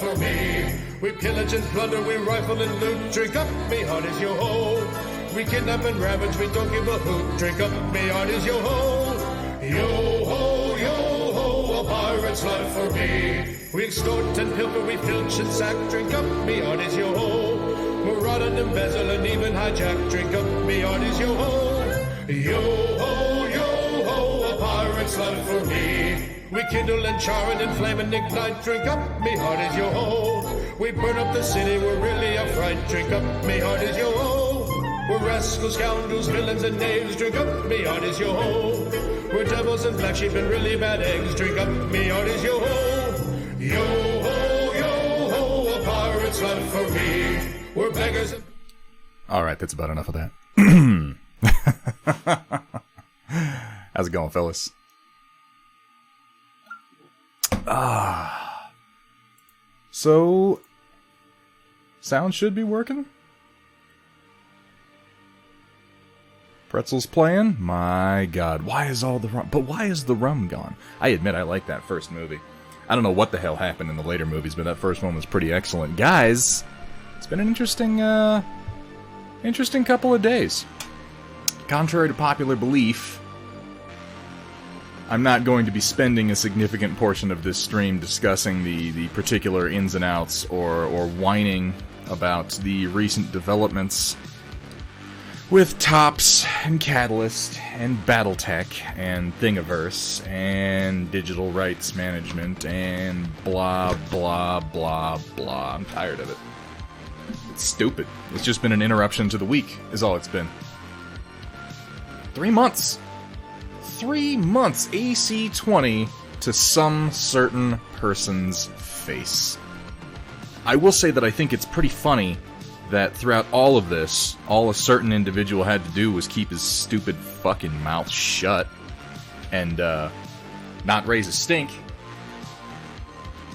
for me. We pillage and plunder, we rifle and loot. Drink up, me heart is your hole. We kidnap and ravage, we don't give a hoot. Drink up, me heart is your hole. Yo ho, a pirate's life for me. We extort and pilfer, we filch and sack. Drink up, me heart is your hole. Maraud and embezzle and even hijack. Drink up, me heart is your hole. Yo ho, a pirate's life for me. We kindle and char and inflame and ignite. Drink up, me heart is your hole. We burn up the city, we're really a fright. Drink up, me heart is your hole. We're rascals, scoundrels, villains and knaves. Drink up, me heart is your hole. We're devils and black sheep and really bad eggs. Drink up, me heart is your hole. Yo ho, a pirate's life for me. We're beggars and... Alright, that's about enough of that. How's it going, fellas? So, sound should be working? Pretzel's playing? My god, why is all the rum... But why is the rum gone? I admit I like that first movie. I don't know what the hell happened in the later movies, but that first one was pretty excellent. Guys, it's been an interesting couple of days. Contrary to popular belief, I'm not going to be spending a significant portion of this stream discussing the particular ins and outs or whining about the recent developments with Tops and Catalyst and Battletech and Thingiverse and digital rights management and blah blah blah blah. I'm tired of it. It's stupid. It's just been an interruption to the week, is all it's been. 3 months. 3 months. AC-20 to some certain person's face. I will say that I think it's pretty funny that throughout all of this, all a certain individual had to do was keep his stupid fucking mouth shut and not raise a stink.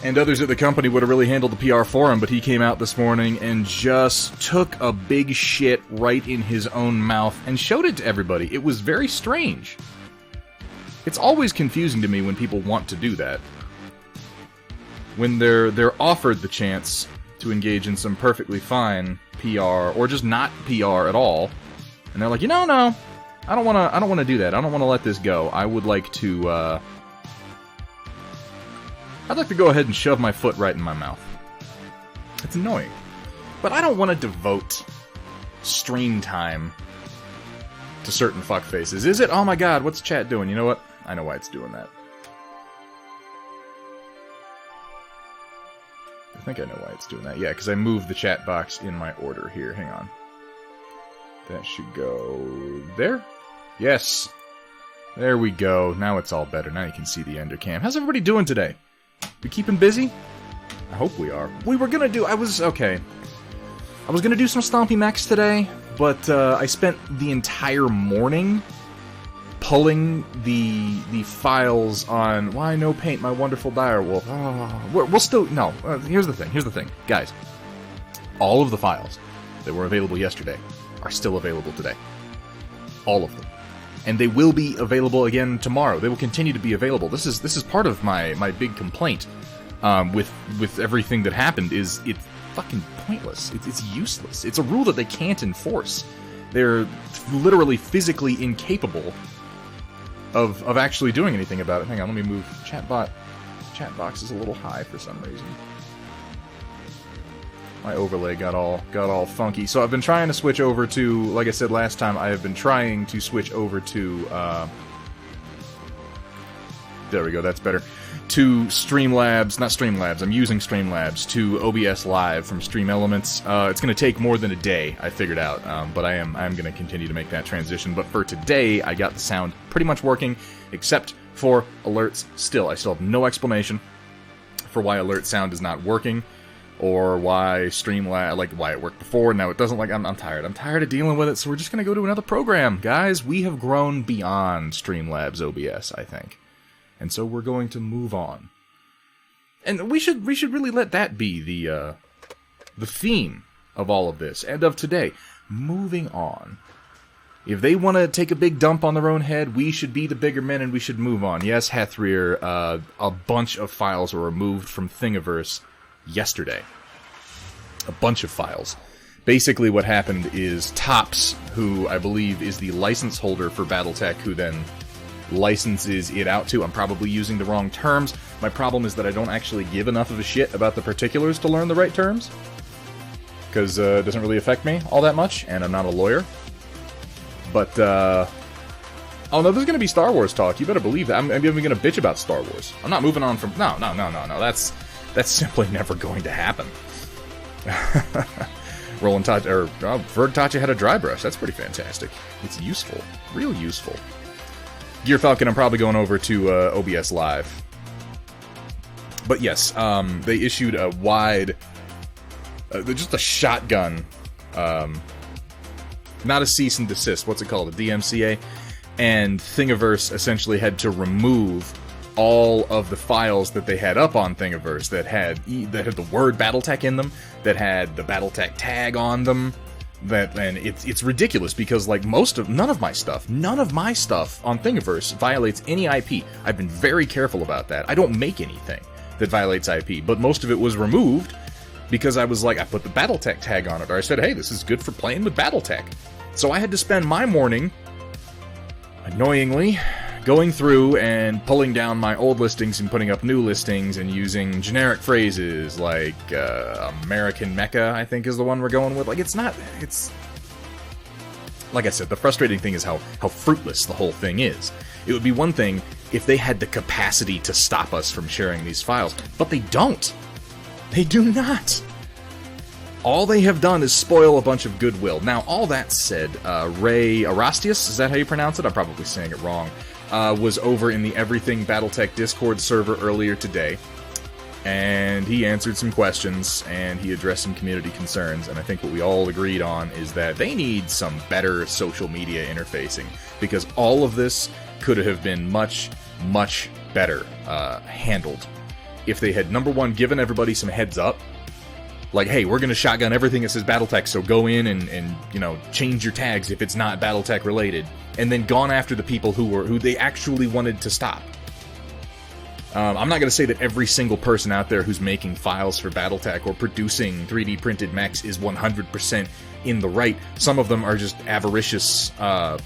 And others at the company would have really handled the PR for him, but he came out this morning and just took a big shit right in his own mouth and showed it to everybody. It was very strange. It's always confusing to me when people want to do that. When they're offered the chance to engage in some perfectly fine PR, or just not PR at all, and they're like, no, I don't want to do that. I don't want to let this go. I would like to, I'd like to go ahead and shove my foot right in my mouth. It's annoying. But I don't want to devote stream time to certain fuckfaces. Is it? Oh my god, what's chat doing? You know what? I know why it's doing that. I think I know why it's doing that. Yeah, because I moved the chat box in my order here. Hang on. That should go there? Yes. There we go. Now it's all better. Now you can see the ender cam. How's everybody doing today? We keeping busy? I hope we are. We were gonna do... I was gonna do some Stompy Mechs today, but I spent the entire morning pulling the files on Why No Paint My Wonderful Direwolf. Oh, we'll still... No, here's the thing. Guys, all of the files that were available yesterday are still available today. All of them. And they will be available again tomorrow. They will continue to be available. This is part of my big complaint with everything that happened is it's fucking pointless. It's useless. It's a rule that they can't enforce. They're literally physically incapable of actually doing anything about it. Hang on, let me move. Chat box is a little high for some reason. My overlay got all funky. So I've been trying to switch over to, like I said last time, I have been trying to switch over to, there we go, that's better. To Streamlabs, not Streamlabs, I'm using Streamlabs, to OBS Live from Stream Elements. It's going to take more than a day, I figured out, but I am going to continue to make that transition. But for today, I got the sound pretty much working, except for alerts still. I still have no explanation for why alert sound is not working, or why Streamlabs, like, why it worked before, now it doesn't. Like, I'm tired. I'm tired of dealing with it, so we're just going to go to another program. Guys, we have grown beyond Streamlabs OBS, I think. And so we're going to move on. And we should really let that be the theme of all of this, and of today. Moving on. If they want to take a big dump on their own head, we should be the bigger men and we should move on. Yes, Hethrir, a bunch of files were removed from Thingiverse yesterday. A bunch of files. Basically what happened is Tops, who I believe is the license holder for Battletech, who then licenses it out to, I'm probably using the wrong terms. My problem is that I don't actually give enough of a shit about the particulars to learn the right terms. Because it doesn't really affect me all that much, and I'm not a lawyer. But, oh no, there's going to be Star Wars talk. You better believe that. I'm even going to bitch about Star Wars. I'm not moving on from... No. That's simply never going to happen. Verg taught you how to dry brush. That's pretty fantastic. It's useful. Real useful. Gear Falcon, I'm probably going over to OBS Live. But yes, they issued a wide... just a shotgun... not a cease and desist, what's it called? A DMCA? And Thingiverse essentially had to remove all of the files that they had up on Thingiverse that had the word Battletech in them, that had the Battletech tag on them, and it's ridiculous because like none of my stuff on Thingiverse violates any IP. I've been very careful about that. I don't make anything that violates IP, but most of it was removed because I was like, I put the Battletech tag on it, or I said, hey, this is good for playing with Battletech. So I had to spend my morning, annoyingly, going through and pulling down my old listings and putting up new listings and using generic phrases like American Mecha, I think is the one we're going with. Like, it's like I said, the frustrating thing is how fruitless the whole thing is. It would be one thing if they had the capacity to stop us from sharing these files, but they don't. They do not. All they have done is spoil a bunch of goodwill. Now, all that said, Ray Arastius, is that how you pronounce it? I'm probably saying it wrong. Was over in the Everything Battletech Discord server earlier today, and he answered some questions, and he addressed some community concerns, and I think what we all agreed on is that they need some better social media interfacing, because all of this could have been much, much better handled if they had, number one, given everybody some heads up. Like, hey, we're going to shotgun everything that says Battletech, so go in and you know, change your tags if it's not Battletech related. And then gone after the people who they actually wanted to stop. I'm not going to say that every single person out there who's making files for Battletech or producing 3D printed mechs is 100% in the right. Some of them are just avaricious, file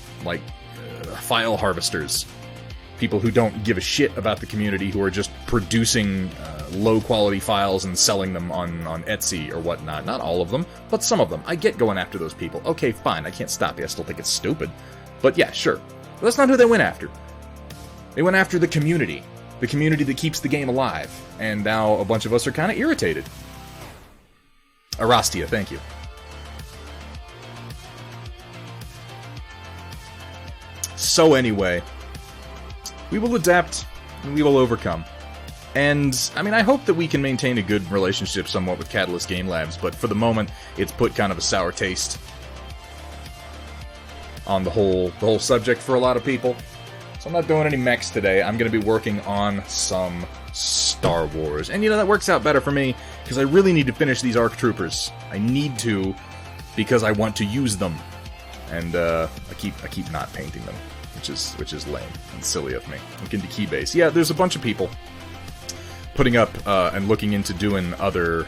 harvesters. People who don't give a shit about the community, who are just producing low-quality files and selling them on Etsy or whatnot. Not all of them, but some of them. I get going after those people. Okay, fine, I can't stop you. I still think it's stupid. But yeah, sure. But that's not who they went after. They went after the community. The community that keeps the game alive. And now a bunch of us are kind of irritated. Arastia, thank you. So anyway, we will adapt and we will overcome. And, I mean, I hope that we can maintain a good relationship somewhat with Catalyst Game Labs, but for the moment, it's put kind of a sour taste on the whole subject for a lot of people. So I'm not doing any mechs today. I'm going to be working on some Star Wars. And, you know, that works out better for me, because I really need to finish these ARC Troopers. I need to, because I want to use them. And, I keep not painting them, which is lame and silly of me. Look into Keybase. Yeah, there's a bunch of people putting up and looking into doing other,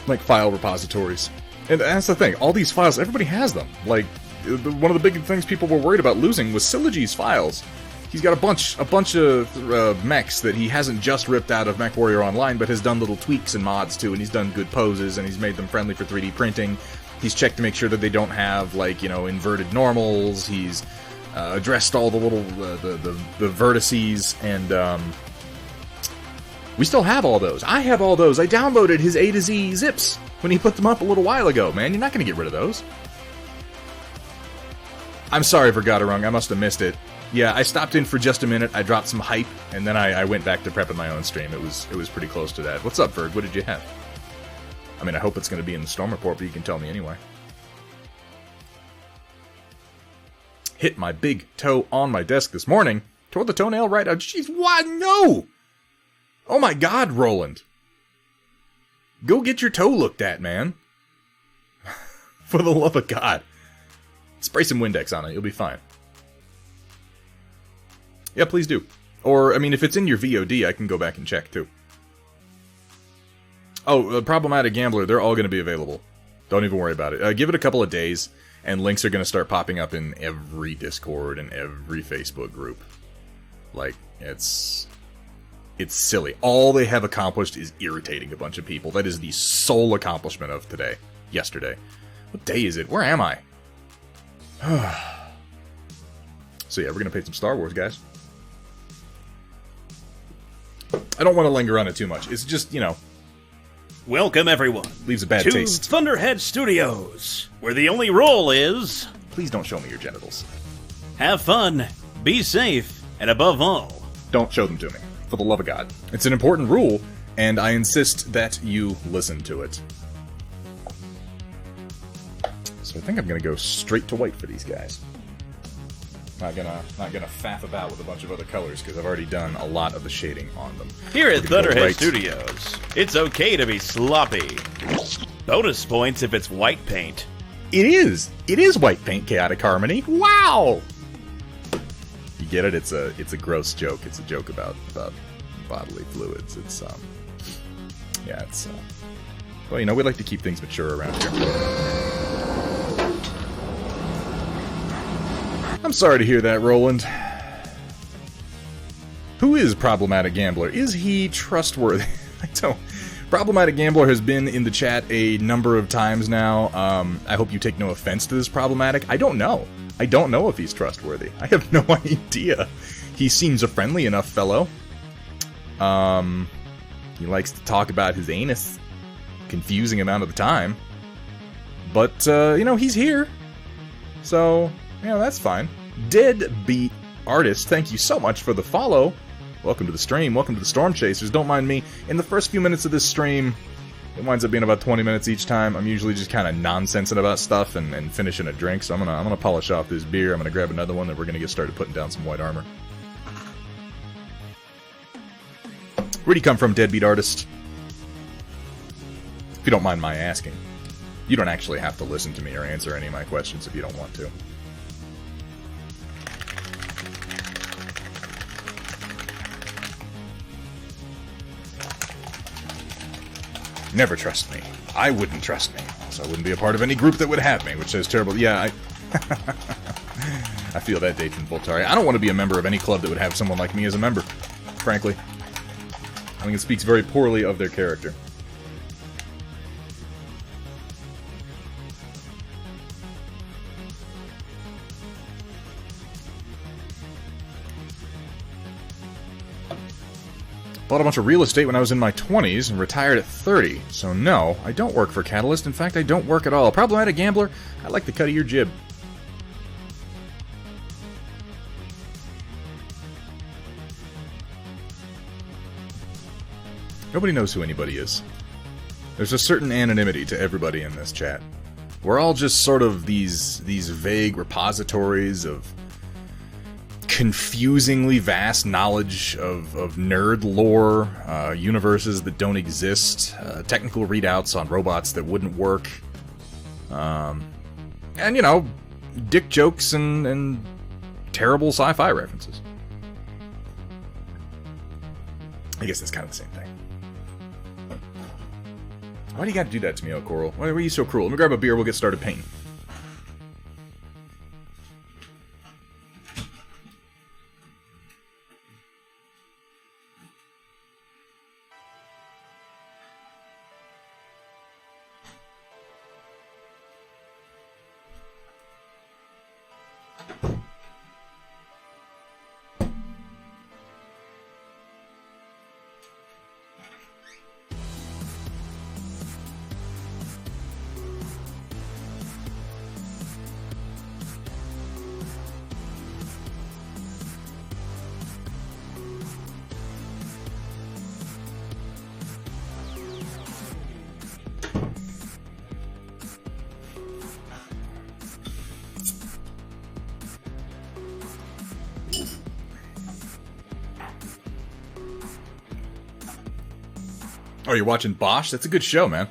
like, file repositories. And that's the thing, all these files, everybody has them. Like, one of the big things people were worried about losing was Syllogy's files. He's got a bunch of mechs that he hasn't just ripped out of MechWarrior Online, but has done little tweaks and mods to, and he's done good poses, and he's made them friendly for 3D printing. He's checked to make sure that they don't have, like, you know, inverted normals. He's addressed all the little, the vertices, and, we still have all those. I have all those. I downloaded his A to Z zips when he put them up a little while ago, man. You're not going to get rid of those. I'm sorry for Godarung. I must have missed it. Yeah, I stopped in for just a minute. I dropped some hype, and then I went back to prepping my own stream. It was pretty close to that. What's up, Verg? What did you have? I mean, I hope it's going to be in the Storm Report, but you can tell me anyway. Hit my big toe on my desk this morning. Tore the toenail right out. Jeez, what? No! Oh my god, Roland. Go get your toe looked at, man. For the love of God. Spray some Windex on it, you'll be fine. Yeah, please do. Or, I mean, if it's in your VOD, I can go back and check, too. Oh, Problematic Gambler, they're all going to be available. Don't even worry about it. Give it a couple of days, and links are going to start popping up in every Discord and every Facebook group. Like, it's silly. All they have accomplished is irritating a bunch of people. That is the sole accomplishment of today. Yesterday. What day is it? Where am I? So yeah, we're going to play some Star Wars, guys. I don't want to linger on it too much. It's just, you know... Welcome, everyone. Leaves a bad to taste. Thunderhead Studios, where the only rule is... Please don't show me your genitals. Have fun, be safe, and above all... Don't show them to me. For the love of God. It's an important rule, and I insist that you listen to it. So I think I'm gonna go straight to white for these guys. Not gonna faff about with a bunch of other colors, because I've already done a lot of the shading on them. Here at Thunderhead Studios, it's okay to be sloppy. Bonus points if it's white paint. It is! It is white paint, Chaotic Harmony! Wow! You get it? It's a gross joke. It's a joke about bodily fluids. It's, yeah, it's, well, you know, we like to keep things mature around here. I'm sorry to hear that, Roland. Who is Problematic Gambler? Is he trustworthy? I don't... Problematic Gambler has been in the chat a number of times now. I hope you take no offense to this Problematic. I don't know. I don't know if he's trustworthy. I have no idea. He seems a friendly enough fellow. He likes to talk about his anus. Confusing amount of the time. But, you know, he's here. So... yeah, that's fine. Deadbeat Artist, thank you so much for the follow. Welcome to the stream. Welcome to the Storm Chasers. Don't mind me. In the first few minutes of this stream, it winds up being about 20 minutes each time. I'm usually just kind of nonsensing about stuff and finishing a drink. So I'm gonna polish off this beer. I'm gonna grab another one, and we're gonna get started putting down some white armor. Where'd you come from, Deadbeat Artist? If you don't mind my asking. You don't actually have to listen to me or answer any of my questions if you don't want to. Never trust me. I wouldn't trust me. So I wouldn't be a part of any group that would have me, which says terrible. Yeah, I feel that, Dave from Voltari. I don't want to be a member of any club that would have someone like me as a member, frankly. I think it speaks very poorly of their character. Bought a bunch of real estate when I was in my 20s and retired at 30. So no, I don't work for Catalyst. In fact, I don't work at all. Problematic Gambler, I like the cut of your jib. Nobody knows who anybody is. There's a certain anonymity to everybody in this chat. We're all just sort of these vague repositories of confusingly vast knowledge of nerd lore, universes that don't exist, technical readouts on robots that wouldn't work, and, you know, dick jokes and terrible sci-fi references. I guess that's kind of the same thing. Why do you gotta do that to me, El Coral? Why are you so cruel? Let me grab a beer, we'll get started painting. Oh, you're watching Bosch? That's a good show, man.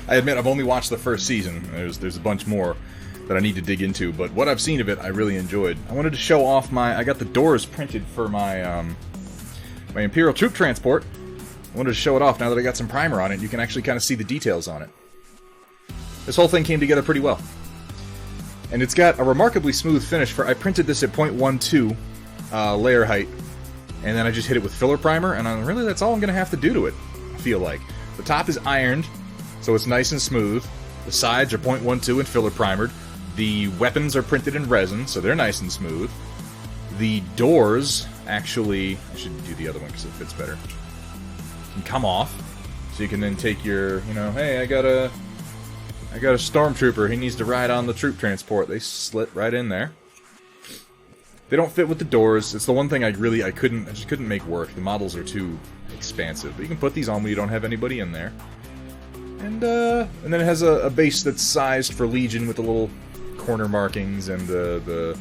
I admit I've only watched the first season. There's a bunch more that I need to dig into, but what I've seen of it, I really enjoyed. I wanted to show off I got the doors printed for my my Imperial troop transport. I wanted to show it off now that I got some primer on it. You can actually kind of see the details on it. This whole thing came together pretty well. And it's got a remarkably smooth finish for... I printed this at 0.12 layer height, and then I just hit it with filler primer, and really that's all I'm going to have to do to it, I feel like. The top is ironed, so it's nice and smooth. The sides are 0.12 and filler primered. The weapons are printed in resin, so they're nice and smooth. The doors, actually... I should do the other one because it fits better. Can come off, so you can then take your, you know, hey, I got a stormtrooper, he needs to ride on the troop transport. They slit right in there. They don't fit with the doors. It's the one thing I just couldn't make work. The models are too expansive. But you can put these on when you don't have anybody in there. And then it has a base that's sized for Legion with the little corner markings and the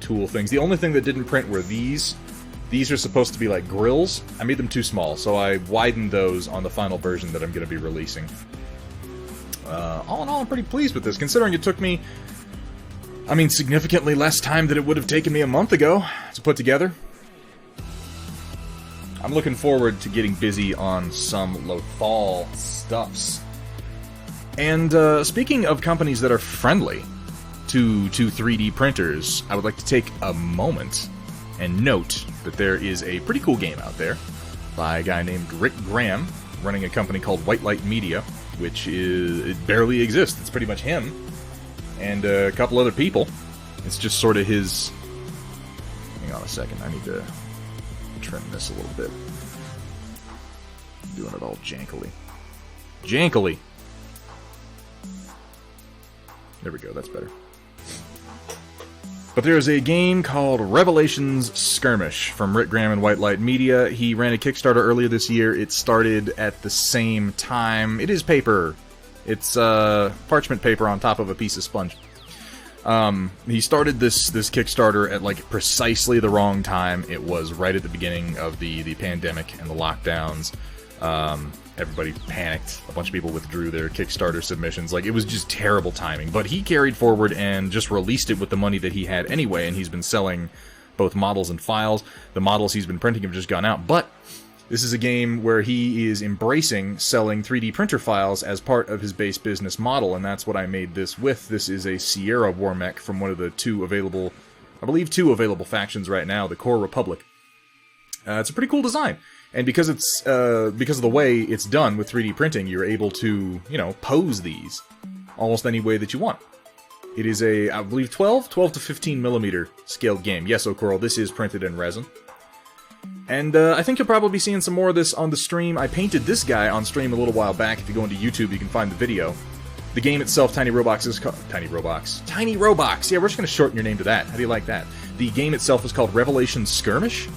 tool things. The only thing that didn't print were these. These are supposed to be like grills. I made them too small, so I widened those on the final version that I'm going to be releasing. All in all, I'm pretty pleased with this, considering it took me, I mean, significantly less time than it would have taken me a month ago to put together. I'm looking forward to getting busy on some Lothal stuffs. And speaking of companies that are friendly to 3D printers, I would like to take a moment and note that there is a pretty cool game out there by a guy named Rick Graham, running a company called White Light Media, which it barely exists. It's pretty much him and a couple other people. It's just sort of his... Hang on a second, I need to trim this a little bit. I'm doing it all jankily. Jankily! There we go, that's better. But there's a game called Revelations Skirmish from Rick Graham and White Light Media. He ran a Kickstarter earlier this year. It started at the same time. It is paper. It's parchment paper on top of a piece of sponge. He started this Kickstarter at like precisely the wrong time. It was right at the beginning of the pandemic and the lockdowns. Everybody panicked. A bunch of people withdrew their Kickstarter submissions. Like, it was just terrible timing. But he carried forward and just released it with the money that he had anyway, and he's been selling both models and files. The models he's been printing have just gone out. But this is a game where he is embracing selling 3D printer files as part of his base business model, and that's what I made this with. This is a Sierra war mech from one of the two available factions right now, the Core Republic. It's a pretty cool design. And because it's because of the way it's done with 3D printing, you're able to, you know, pose these almost any way that you want. It is a, I believe, 12 to 15 millimeter scaled game. Yes, O'Coral, this is printed in resin. And I think you'll probably be seeing some more of this on the stream. I painted this guy on stream a little while back. If you go into YouTube, you can find the video. The game itself, Tiny Robox, is called... Tiny Robox. Tiny Robox! Yeah, we're just going to shorten your name to that. How do you like that? The game itself is called Revelations Skirmish.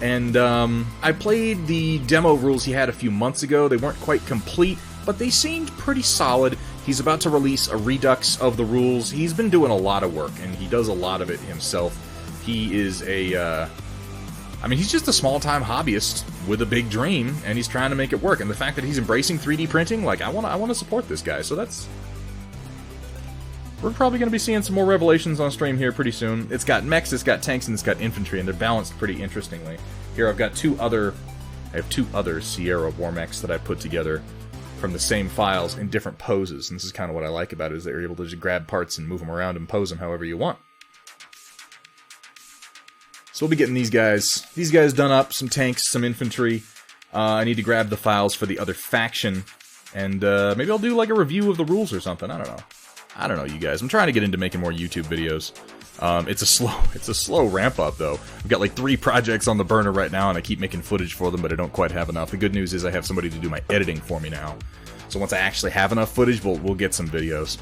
And I played the demo rules he had a few months ago. They weren't quite complete, but they seemed pretty solid. He's about to release a redux of the rules. He's been doing a lot of work, and he does a lot of it himself. He is a... I mean, he's just a small-time hobbyist with a big dream, and he's trying to make it work. And the fact that he's embracing 3D printing, like, I want to support this guy. So that's... We're probably going to be seeing some more Revelations on stream here pretty soon. It's got mechs, it's got tanks, and it's got infantry, and they're balanced pretty interestingly. Here I've got two other Sierra war mechs that I put together from the same files in different poses. And this is kind of what I like about it, is that you're able to just grab parts and move them around and pose them however you want. So we'll be getting these guys done up, some tanks, some infantry. I need to grab the files for the other faction, and maybe I'll do like a review of the rules or something. I don't know, you guys. I'm trying to get into making more YouTube videos. It's a slow ramp up though. I've got like 3 projects on the burner right now, and I keep making footage for them, but I don't quite have enough. The good news is I have somebody to do my editing for me now. So once I actually have enough footage, we'll get some videos.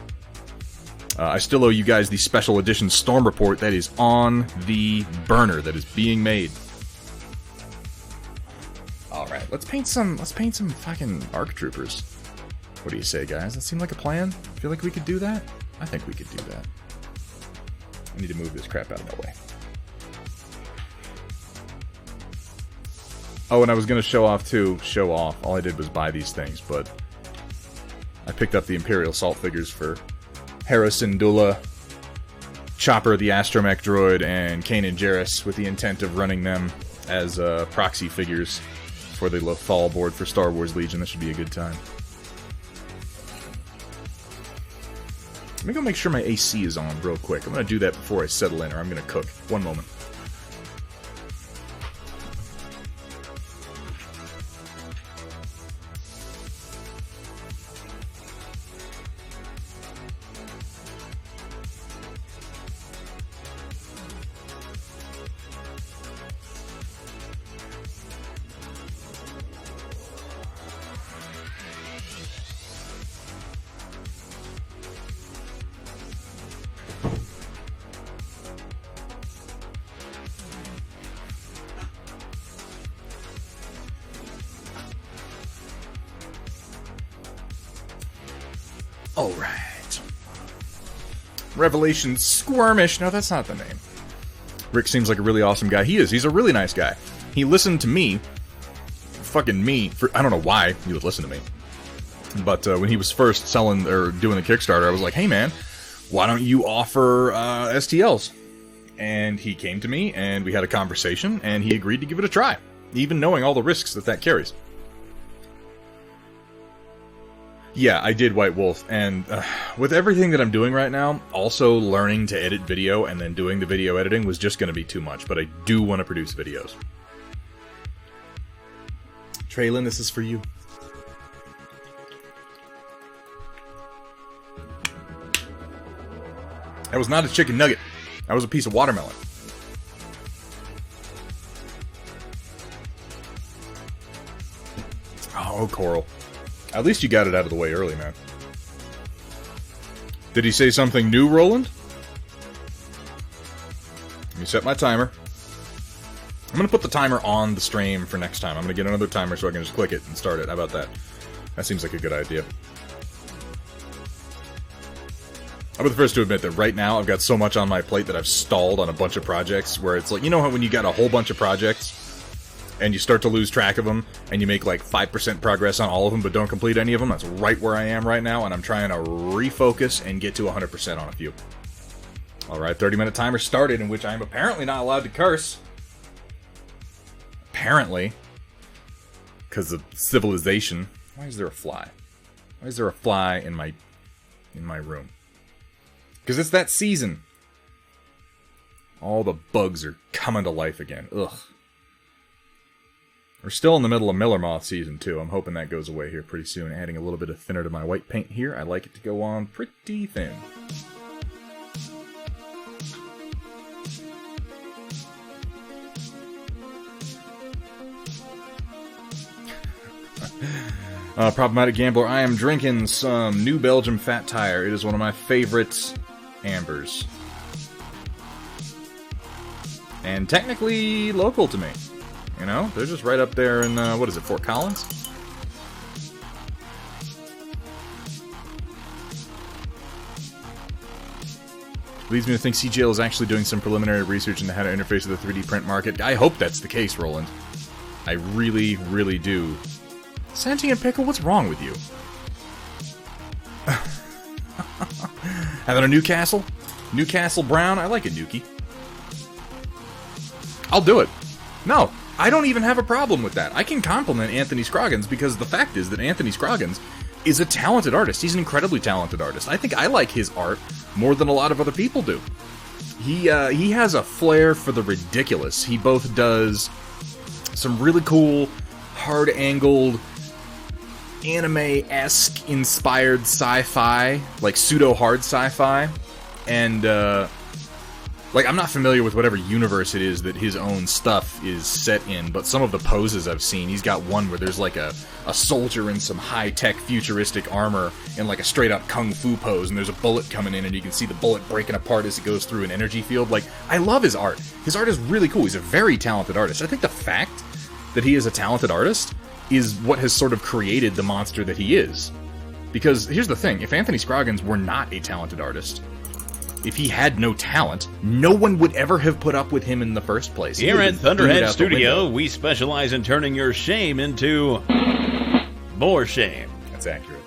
I still owe you guys the special edition Storm Report that is on the burner, that is being made. All right, let's paint some fucking ARC troopers. What do you say, guys? That seem like a plan? Feel like we could do that? I think we could do that. I need to move this crap out of my way. Oh, and I was going to show off. All I did was buy these things, but I picked up the Imperial Salt figures for Hera Syndulla, Chopper the Astromech droid, and Kanan Jarrus with the intent of running them as proxy figures before they fall aboard for Star Wars Legion. This should be a good time. Let me go make sure my AC is on real quick. I'm going to do that before I settle in, or I'm going to cook. One moment. Alright. Revelation Squirmish. No, that's not the name. Rick seems like a really awesome guy. He is. He's a really nice guy. He listened to me. Fucking me. I don't know why he would listen to me. But when he was first selling or doing the Kickstarter, I was like, hey man, why don't you offer STLs? And he came to me and we had a conversation and he agreed to give it a try. Even knowing all the risks that carries. Yeah, I did White Wolf, and with everything that I'm doing right now, also learning to edit video and then doing the video editing was just going to be too much, but I do want to produce videos. Traylon, this is for you. That was not a chicken nugget. That was a piece of watermelon. Oh, Coral. At least you got it out of the way early, man. Did he say something new, Roland? Let me set my timer. I'm going to put the timer on the stream for next time. I'm going to get another timer so I can just click it and start it. How about that? That seems like a good idea. I'll be the first to admit that right now I've got so much on my plate that I've stalled on a bunch of projects where it's like, you know how when you got a whole bunch of projects and you start to lose track of them, and you make like 5% progress on all of them, but don't complete any of them? That's right where I am right now, and I'm trying to refocus and get to 100% on a few. Alright, 30-minute timer started, in which I am apparently not allowed to curse. Apparently. Because of civilization. Why is there a fly? Why is there a fly in my room? Because it's that season. All the bugs are coming to life again. Ugh. We're still in the middle of Miller Moth season, too. I'm hoping that goes away here pretty soon. Adding a little bit of thinner to my white paint here. I like it to go on pretty thin. Problematic Gambler, I am drinking some New Belgium Fat Tire. It is one of my favorite ambers. And technically local to me. You know, they're just right up there in, what is it, Fort Collins? Leads me to think CGL is actually doing some preliminary research into how to interface with the 3D print market. I hope that's the case, Roland. I really, really do. Sentient Pickle, what's wrong with you? Having a Newcastle? Newcastle Brown? I like a Nuki. I'll do it. No, I don't even have a problem with that. I can compliment Anthony Scroggins because the fact is that Anthony Scroggins is a talented artist. He's an incredibly talented artist. I think I like his art more than a lot of other people do. He has a flair for the ridiculous. He both does some really cool, hard-angled, anime-esque inspired sci-fi, like pseudo-hard sci-fi, and like, I'm not familiar with whatever universe it is that his own stuff is set in, but some of the poses I've seen, he's got one where there's like a soldier in some high-tech futuristic armor in like a straight-up kung fu pose, and there's a bullet coming in and you can see the bullet breaking apart as it goes through an energy field. Like, I love his art. His art is really cool. He's a very talented artist. I think the fact that he is a talented artist is what has sort of created the monster that he is. Because here's the thing, if Anthony Scroggins were not a talented artist, if he had no talent, no one would ever have put up with him in the first place. Here at Thunderhead Studio, we specialize in turning your shame into more shame. That's accurate.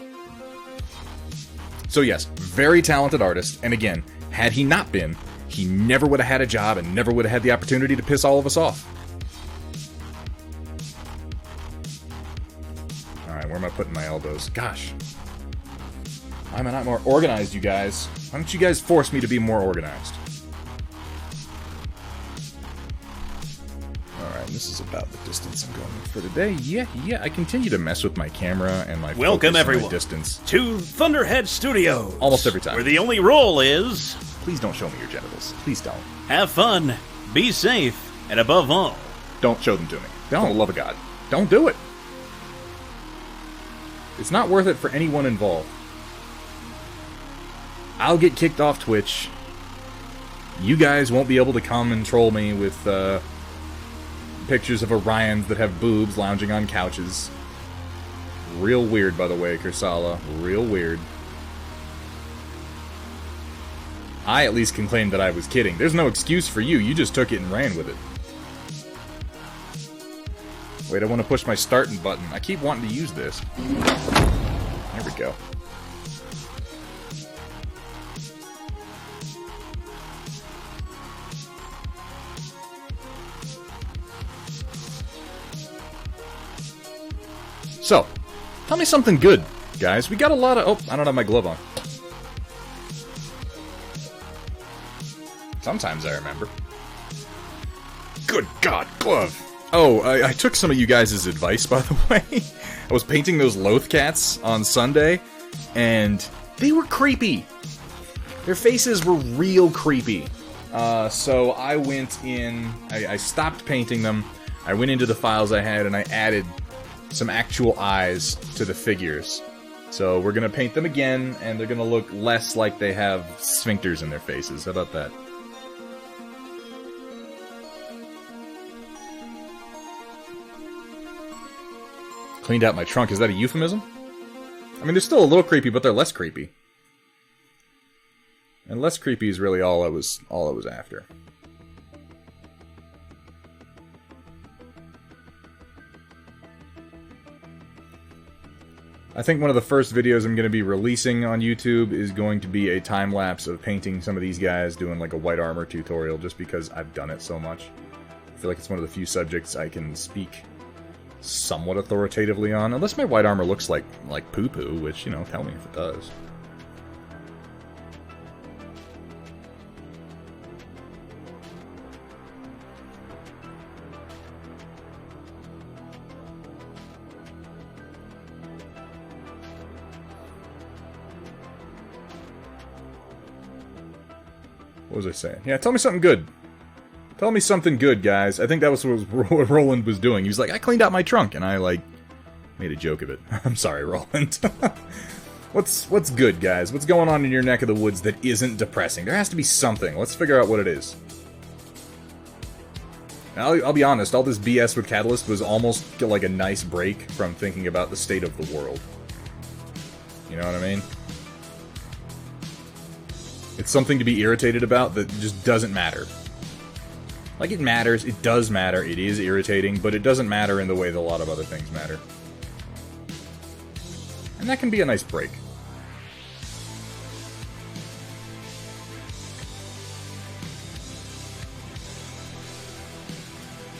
So yes, very talented artist, and again, had he not been, he never would have had a job and never would have had the opportunity to piss all of us off. put in my elbows. Gosh. Why am I not more organized, you guys? Why don't you guys force me to be more organized? Alright, this is about the distance I'm going for today. Yeah, I continue to mess with my camera and my Welcome, focus and everyone, my distance. to Thunderhead Studios. Almost every time. Where the only rule is... Please don't show me your genitals. Please don't. have fun, be safe, and above all... Don't show them to me. For the love of God. Don't do it. It's not worth it for anyone involved. I'll get kicked off Twitch. You guys won't be able to come and troll me with pictures of Orions that have boobs lounging on couches. Real weird, by the way, Kursala. Real weird. I at least can claim that I was kidding. There's no excuse for you. You just took it and ran with it. Wait, I want to push my starting button. I keep wanting to use this. There we go. So, tell me something good, guys. We got a lot of... Oh, I don't have my glove on. Sometimes I remember. Good God, glove! Oh, I took some of you guys' advice, by the way. I was painting those Loth cats on Sunday, and they were creepy. Their faces were real creepy. So I went in... I stopped painting them. I went into the files I had, and I added some actual eyes to the figures. So we're gonna paint them again, and they're gonna look less like they have sphincters in their faces. How about that? Cleaned out my trunk. Is that a euphemism? I mean, they're still a little creepy, but they're less creepy. And less creepy is really all I was after. I think one of the first videos I'm going to be releasing on YouTube is going to be a time-lapse of painting some of these guys, doing like a white armor tutorial, just because I've done it so much. I feel like it's one of the few subjects I can speak somewhat authoritatively on, unless my white armor looks like poo-poo, which, you know, tell me if it does. What was I saying? Yeah, tell me something good. Tell me something good, guys. I think that was what Roland was doing. He was like, I cleaned out my trunk, and I, like, made a joke of it. I'm sorry, Roland. What's good, guys? What's going on in your neck of the woods that isn't depressing? There has to be something. Let's figure out what it is. I'll be honest, all this BS with Catalyst was almost like a nice break from thinking about the state of the world. You know what I mean? It's something to be irritated about that just doesn't matter. Like, it matters, it does matter, it is irritating, but it doesn't matter in the way that a lot of other things matter. And that can be a nice break.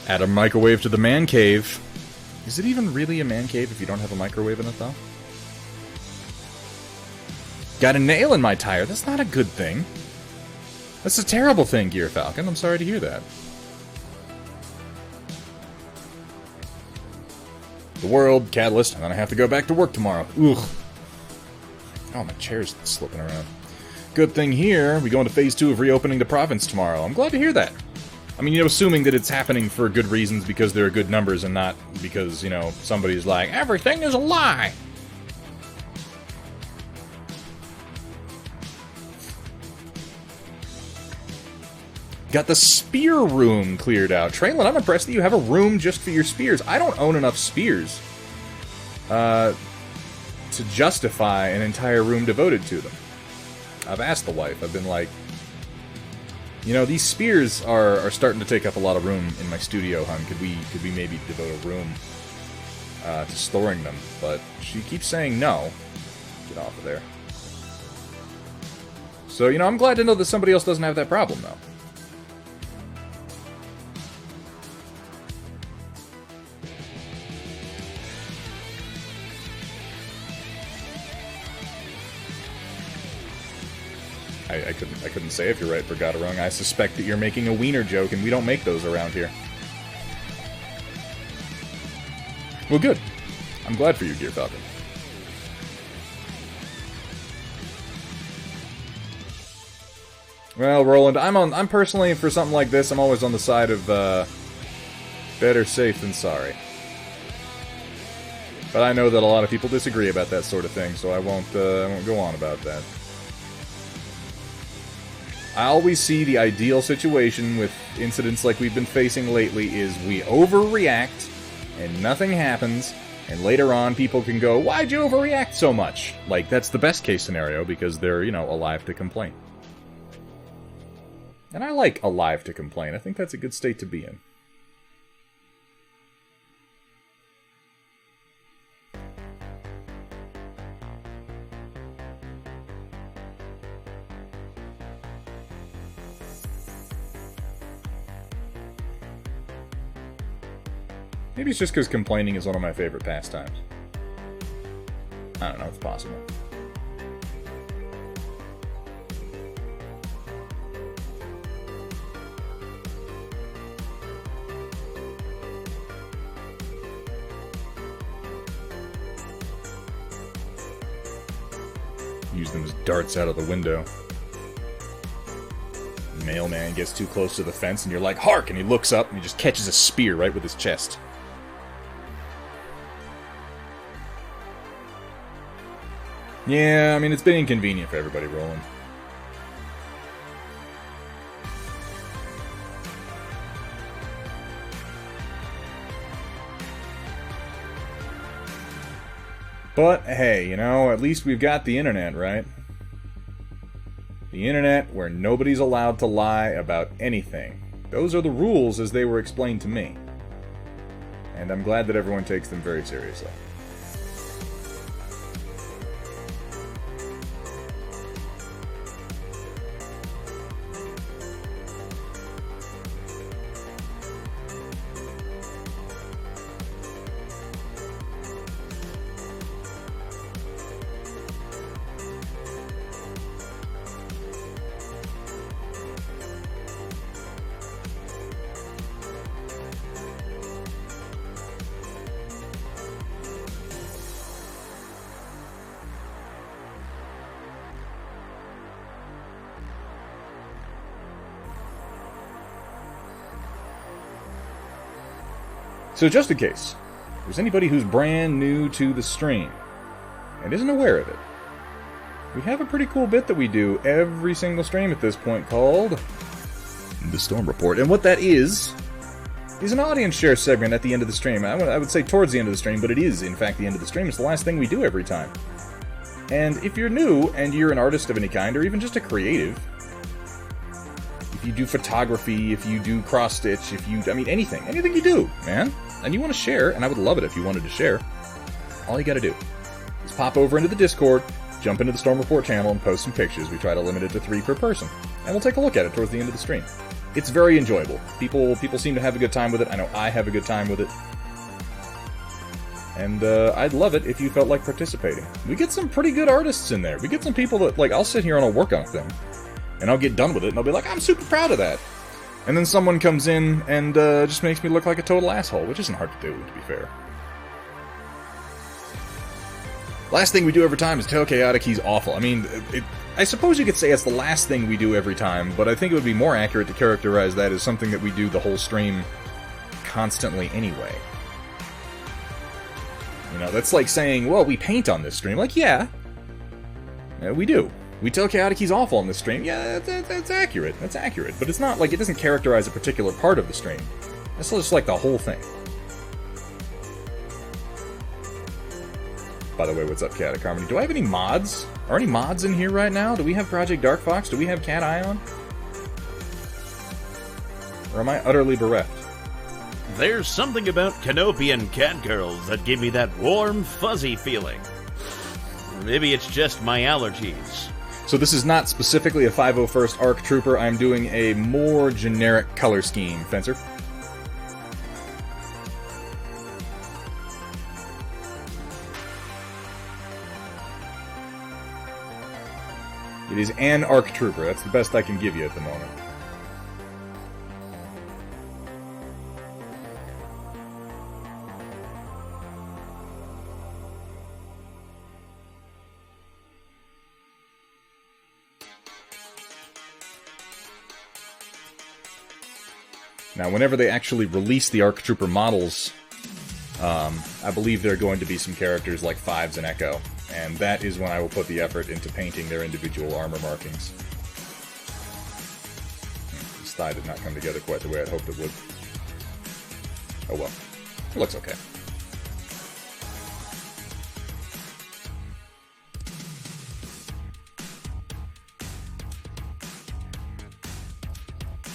Add a microwave to the man cave. Is it even really a man cave if you don't have a microwave in it, though? Got a nail in my tire. That's not a good thing. That's a terrible thing, Gear Falcon. I'm sorry to hear that. The world, Catalyst, and then I have to go back to work tomorrow. Ugh. Oh, my chair's slipping around. Good thing here, we go into Phase 2 of reopening the province tomorrow. I'm glad to hear that. I mean, you know, assuming that it's happening for good reasons because there are good numbers and not because, you know, somebody's like, everything is a lie. Got the spear room cleared out. Traylon, I'm impressed that you have a room just for your spears. I don't own enough spears to justify an entire room devoted to them. I've asked the wife. I've been like, you know, these spears are starting to take up a lot of room in my studio, hon. Could we maybe devote a room to storing them? But she keeps saying no. Get off of there. So, you know, I'm glad to know that somebody else doesn't have that problem, though. I couldn't say if you're right, forgot or wrong. I suspect that you're making a wiener joke, and we don't make those around here. Well, good. I'm glad for you, Gear Falcon. Well, Roland, I'm personally, for something like this, I'm always on the side of, better safe than sorry. But I know that a lot of people disagree about that sort of thing, so I won't go on about that. I always see the ideal situation with incidents like we've been facing lately is we overreact, and nothing happens, and later on people can go, why'd you overreact so much? Like, that's the best case scenario, because they're, you know, alive to complain. And I like alive to complain. I think that's a good state to be in. Maybe it's just because complaining is one of my favorite pastimes. I don't know, it's possible. Use them as darts out of the window. Mailman gets too close to the fence and you're like, hark! And he looks up and he just catches a spear right with his chest. Yeah, I mean, it's been inconvenient for everybody, Roland. But, hey, you know, at least we've got the internet, right? The internet where nobody's allowed to lie about anything. Those are the rules as they were explained to me. And I'm glad that everyone takes them very seriously. So just in case there's anybody who's brand new to the stream and isn't aware of it, we have a pretty cool bit that we do every single stream at this point called The Storm Report. And what that is an audience share segment at the end of the stream. I would say towards the end of the stream, but it is in fact the end of the stream. It's the last thing we do every time. And if you're new and you're an artist of any kind, or even just a creative, if you do photography, if you do cross-stitch, if you, I mean, anything you do, man, and you want to share, and I would love it if you wanted to share, all you gotta do is pop over into the Discord, jump into the Storm Report channel, and post some pictures. We try to limit it to 3 per person, and we'll take a look at it towards the end of the stream. It's very enjoyable. People seem to have a good time with it. I know I have a good time with it. And I'd love it if you felt like participating. We get some pretty good artists in there. We get some people that, like, I'll sit here and I'll work on a thing, and I'll get done with it, and I'll be like, I'm super proud of that. And then someone comes in and just makes me look like a total asshole, which isn't hard to do, to be fair. Last thing we do every time is tell Chaotic he's awful. I mean, I suppose you could say it's the last thing we do every time, but I think it would be more accurate to characterize that as something that we do the whole stream constantly anyway. You know, that's like saying, well, we paint on this stream. Like, yeah, we do. We tell Chaotic he's awful on this stream. Yeah, that's accurate. That's accurate. But it's not like it doesn't characterize a particular part of the stream. It's just like the whole thing. By the way, what's up, Chaotic Harmony? Do I have any mods? Are any mods in here right now? Do we have Project Dark Fox? Do we have Cat Eye on? Or am I utterly bereft? There's something about Canopian cat girls that give me that warm, fuzzy feeling. Maybe it's just my allergies. So this is not specifically a 501st ARC Trooper. I'm doing a more generic color scheme, Fencer. It is an ARC Trooper. That's the best I can give you at the moment. Now, whenever they actually release the ARC Trooper models, I believe there are going to be some characters like Fives and Echo, and that is when I will put the effort into painting their individual armor markings. This thigh did not come together quite the way I'd hoped it would. Oh well. It looks okay.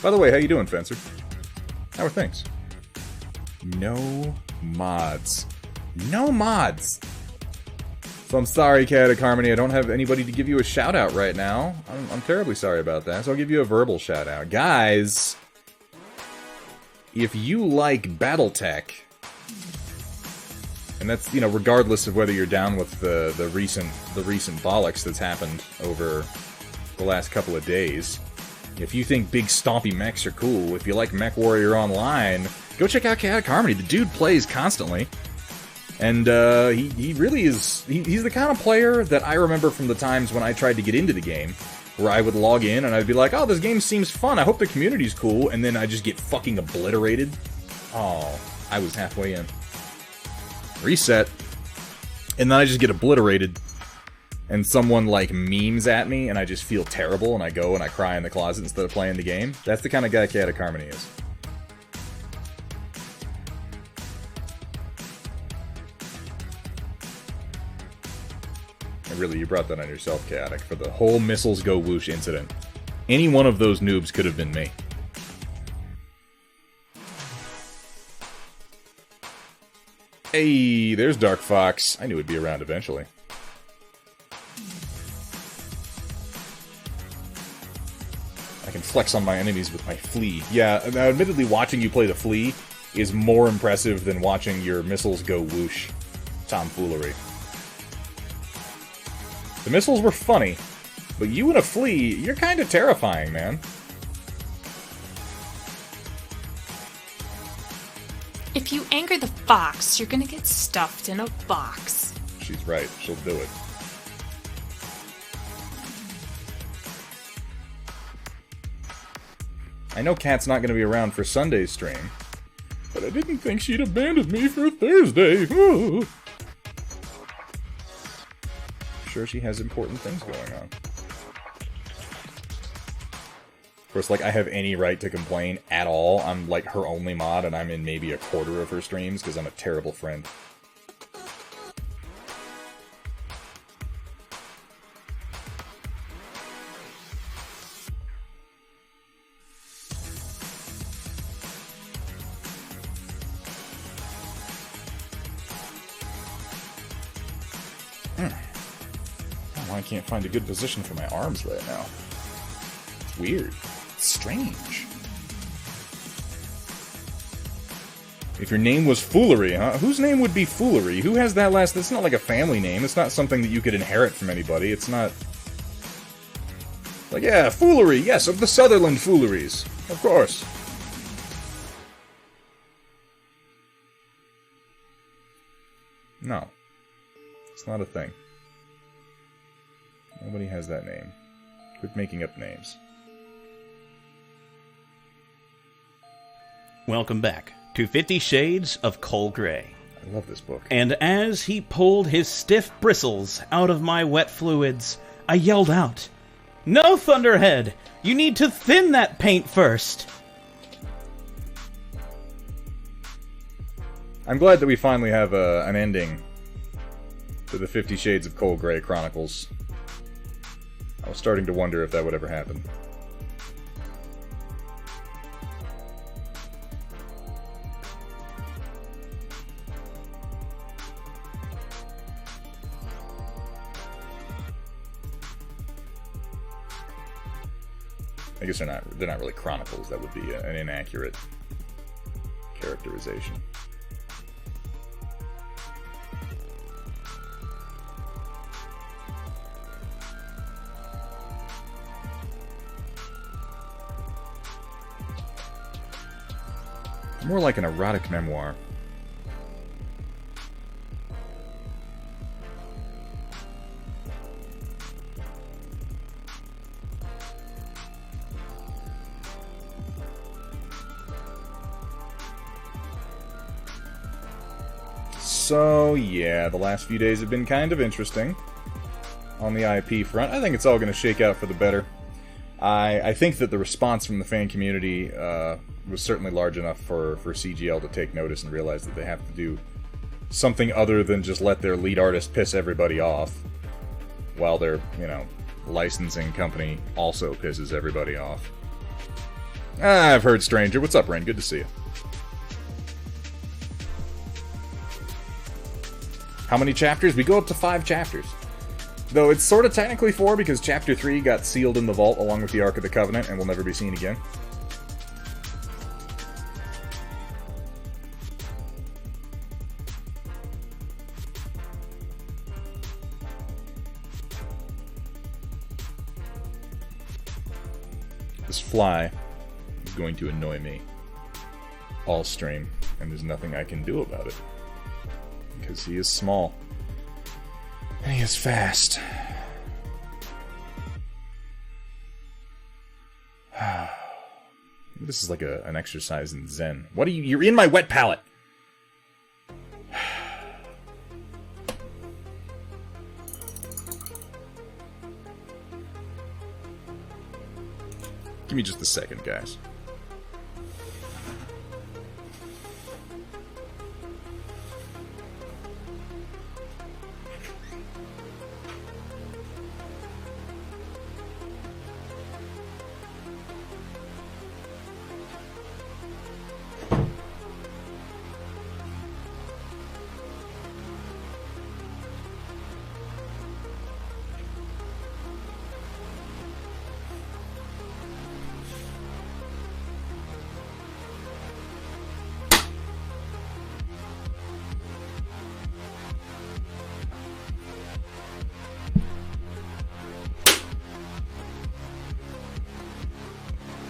By the way, how you doing, Fencer? How are things? No mods. No mods! So I'm sorry, Chaotic Harmony, I don't have anybody to give you a shout-out right now. I'm terribly sorry about that, so I'll give you a verbal shout-out. Guys, if you like Battletech, and that's, you know, regardless of whether you're down with the recent bollocks that's happened over the last couple of days, if you think big stompy mechs are cool, if you like Mech Warrior Online, go check out Chaotic Harmony. The dude plays constantly. And he really is... He's the kind of player that I remember from the times when I tried to get into the game, where I would log in and I'd be like, oh, this game seems fun, I hope the community's cool, and then I just get fucking obliterated. Oh, I was halfway in. Reset. And then I just get obliterated. And someone, like, memes at me, and I just feel terrible, and I go and I cry in the closet instead of playing the game. That's the kind of guy Chaotic Harmony is. And really, you brought that on yourself, Chaotic, for the whole missiles go whoosh incident. Any one of those noobs could have been me. Hey, there's Dark Fox. I knew it'd be around eventually. I can flex on my enemies with my flea. Yeah, now admittedly watching you play the flea is more impressive than watching your missiles go whoosh. Tomfoolery. The missiles were funny, but you and a flea, you're kind of terrifying, man. If you anger the fox, you're gonna get stuffed in a box. She's right, she'll do it. I know Kat's not going to be around for Sunday's stream, but I didn't think she'd abandoned me for Thursday. Ooh. Sure, she has important things going on. Of course, like, I have any right to complain at all. I'm, like, her only mod, and I'm in maybe a quarter of her streams, because I'm a terrible friend. I can't find a good position for my arms right now. It's weird. It's strange. If your name was Foolery, huh? Whose name would be Foolery? Who has that last... That's not like a family name. It's not something that you could inherit from anybody. It's not... Like, yeah, Foolery. Yes, of the Sutherland Fooleries. Of course. No. It's not a thing. Nobody has that name. Quit making up names. Welcome back to 50 Shades of Coal Grey. I love this book. And as he pulled his stiff bristles out of my wet fluids, I yelled out, "No, Thunderhead! You need to thin that paint first!" I'm glad that we finally have an ending to the 50 Shades of Coal Grey Chronicles. I was starting to wonder if that would ever happen. I guess they're not really chronicles. That would be an inaccurate characterization. More like an erotic memoir. So, yeah, the last few days have been kind of interesting on the IP front. I think it's all going to shake out for the better. I think that the response from the fan community was certainly large enough for CGL to take notice and realize that they have to do something other than just let their lead artist piss everybody off while their, licensing company also pisses everybody off. I've heard Stranger. What's up, Rain? Good to see you. How many chapters? We go up to 5 chapters. Though it's sort of technically 4 because Chapter 3 got sealed in the vault along with the Ark of the Covenant and will never be seen again. This fly is going to annoy me all stream, and there's nothing I can do about it. Because he is small. And he is fast. This is like an exercise in Zen. What are you? You're in my wet palette! Give me just a second, guys.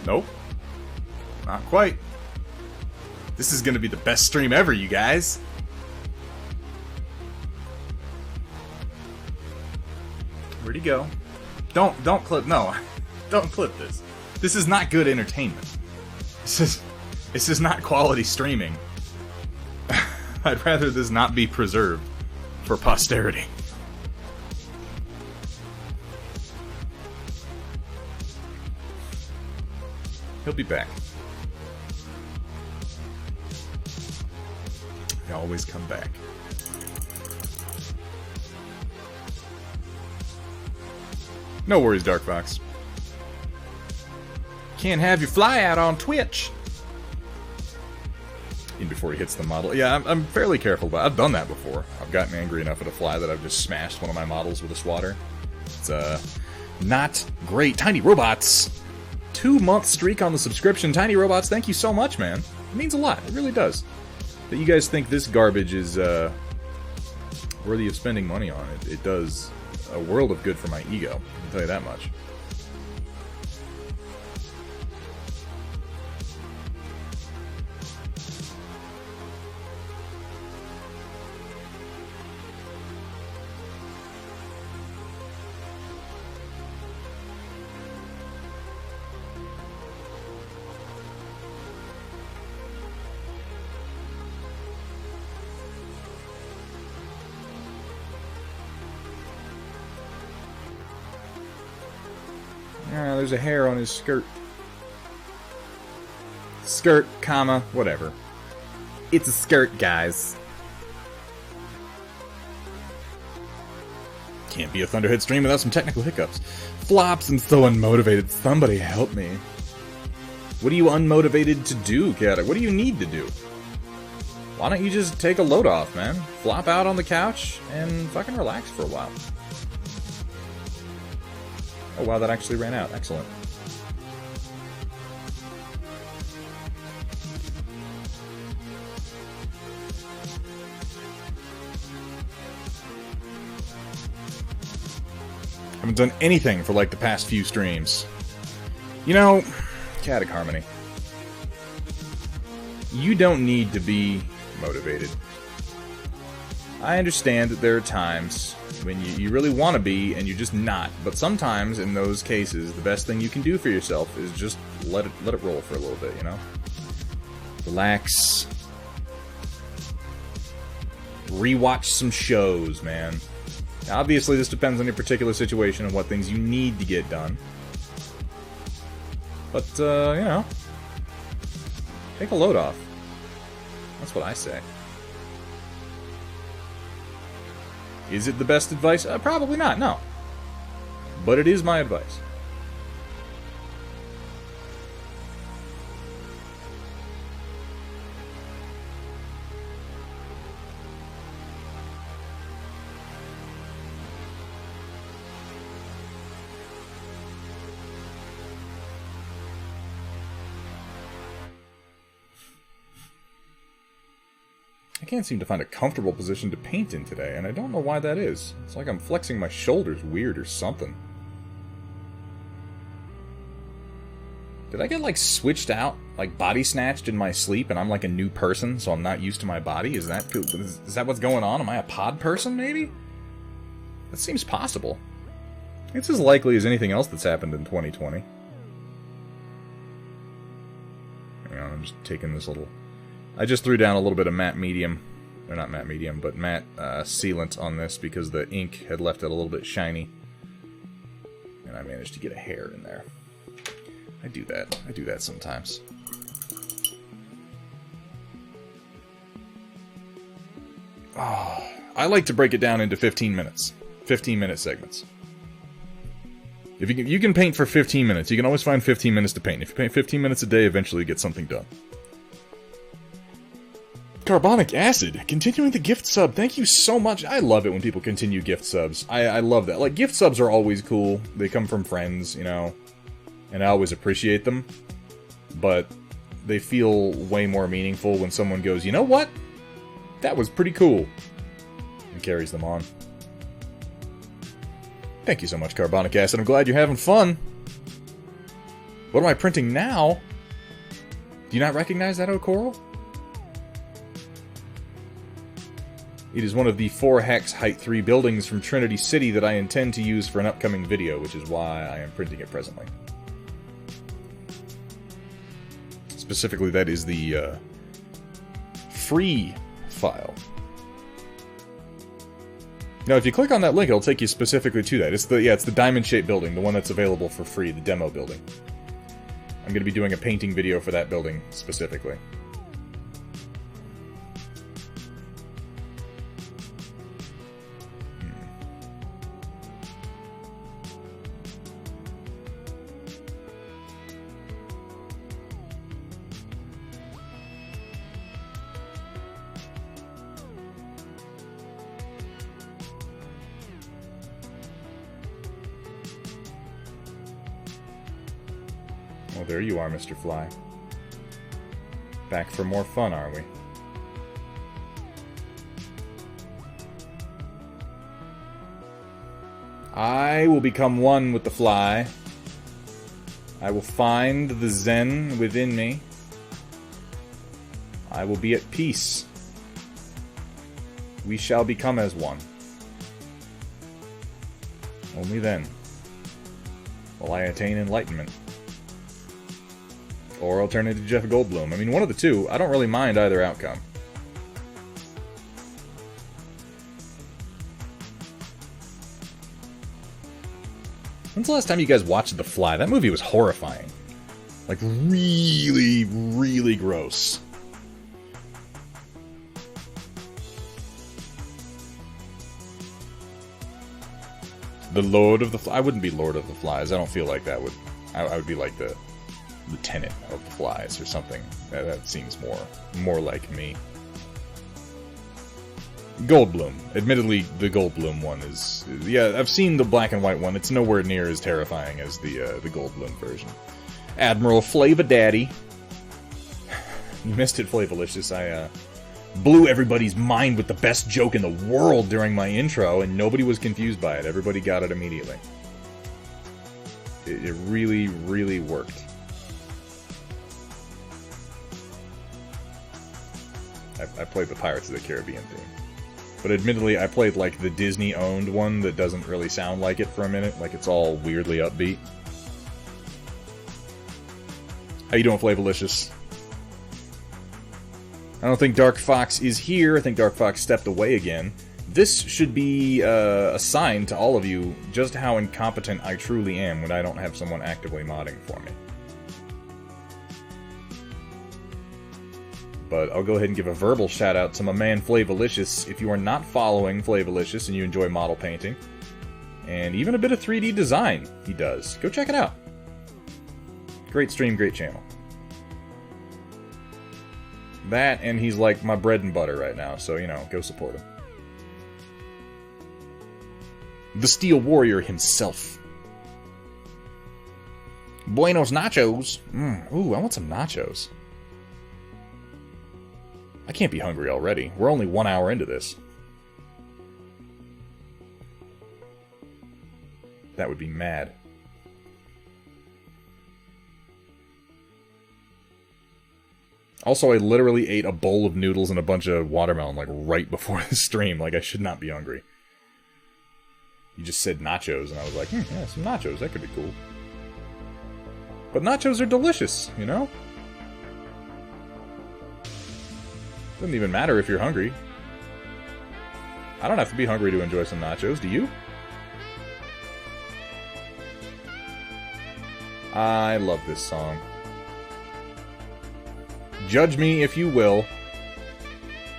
Nope. Not quite. This is gonna be the best stream ever, you guys. Where'd he go? Don't clip, no. Don't clip this. This is not good entertainment. This is not quality streaming. I'd rather this not be preserved for posterity. He'll be back. They always come back. No worries, Dark Fox. Can't have your fly out on Twitch. In before he hits the model. Yeah, I'm fairly careful, but I've done that before. I've gotten angry enough at a fly that I've just smashed one of my models with a swatter. It's not great. Tiny Robots. 2-month streak on the subscription. Tiny Robots, thank you so much, man. It means a lot. It really does. That you guys think this garbage is worthy of spending money on. It does a world of good for my ego. I can tell you that much. There's a hair on his skirt. Skirt, comma, whatever. It's a skirt, guys. Can't be a Thunderhead stream without some technical hiccups. Flops, I'm so unmotivated. Somebody help me. What are you unmotivated to do, Cat? What do you need to do? Why don't you just take a load off, man? Flop out on the couch and fucking relax for a while. Oh wow, that actually ran out. Excellent. Haven't done anything for like the past few streams. You know, Chaotic Harmony. You don't need to be motivated. I understand that there are times when you really want to be and you're just not, but sometimes in those cases, the best thing you can do for yourself is just let it roll for a little bit, you know? Relax. Rewatch some shows, man. Now, obviously, this depends on your particular situation and what things you need to get done. But, you know, take a load off. That's what I say. Is it the best advice? Probably not, no. But it is my advice. I can't seem to find a comfortable position to paint in today, and I don't know why that is. It's like I'm flexing my shoulders weird or something. Did I get, like, switched out? Like, body snatched in my sleep, and I'm like a new person, so I'm not used to my body? Is that what's going on? Am I a pod person, maybe? That seems possible. It's as likely as anything else that's happened in 2020. Hang on, I'm just taking this little... I just threw down a little bit of matte medium, or not matte medium, but matte sealant on this because the ink had left it a little bit shiny. And I managed to get a hair in there. I do that sometimes. Oh, I like to break it down into 15 minutes. 15-minute segments. If you can paint for 15 minutes, you can always find 15 minutes to paint. If you paint 15 minutes a day, eventually you get something done. Carbonic Acid, continuing the gift sub. Thank you so much. I love it when people continue gift subs. I love that. Like, gift subs are always cool. They come from friends, you know, and I always appreciate them. But they feel way more meaningful when someone goes, you know what? That was pretty cool. And carries them on. Thank you so much, Carbonic Acid. I'm glad you're having fun. What am I printing now? Do you not recognize that, O'Coral? It is one of the 4-hex Height 3 buildings from Trinity City that I intend to use for an upcoming video, which is why I am printing it presently. Specifically, that is the free file. Now, if you click on that link, it'll take you specifically to that. It's the diamond-shaped building, the one that's available for free, the demo building. I'm going to be doing a painting video for that building specifically. Well, there you are, Mr. Fly. Back for more fun, are we? I will become one with the fly. I will find the Zen within me. I will be at peace. We shall become as one. Only then will I attain enlightenment. Or I'll turn into Jeff Goldblum. I mean, one of the two. I don't really mind either outcome. When's the last time you guys watched The Fly? That movie was horrifying. Like, really, really gross. The Lord of the Flies? I wouldn't be Lord of the Flies. I don't feel like that would... I would be like the Lieutenant of the Flies or something. That seems more like me. Goldblum. Admittedly, the Goldblum one is... Yeah, I've seen the black and white one. It's nowhere near as terrifying as the Goldblum version. Admiral Flava Daddy. You missed it, Flavalicious. I blew everybody's mind with the best joke in the world during my intro, and nobody was confused by it. Everybody got it immediately. It really, really worked. I played the Pirates of the Caribbean theme. But admittedly, I played, like, the Disney-owned one that doesn't really sound like it for a minute. Like, it's all weirdly upbeat. How you doing, Flavolicious? I don't think Dark Fox is here. I think Dark Fox stepped away again. This should be a sign to all of you just how incompetent I truly am when I don't have someone actively modding for me. But I'll go ahead and give a verbal shout-out to my man Flavolicious. If you are not following Flavolicious and you enjoy model painting, and even a bit of 3D design he does, go check it out. Great stream, great channel. That, and he's like my bread and butter right now, so, you know, go support him. The Steel Warrior himself. Buenos nachos. Ooh, I want some nachos. I can't be hungry already. We're only 1 hour into this. That would be mad. Also, I literally ate a bowl of noodles and a bunch of watermelon, like, right before the stream. Like, I should not be hungry. You just said nachos, and I was like, yeah, some nachos, that could be cool. But nachos are delicious, you know? Doesn't even matter if you're hungry. I don't have to be hungry to enjoy some nachos, do you? I love this song. Judge me if you will.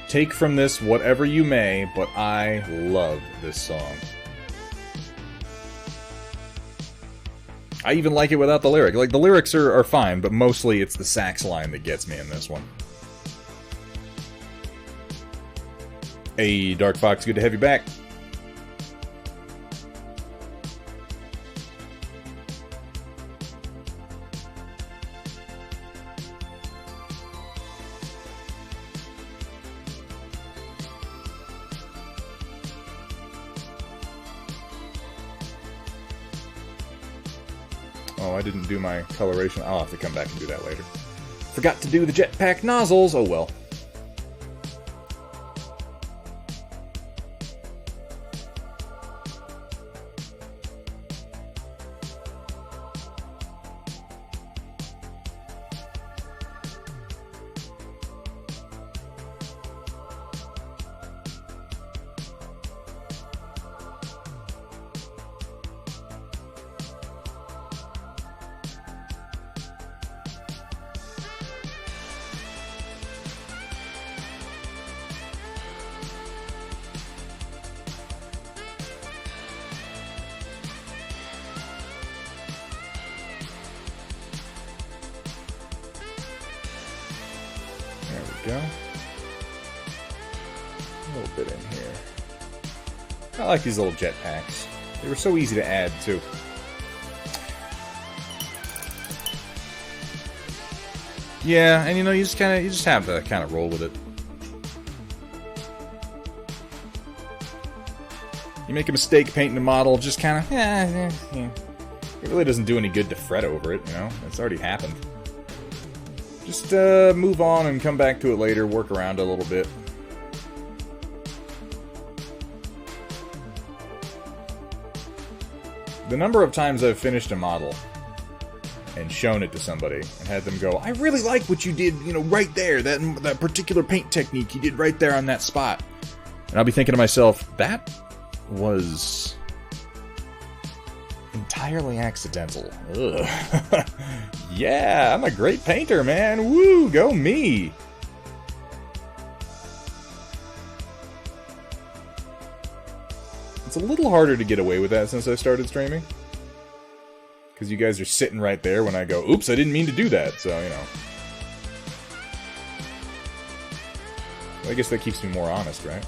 Take from this whatever you may, but I love this song. I even like it without the lyric. Like, the lyrics are fine, but mostly it's the sax line that gets me in this one. Hey, Dark Fox, good to have you back. Oh, I didn't do my coloration. I'll have to come back and do that later. Forgot to do the jetpack nozzles. Oh well. Go. A little bit in here. I like these little jetpacks. They were so easy to add, too. Yeah, and you know, you just have to kind of roll with it. You make a mistake painting a model, just kind of, yeah. It really doesn't do any good to fret over it, you know? It's already happened. Just move on and come back to it later, work around a little bit. The number of times I've finished a model and shown it to somebody and had them go, I really like what you did, you know, right there, that particular paint technique you did right there on that spot. And I'll be thinking to myself, that was entirely accidental. Ugh. Yeah, I'm a great painter, man. Woo, go me. It's a little harder to get away with that since I started streaming. Because you guys are sitting right there when I go, oops, I didn't mean to do that, so, you know. I guess that keeps me more honest, right?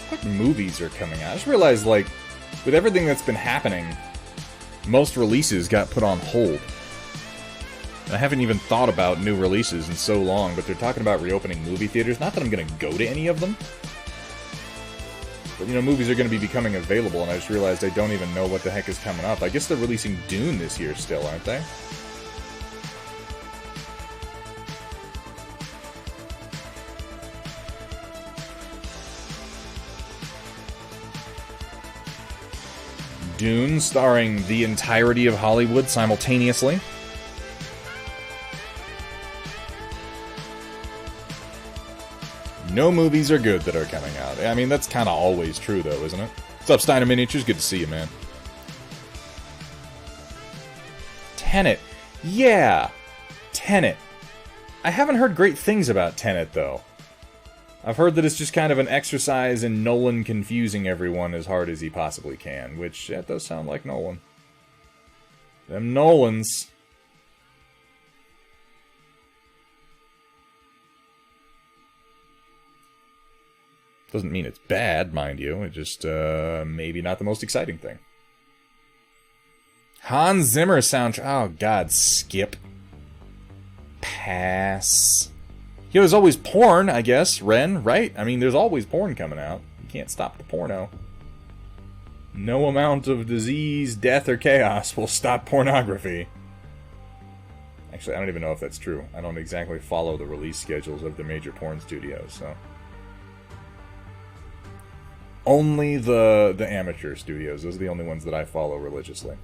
What movies are coming out? I just realized, like, with everything that's been happening, most releases got put on hold. And I haven't even thought about new releases in so long, but they're talking about reopening movie theaters. Not that I'm going to go to any of them. But, you know, movies are going to be becoming available, and I just realized I don't even know what the heck is coming up. I guess they're releasing Dune this year still, aren't they? Dune, starring the entirety of Hollywood simultaneously. No movies are good that are coming out. I mean, that's kind of always true, though, isn't it? What's up, Steiner Miniatures? Good to see you, man. Tenet. Yeah! Tenet. I haven't heard great things about Tenet, though. I've heard that it's just kind of an exercise in Nolan confusing everyone as hard as he possibly can, which, that does sound like Nolan. Them Nolans. Doesn't mean it's bad, mind you. It just, maybe not the most exciting thing. Hans Zimmer soundtrack. Oh, God, skip. Pass. You know, there's always porn, I guess, Ren, right? I mean, there's always porn coming out. You can't stop the porno. No amount of disease, death, or chaos will stop pornography. Actually, I don't even know if that's true. I don't exactly follow the release schedules of the major porn studios, so... Only the amateur studios. Those are the only ones that I follow religiously.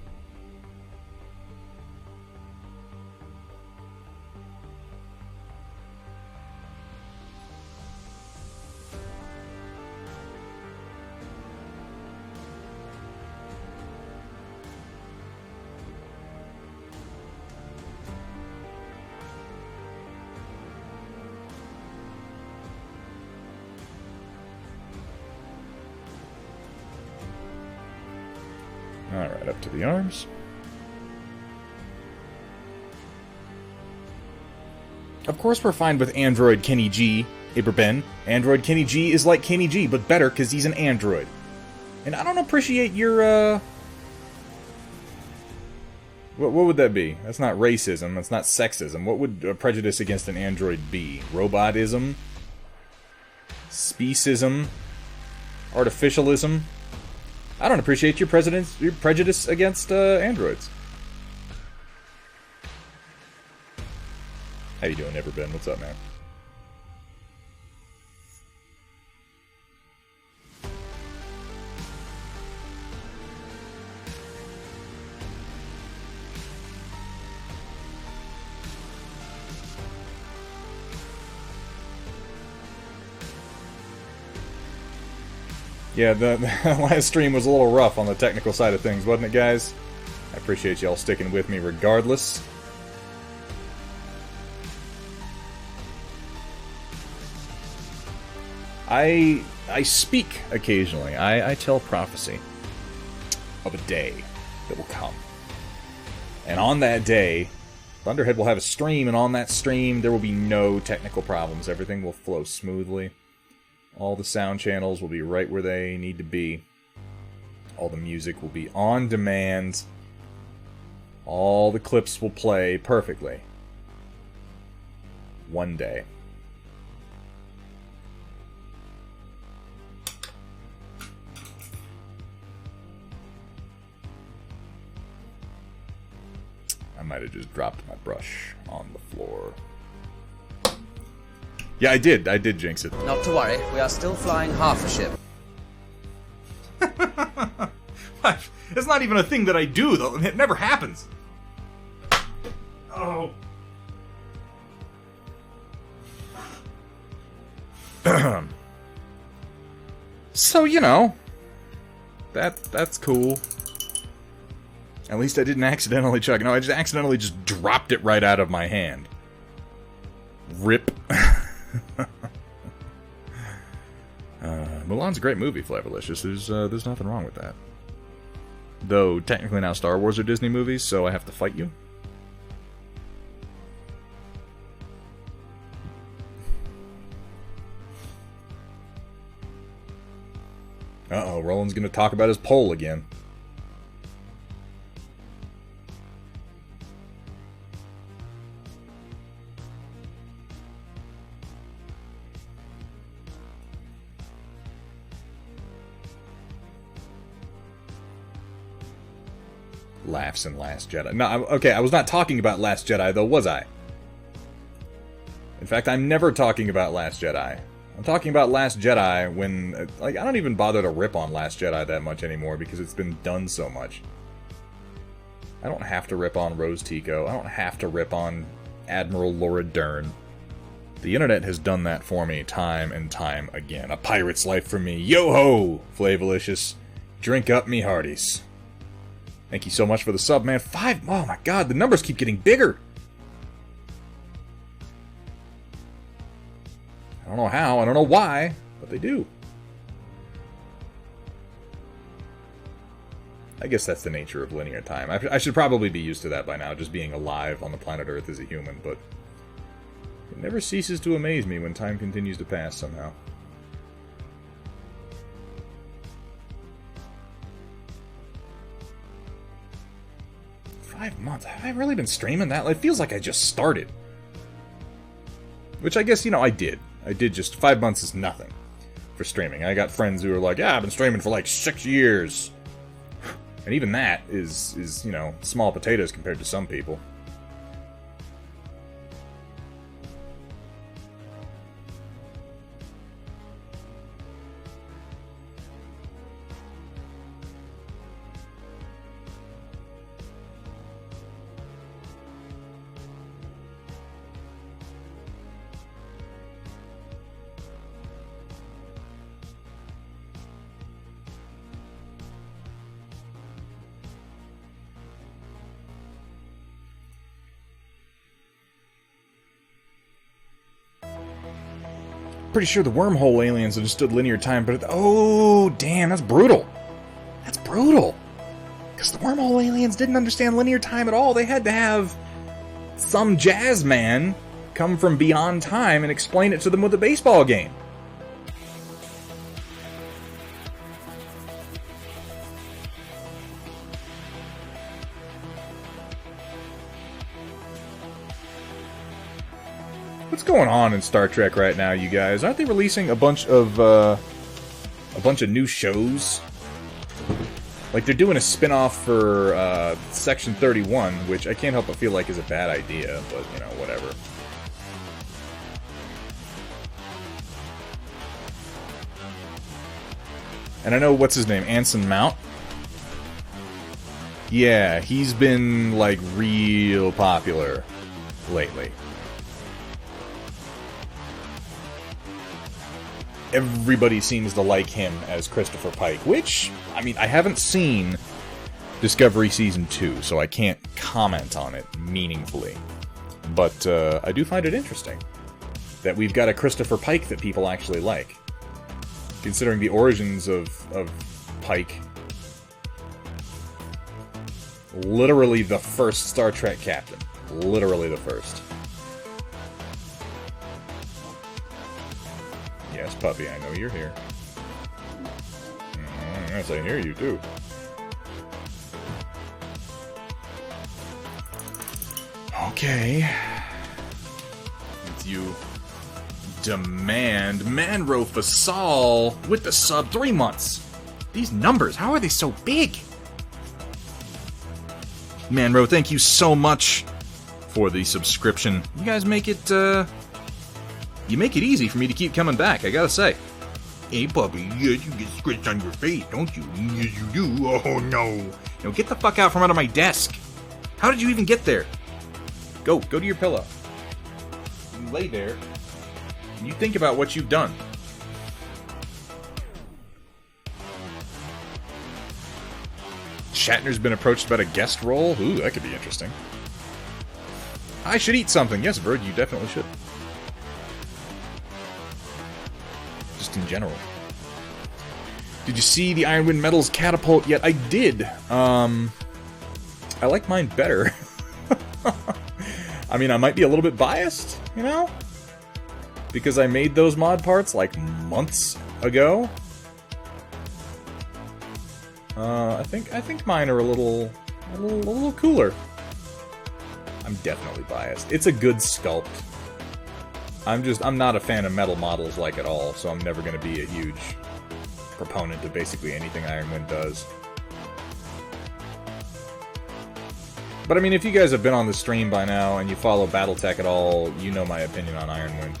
Alright, up to the arms. Of course we're fine with Android Kenny G, Aberben. Android Kenny G is like Kenny G, but better because he's an android. And I don't appreciate your, What would that be? That's not racism, that's not sexism. What would a prejudice against an android be? Robotism? Speciesism? Artificialism? I don't appreciate your prejudice against androids. How you doing, Everben? What's up, man? Yeah, the last stream was a little rough on the technical side of things, wasn't it, guys? I appreciate y'all sticking with me regardless. I speak occasionally. I tell prophecy of a day that will come. And on that day, Thunderhead will have a stream, and on that stream, there will be no technical problems. Everything will flow smoothly. All the sound channels will be right where they need to be. All the music will be on demand. All the clips will play perfectly. One day. I might have just dropped my brush on the floor. Yeah, I did jinx it. Not to worry, we are still flying half a ship. It's not even a thing that I do, though. It never happens. Oh. So, you know, that's cool. At least I didn't accidentally chug. No, I just accidentally just dropped it right out of my hand. Rip. Mulan's a great movie, Flavorlicious. There's nothing wrong with that. Though, technically now Star Wars are Disney movies, so I have to fight you. Uh-oh, Roland's gonna talk about his poll again. Laughs in Last Jedi. No, okay, I was not talking about Last Jedi, though, was I? In fact, I'm never talking about Last Jedi. I'm talking about Last Jedi when, like, I don't even bother to rip on Last Jedi that much anymore because it's been done so much. I don't have to rip on Rose Tico. I don't have to rip on Admiral Laura Dern. The internet has done that for me time and time again. A pirate's life for me. Yo-ho, Flavolicious. Drink up me hearties. Thank you so much for the sub, man. 5, oh my god, the numbers keep getting bigger. I don't know how, I don't know why, but they do. I guess that's the nature of linear time. I should probably be used to that by now, just being alive on the planet Earth as a human, but it never ceases to amaze me when time continues to pass somehow. 5 months? Have I really been streaming that? It feels like I just started. Which I guess, you know, I did. I did just 5 months is nothing for streaming. I got friends who are like, yeah, I've been streaming for like 6 years. And even that is, you know, small potatoes compared to some people. Pretty sure the wormhole aliens understood linear time, but oh, damn, that's brutal. That's brutal. Because the wormhole aliens didn't understand linear time at all. They had to have some jazz man come from beyond time and explain it to them with a baseball game. What's going on in Star Trek right now, you guys? Aren't they releasing a bunch of new shows? Like, they're doing a spin-off for Section 31, which I can't help but feel like is a bad idea, but, you know, whatever. And I know, what's his name? Anson Mount? Yeah, he's been, like, real popular lately. Everybody seems to like him as Christopher Pike, which, I mean, I haven't seen Discovery Season 2, so I can't comment on it meaningfully. But I do find it interesting that we've got a Christopher Pike that people actually like. Considering the origins of Pike. Literally the first Star Trek captain. Literally the first. Yes, puppy, I know you're here. Yes, I hear you, too. Okay. With you demand Manro Fasal with the sub 3 months. These numbers, how are they so big? Manro, thank you so much for the subscription. You guys make it, you make it easy for me to keep coming back, I gotta say. Hey, puppy, yes, you get scratched on your face, don't you? Yes, you do. Oh, no. Now, get the fuck out from under my desk. How did you even get there? Go to your pillow. You lay there, and you think about what you've done. Shatner's been approached about a guest role? Ooh, that could be interesting. I should eat something. Yes, Bird, you definitely should. In general. Did you see the Ironwind Metals catapult yet? I did. I like mine better. I mean, I might be a little bit biased, you know? Because I made those mod parts like months ago. I think mine are a little cooler. I'm definitely biased. It's a good sculpt. I'm not a fan of metal models like at all, so I'm never going to be a huge proponent of basically anything Ironwind does. But I mean, if you guys have been on the stream by now and you follow Battletech at all, you know my opinion on Ironwind.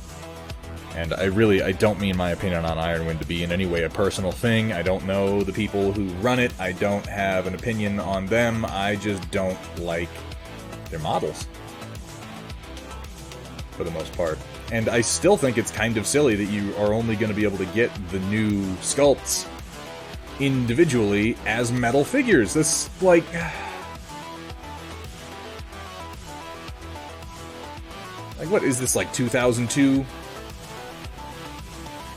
And I don't mean my opinion on Ironwind to be in any way a personal thing. I don't know the people who run it. I don't have an opinion on them. I just don't like their models, for the most part. And I still think it's kind of silly that you are only going to be able to get the new sculpts individually as metal figures. This, like... Like, what is this, like 2002?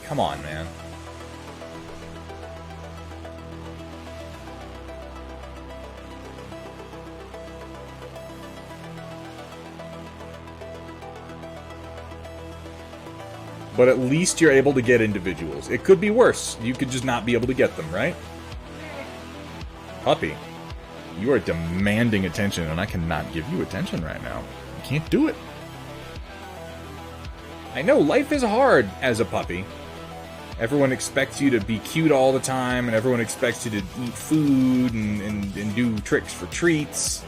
Come on, man. But at least you're able to get individuals. It could be worse. You could just not be able to get them, right? Puppy, you are demanding attention, and I cannot give you attention right now. I can't do it. I know, life is hard as a puppy. Everyone expects you to be cute all the time, and everyone expects you to eat food and do tricks for treats.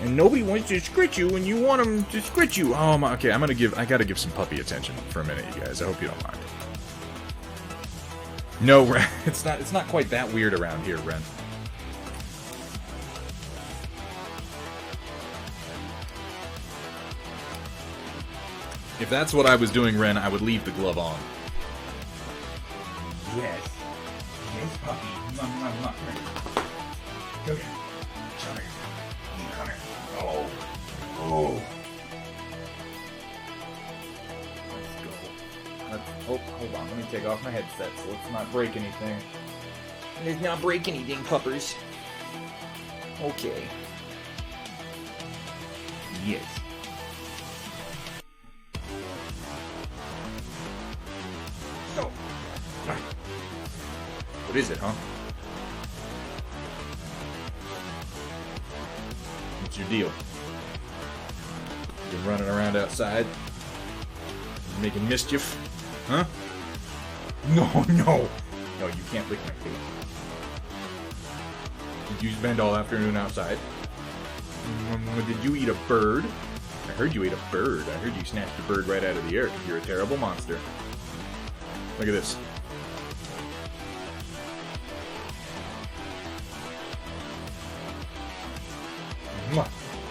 And nobody wants to scritch you when you want them to scritch you. Oh my, okay, I gotta give some puppy attention for a minute, you guys. I hope you don't mind. No, Ren, it's not quite that weird around here, Ren. If that's what I was doing, Ren, I would leave the glove on. Yes. Yes, puppy. Come here. Come here. Come here. Oh. Oh. Let's go. Hold on. Let me take off my headset so let's not break anything. Let's not break anything, puppers. Okay. Yes. So. What is it, huh? What's your deal? You're running around outside? Making mischief? Huh? No, no! No, you can't lick my face. Did you spend all afternoon outside? Did you eat a bird? I heard you ate a bird. I heard you snatched a bird right out of the air because you're a terrible monster. Look at this.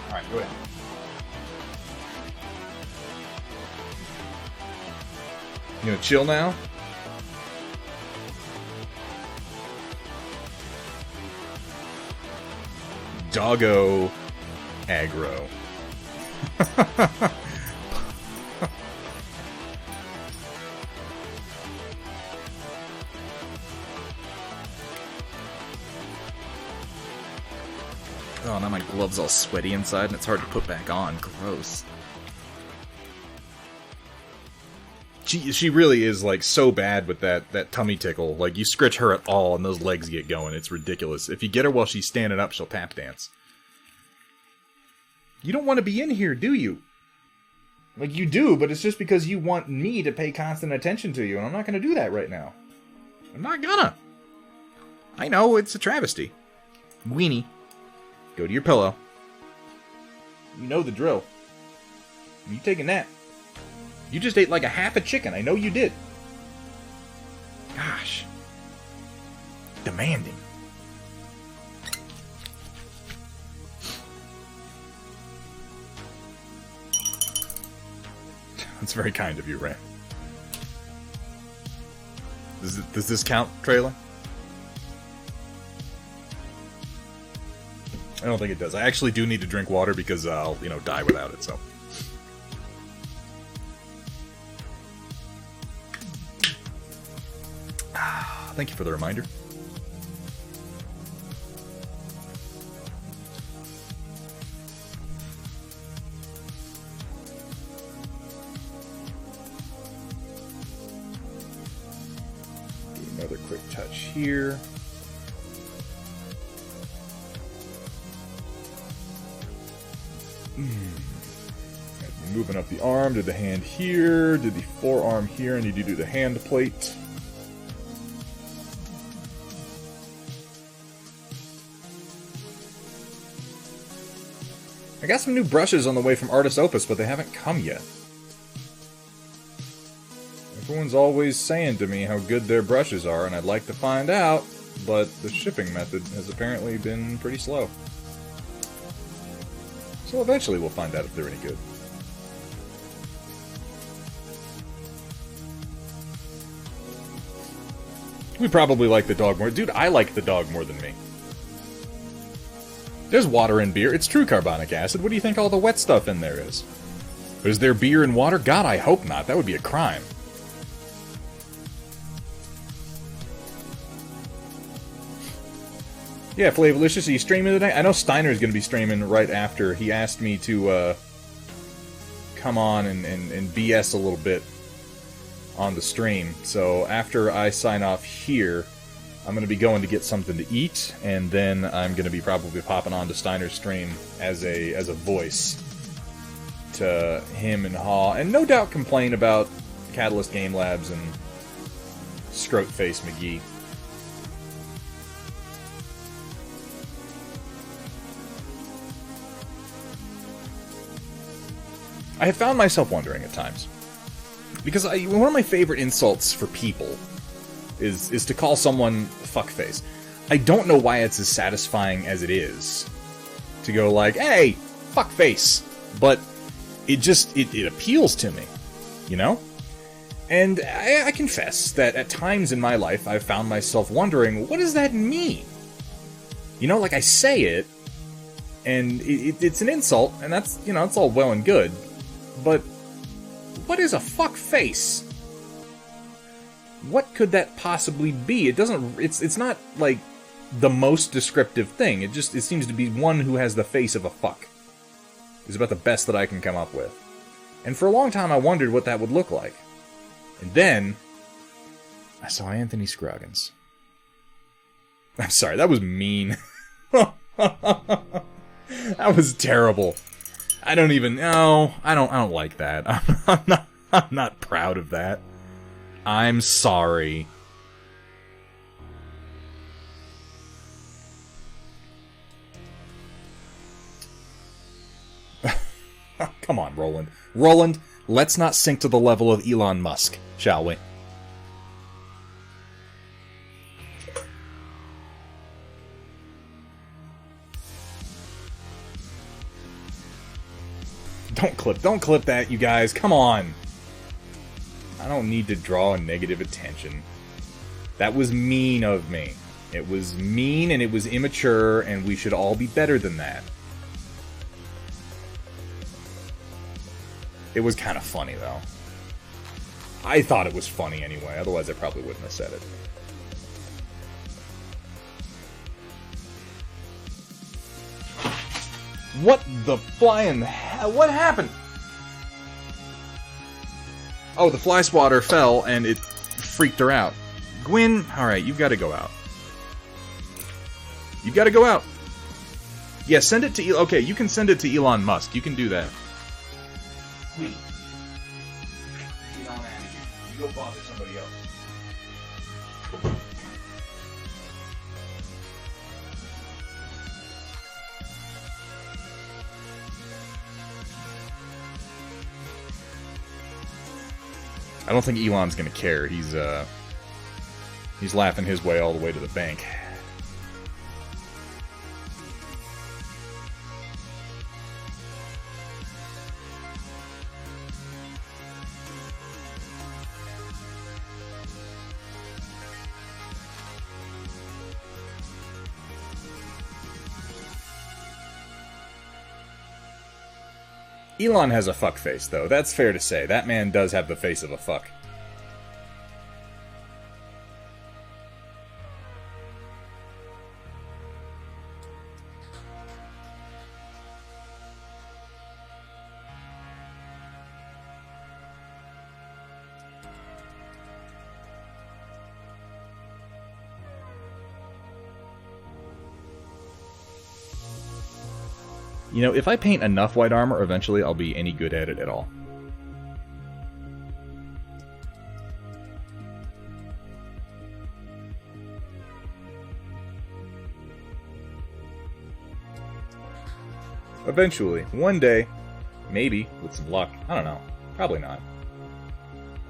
Alright, go ahead. You gonna chill now? Doggo aggro. Oh, now my glove's all sweaty inside and it's hard to put back on. Gross. She really is, like, so bad with that tummy tickle. Like, you scritch her at all and those legs get going. It's ridiculous. If you get her while she's standing up, she'll tap dance. You don't want to be in here, do you? Like, you do, but it's just because you want me to pay constant attention to you, and I'm not going to do that right now. I'm not gonna. I know, it's a travesty. Weenie. Go to your pillow. You know the drill. You take a nap. You just ate like a half a chicken. I know you did. Gosh. Demanding. That's very kind of you, Ray. Does this count, trailer? I don't think it does. I actually do need to drink water because I'll, die without it, so. Thank you for the reminder. Another quick touch here. Moving up the arm, did the hand here, did the forearm here, I need to do the hand plate. I got some new brushes on the way from Artist Opus, but they haven't come yet. Everyone's always saying to me how good their brushes are, and I'd like to find out, but the shipping method has apparently been pretty slow. So eventually we'll find out if they're any good. We probably like the dog more. Dude, I like the dog more than me. There's water in beer. It's true carbonic acid. What do you think all the wet stuff in there is? Is there beer and water? God, I hope not. That would be a crime. Yeah, Flavolicious, are you streaming today? I know Steiner's going to be streaming right after. He asked me to come on and BS a little bit on the stream. So after I sign off here, I'm going to be going to get something to eat, and then I'm going to be probably popping on to Steiner's stream as a voice to him and Haw, and no doubt complain about Catalyst Game Labs and Scroteface McGee. I have found myself wondering at times, because one of my favorite insults for people is to call someone fuckface. I don't know why it's as satisfying as it is to go like, hey, fuckface, but it appeals to me, you know? And I confess that at times in my life I've found myself wondering, what does that mean? You know, like I say it, and it's an insult, and that's, you know, it's all well and good, but what is a fuckface? What could that possibly be? It's not like the most descriptive thing. It seems to be one who has the face of a fuck. It's about the best that I can come up with. And for a long time I wondered what that would look like. And then I saw Anthony Scroggins. I'm sorry, that was mean. That was terrible. I don't even know. I don't like that. I'm not proud of that. I'm sorry. Come on, Roland. Roland, let's not sink to the level of Elon Musk, shall we? Don't clip that, you guys. Come on. I don't need to draw negative attention. That was mean of me. It was mean and it was immature, and we should all be better than that. It was kind of funny, though. I thought it was funny anyway, otherwise I probably wouldn't have said it. What the flying hell? What happened? Oh, the fly swatter fell and it freaked her out. Gwyn, alright, you've got to go out. You've got to go out. Yeah, send it to... Okay, you can send it to Elon Musk. You can do that. Please. You go bother somebody else. I don't think Elon's gonna care. He's laughing his way all the way to the bank. Elon has a fuck face, though. That's fair to say. That man does have the face of a fuck. You know, if I paint enough white armor, eventually I'll be any good at it at all. Eventually. One day. Maybe. With some luck. I don't know. Probably not.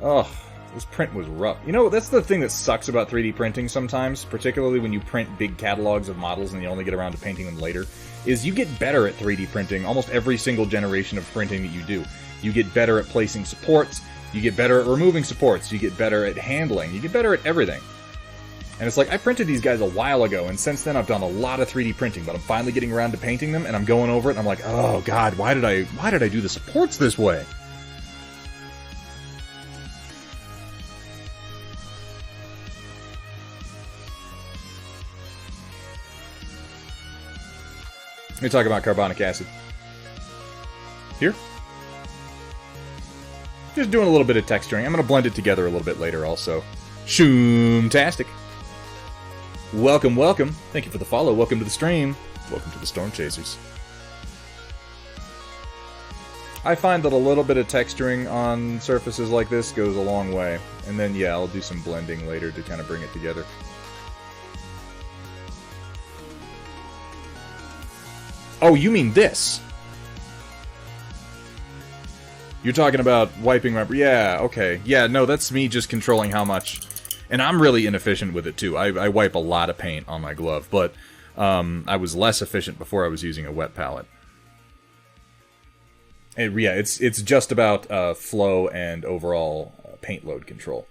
Ugh. This print was rough. You know, that's the thing that sucks about 3D printing sometimes, particularly when you print big catalogs of models and you only get around to painting them later, is you get better at 3D printing almost every single generation of printing that you do. You get better at placing supports, you get better at removing supports, you get better at handling, you get better at everything. And it's like, I printed these guys a while ago, and since then I've done a lot of 3D printing, but I'm finally getting around to painting them, and I'm going over it, and I'm like, oh god, why did I do the supports this way? Let me talk about carbonic acid. Here. Just doing a little bit of texturing. I'm going to blend it together a little bit later also. Shoomtastic. Welcome, welcome. Thank you for the follow. Welcome to the stream. Welcome to the Storm Chasers. I find that a little bit of texturing on surfaces like this goes a long way. And then, yeah, I'll do some blending later to kind of bring it together. Oh, you mean this? You're talking about wiping my... Yeah, okay. Yeah, no, that's me just controlling how much... And I'm really inefficient with it, too. I wipe a lot of paint on my glove, but I was less efficient before I was using a wet palette. And yeah, it's just about flow and overall paint load control.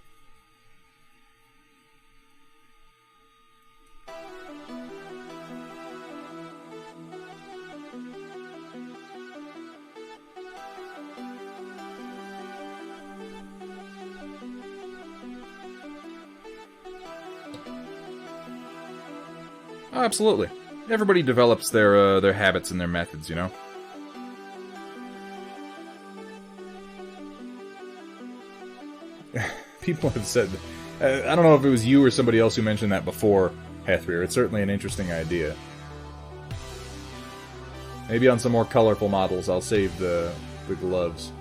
Oh, absolutely. Everybody develops their habits and their methods, you know? People have said... I don't know if it was you or somebody else who mentioned that before, Hethrier. It's certainly an interesting idea. Maybe on some more colorful models, I'll save the gloves.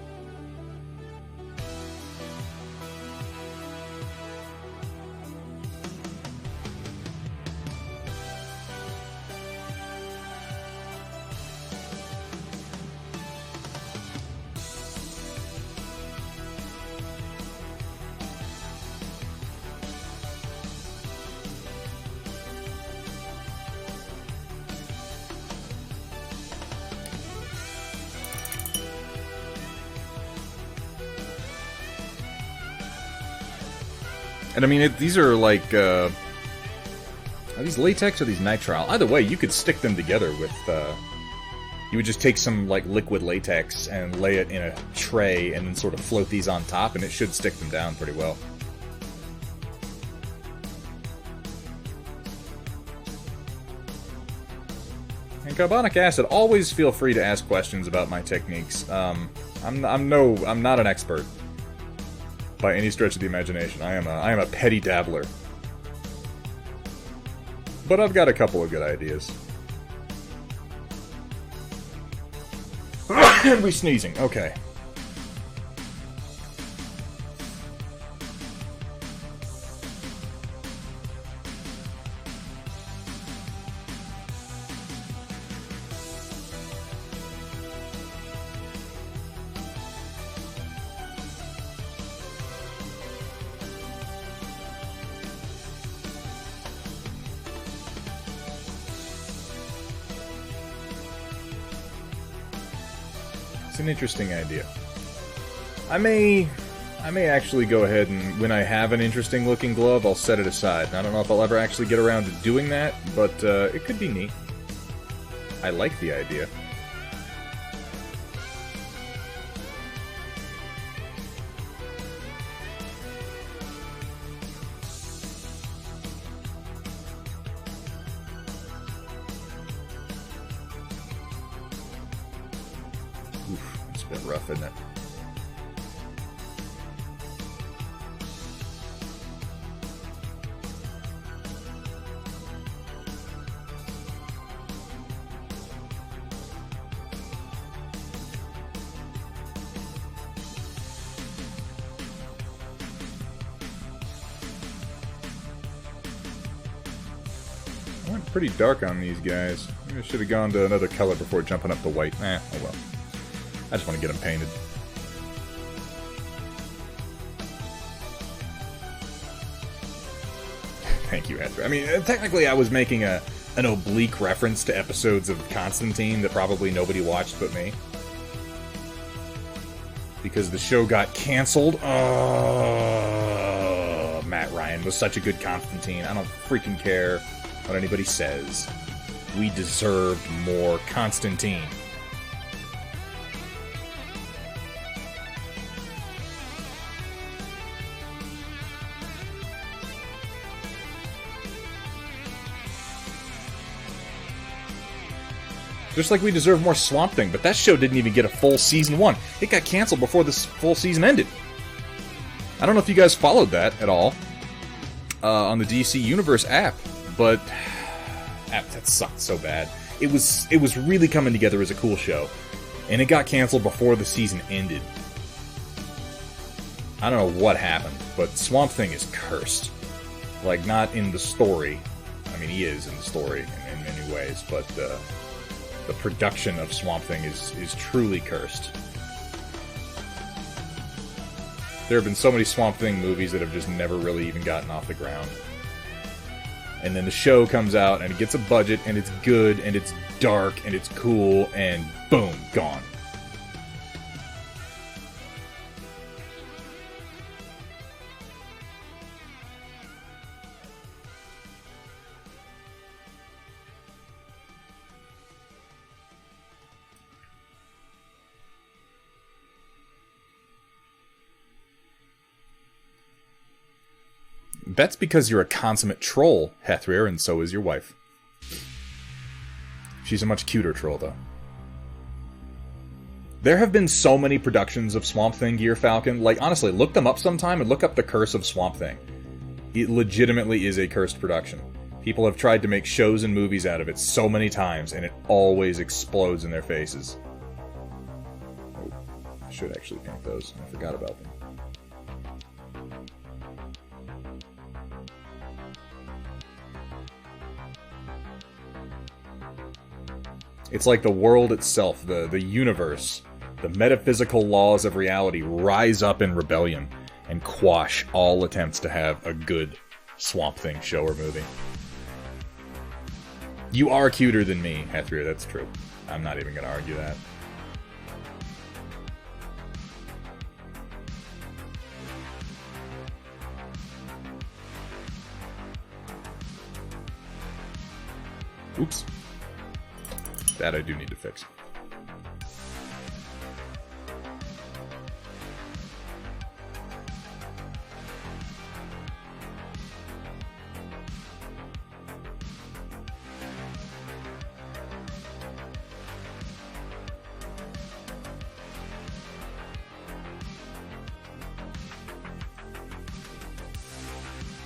And I mean, these are like, are these latex or these nitrile? Either way, you could stick them together with, you would just take some, like, liquid latex and lay it in a tray and then sort of float these on top, and it should stick them down pretty well. And carbonic acid, always feel free to ask questions about my techniques. I'm not an expert. By any stretch of the imagination. I am a petty dabbler. But I've got a couple of good ideas. And we sneezing. Okay. An interesting idea. I may actually go ahead and, when I have an interesting looking glove, I'll set it aside. I don't know if I'll ever actually get around to doing that, but it could be neat. I like the idea. Rough, isn't it? pretty dark on these guys. Maybe I should have gone to another color before jumping up to white. Oh well. I just want to get them painted. Thank you, Ezra. I mean, technically I was making an oblique reference to episodes of Constantine that probably nobody watched but me. Because the show got canceled. Oh, Matt Ryan was such a good Constantine. I don't freaking care what anybody says. We deserved more Constantine. Just like we deserve more Swamp Thing, but that show didn't even get a full season 1. It got canceled before this full season ended. I don't know if you guys followed that at all on the DC Universe app, but that sucked so bad. It was really coming together as a cool show, and it got canceled before the season ended. I don't know what happened, but Swamp Thing is cursed. Like, not in the story. I mean, he is in the story in many ways, but the production of Swamp Thing is truly cursed. There have been so many Swamp Thing movies that have just never really even gotten off the ground. And then the show comes out, and it gets a budget, and it's good, and it's dark, and it's cool, and boom, gone. That's because you're a consummate troll, Hethrir, and so is your wife. She's a much cuter troll, though. There have been so many productions of Swamp Thing Gear Falcon. Like, honestly, look them up sometime and look up The Curse of Swamp Thing. It legitimately is a cursed production. People have tried to make shows and movies out of it so many times, and it always explodes in their faces. Oh, I should actually paint those. I forgot about them. It's like the world itself, the universe, the metaphysical laws of reality rise up in rebellion and quash all attempts to have a good Swamp Thing show or movie. You are cuter than me, Hethrir, that's true. I'm not even going to argue that. Oops. That I do need to fix.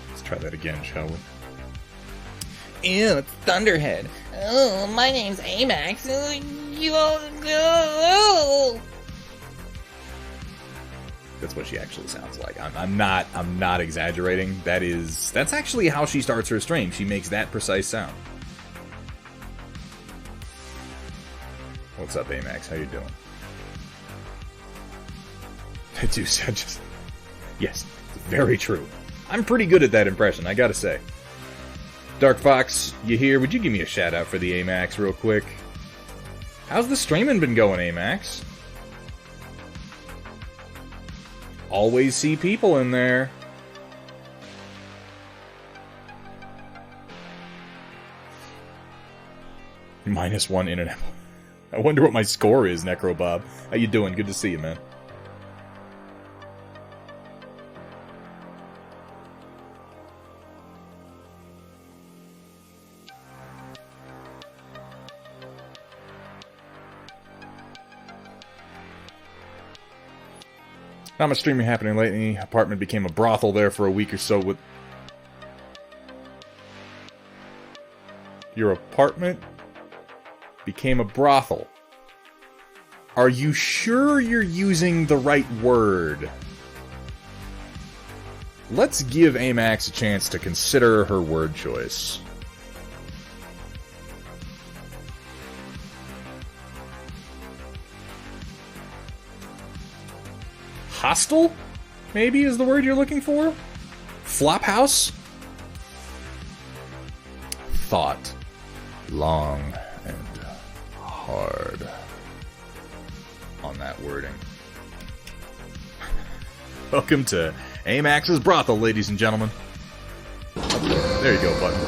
Let's try that again, shall we? Ew, it's Thunderhead. Oh, my name's Amax. You all go. That's what she actually sounds like. I'm not exaggerating. That's actually how she starts her stream. She makes that precise sound. What's up, Amax? How you doing? Yes, very true. I'm pretty good at that impression, I gotta say. Dark Fox, you here? Would you give me a shout out for the Amax real quick? How's the streaming been going, Amax? Always see people in there. -1 internet. I wonder what my score is, Necrobob. How you doing? Good to see you, man. Not much streaming happening lately. Apartment became a brothel there for a week or so with... Your apartment became a brothel. Are you sure you're using the right word? Let's give Amax a chance to consider her word choice. hostile, maybe is the word you're looking for? Flophouse? Thought long and hard on that wording. Welcome to Amax's Brothel, ladies and gentlemen. There you go, button.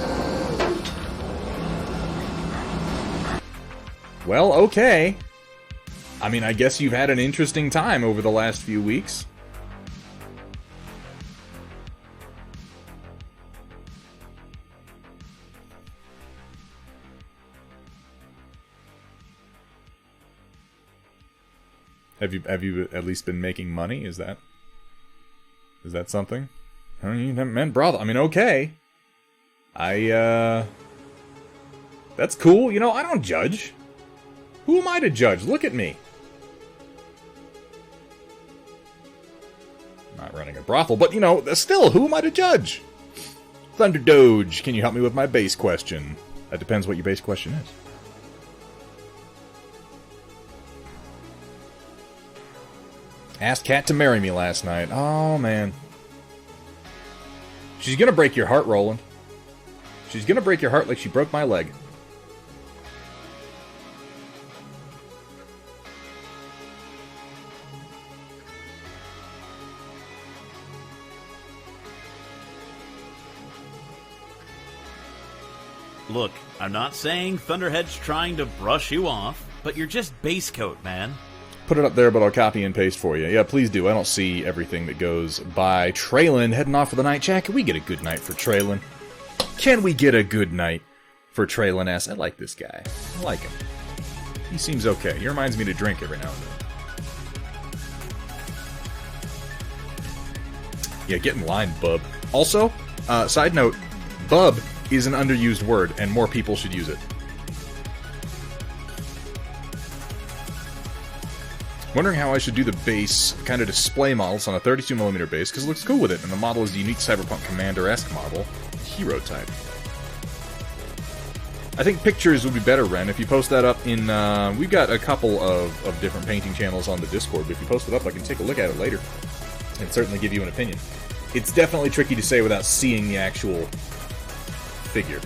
Well, okay. I mean, I guess you've had an interesting time over the last few weeks. Have you at least been making money? Is that something? I mean, brother. I mean, okay. That's cool. You know, I don't judge. Who am I to judge? Look at me. I'm not running a brothel, but, you know, still, who am I to judge? Thunder Doge, can you help me with my base question? That depends what your base question is. Asked Kat to marry me last night. Oh, man. She's gonna break your heart, Roland. She's gonna break your heart like she broke my leg. Look, I'm not saying Thunderhead's trying to brush you off, but you're just base coat, man. Put it up there, but I'll copy and paste for you. Yeah, please do. I don't see everything that goes by. Traylon heading off for the night. Chat, can we get a good night for Traylon? Can we get a good night for Traylon S? I like this guy. I like him. He seems okay. He reminds me to drink every now and then. Yeah, get in line, bub. Also, side note, bub is an underused word, and more people should use it. Wondering how I should do the base kind of display models on a 32mm base, because it looks cool with it, and the model is a unique Cyberpunk Commander-esque model, hero type. I think pictures would be better, Ren, if you post that up in, we've got a couple of different painting channels on the Discord, but if you post it up, I can take a look at it later, and certainly give you an opinion. It's definitely tricky to say without seeing the actual figure.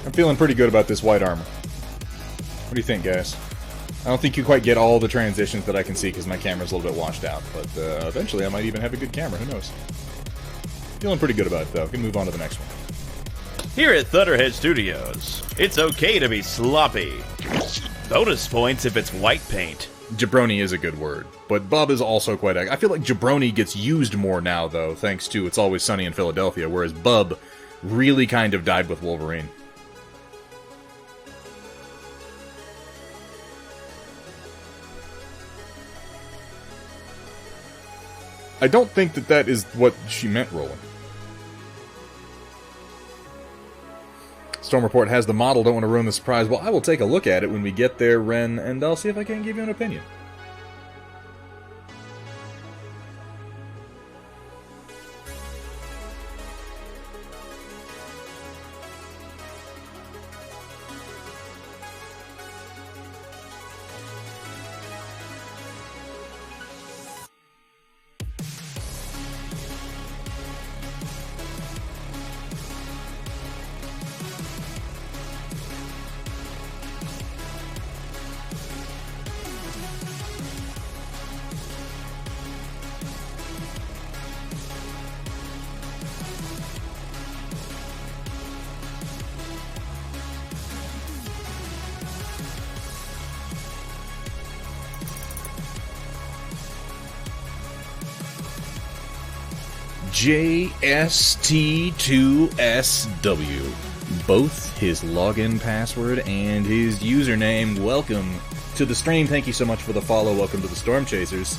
I'm feeling pretty good about this white armor. What do you think, guys? I don't think you quite get all the transitions that I can see because my camera's a little bit washed out, but eventually I might even have a good camera, who knows? Feeling pretty good about it, though. We can move on to the next one. Here at Thunderhead Studios, it's okay to be sloppy. Bonus points if it's white paint. Jabroni is a good word, but bub is also quite... I feel like jabroni gets used more now, though, thanks to It's Always Sunny in Philadelphia, whereas bub really kind of died with Wolverine. I don't think that is what she meant, Roland. Storm Report has the model, don't want to ruin the surprise. Well, I will take a look at it when we get there, Ren, and I'll see if I can give you an opinion. JST2SW. both his login password and his username. Welcome to the stream. Thank you so much for the follow. Welcome to the Storm Chasers.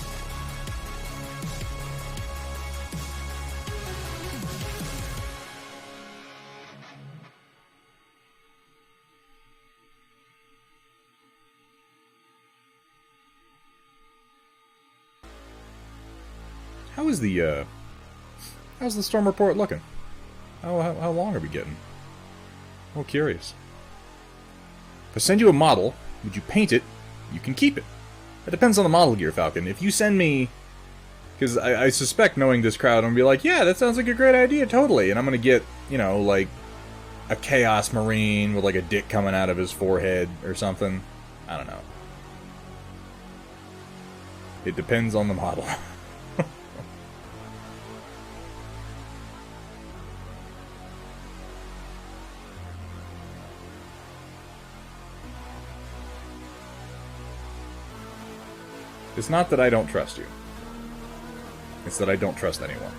How's the storm report looking? How long are we getting? I'm curious. If I send you a model, would you paint it? You can keep it. It depends on the model, Gear Falcon. If you send me... Because I suspect, knowing this crowd, I'm going to be like, yeah, that sounds like a great idea, totally. And I'm going to get, you know, like, a Chaos Marine with, like, a dick coming out of his forehead or something. I don't know. It depends on the model. It's not that I don't trust you. It's that I don't trust anyone.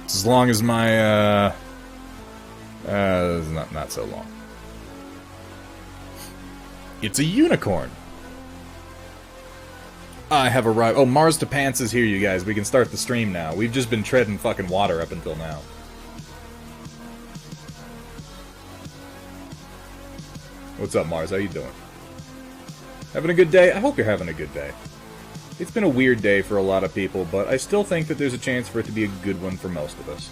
As long as my, not so long. It's a unicorn! I have arrived. Oh, Mars to Pants is here, you guys. We can start the stream now. We've just been treading fucking water up until now. What's up, Mars? How you doing? Having a good day? I hope you're having a good day. It's been a weird day for a lot of people, but I still think that there's a chance for it to be a good one for most of us.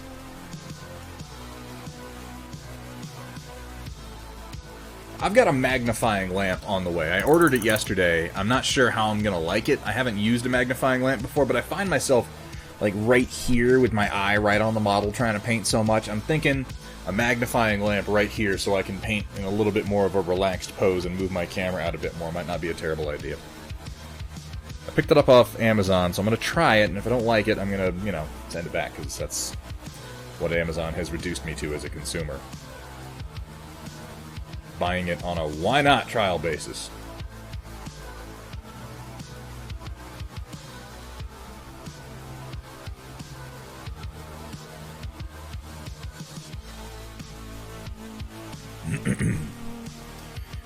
I've got a magnifying lamp on the way. I ordered it yesterday. I'm not sure how I'm gonna like it. I haven't used a magnifying lamp before, but I find myself, like, right here with my eye right on the model trying to paint so much. I'm thinking a magnifying lamp right here so I can paint in a little bit more of a relaxed pose and move my camera out a bit more. Might not be a terrible idea. I picked it up off Amazon, so I'm going to try it, and if I don't like it, I'm going to, you know, send it back, because that's what Amazon has reduced me to as a consumer. Buying it on a why not trial basis.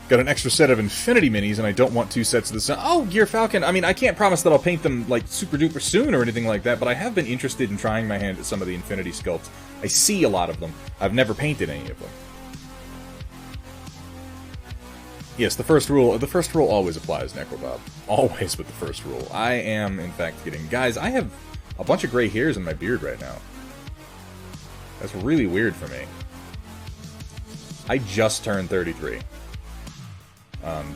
Got an extra set of Infinity Minis, and I don't want 2 sets of the sun. Oh, Gear Falcon! I mean, I can't promise that I'll paint them, like, super duper soon or anything like that, but I have been interested in trying my hand at some of the Infinity sculpts. I see a lot of them. I've never painted any of them. Yes, the first rule always applies, Necrobob. Always with the first rule. I am, in fact, getting... Guys, I have a bunch of gray hairs in my beard right now. That's really weird for me. I just turned 33.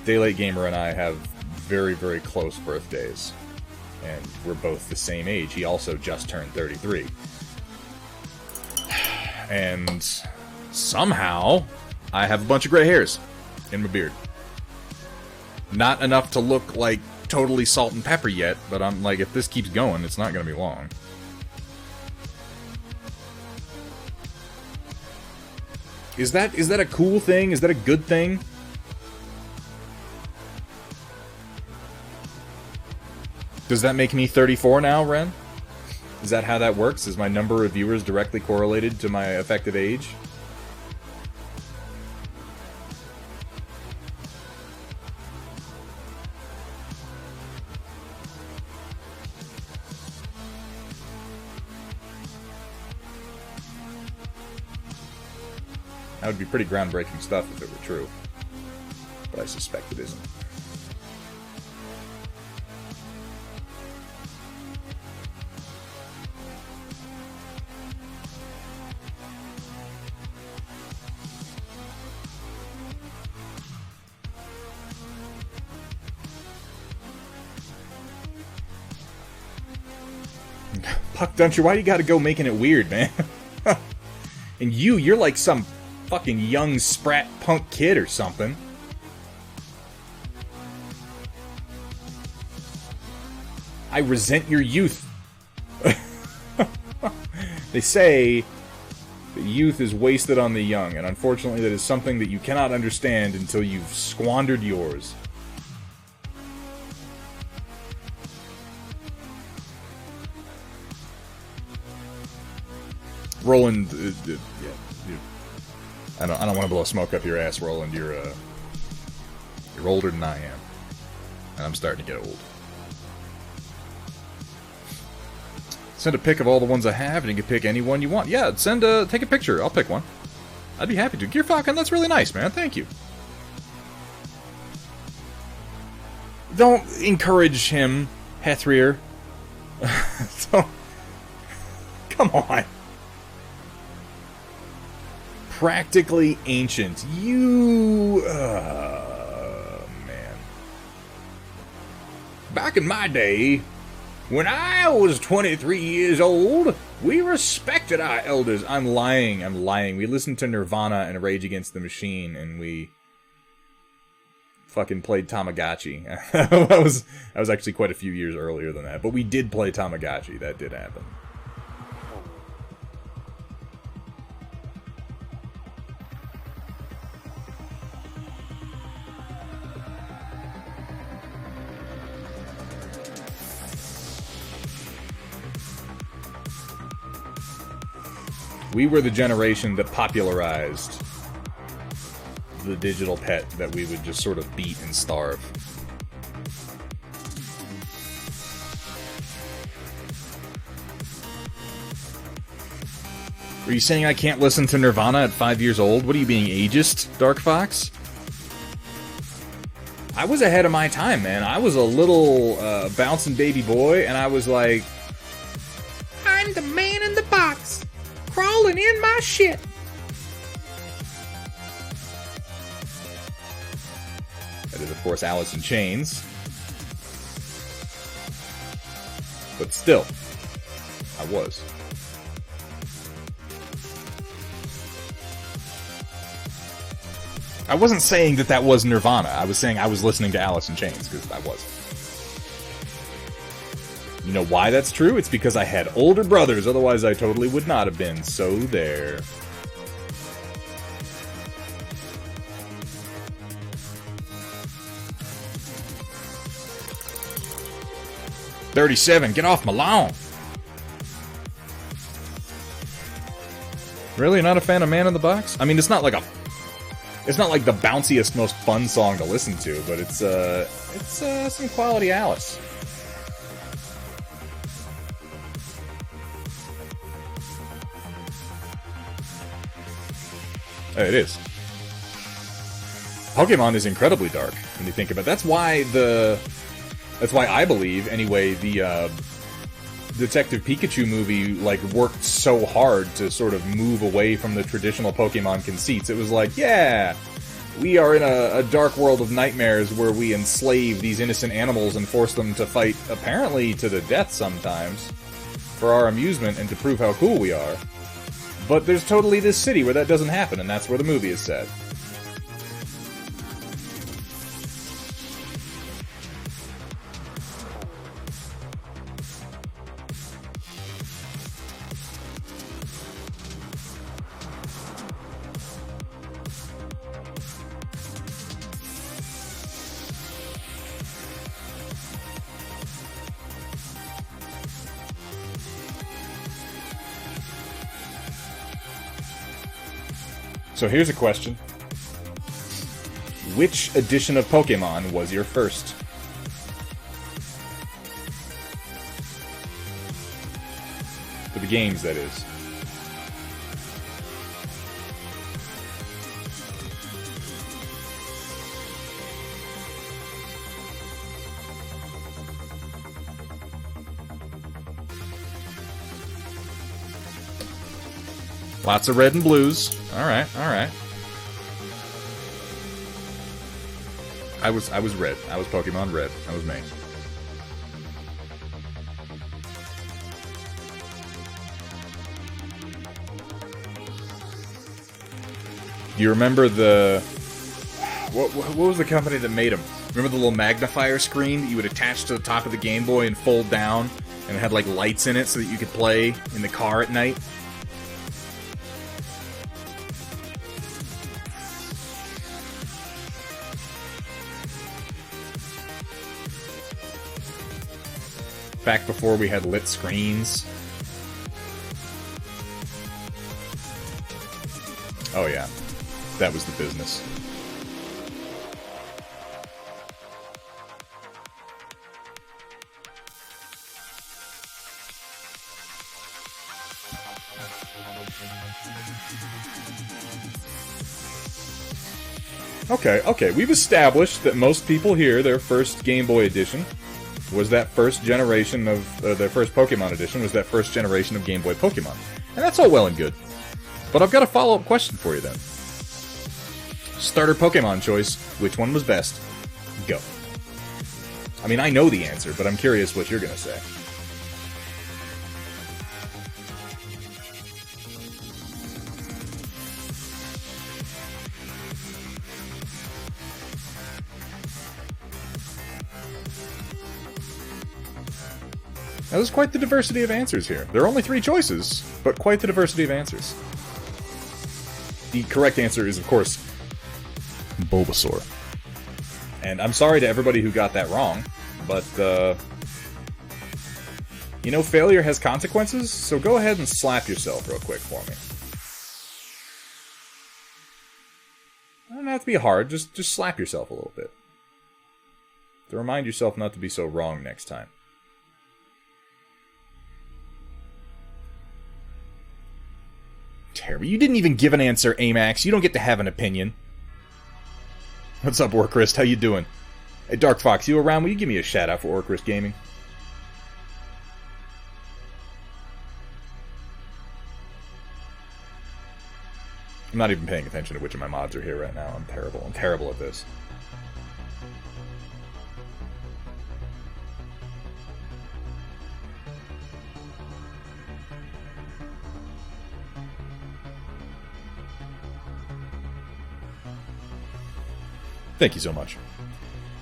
Daylight Gamer and I have very, very close birthdays. And we're both the same age. He also just turned 33. And somehow, I have a bunch of gray hairs in my beard. Not enough to look like totally salt and pepper yet, but I'm like, if this keeps going, it's not going to be long. Is that a cool thing? Is that a good thing? Does that make me 34 now, Ren? Is that how that works? Is my number of viewers directly correlated to my effective age? That would be pretty groundbreaking stuff if it were true. But I suspect it isn't. Puck Duncher, why do you gotta go making it weird, man? And you're like some fucking young sprat punk kid or something. I resent your youth. They say that youth is wasted on the young, and unfortunately that is something that you cannot understand until you've squandered yours. Roland, yeah, I don't want to blow smoke up your ass, Roland. You're older than I am, and I'm starting to get old. Send a pic of all the ones I have, and you can pick any one you want. Yeah, take a picture. I'll pick one. I'd be happy to. Gear Falcon, that's really nice, man. Thank you. Don't encourage him, Hethrier. Come on. Practically ancient. You... man. Back in my day, when I was 23 years old, we respected our elders. I'm lying. We listened to Nirvana and Rage Against the Machine, and we fucking played Tamagotchi. That was actually quite a few years earlier than that, but we did play Tamagotchi. That did happen. We were the generation that popularized the digital pet that we would just sort of beat and starve. Are you saying I can't listen to Nirvana at 5 years old? What are you, being ageist, Dark Fox? I was ahead of my time, man. I was a little bouncing baby boy, and I was like, I'm the man in the box, crawling in my shit. That is, of course, Alice in Chains. But still, I was. I wasn't saying that was Nirvana. I was saying I was listening to Alice in Chains, because I was. You know why that's true? It's because I had older brothers, otherwise I totally would not have been. So there. "37, get off my lawn." Really? Not a fan of Man in the Box? I mean, it's not like the bounciest, most fun song to listen to, but it's some quality Alice. It is. Pokemon is incredibly dark when you think about it. That's why I believe, anyway, the Detective Pikachu movie worked so hard to sort of move away from the traditional Pokemon conceits. It was like, yeah, we are in a dark world of nightmares where we enslave these innocent animals and force them to fight, apparently to the death sometimes, for our amusement and to prove how cool we are. But there's totally this city where that doesn't happen, and that's where the movie is set. So here's a question. Which edition of Pokemon was your first? For the games, that is. Lots of red and blues. Alright, alright. I was red. I was Pokemon Red. That was me. Do you remember the... What was the company that made them? Remember the little magnifier screen that you would attach to the top of the Game Boy and fold down? And it had lights in it so that you could play in the car at night? Back before we had lit screens. Oh yeah, that was the business. Okay, we've established that most people here, their first Game Boy Edition was that first generation of, their first Pokemon Edition was that first generation of Game Boy Pokemon. And that's all well and good. But I've got a follow-up question for you then. Starter Pokemon choice, which one was best? Go. I mean, I know the answer, but I'm curious what you're gonna say. Now, there's quite the diversity of answers here. There are only 3 choices, but quite the diversity of answers. The correct answer is, of course, Bulbasaur. And I'm sorry to everybody who got that wrong, but, you know, failure has consequences, so go ahead and slap yourself real quick for me. It doesn't have to be hard, just slap yourself a little bit. To remind yourself not to be so wrong next time. Terrible. You didn't even give an answer, Amax. You don't get to have an opinion. What's up, Orcrist? How you doing? Hey, Dark Fox, you around? Will you give me a shout-out for Orcrist Gaming? I'm not even paying attention to which of my mods are here right now. I'm terrible. I'm terrible at this. Thank you so much.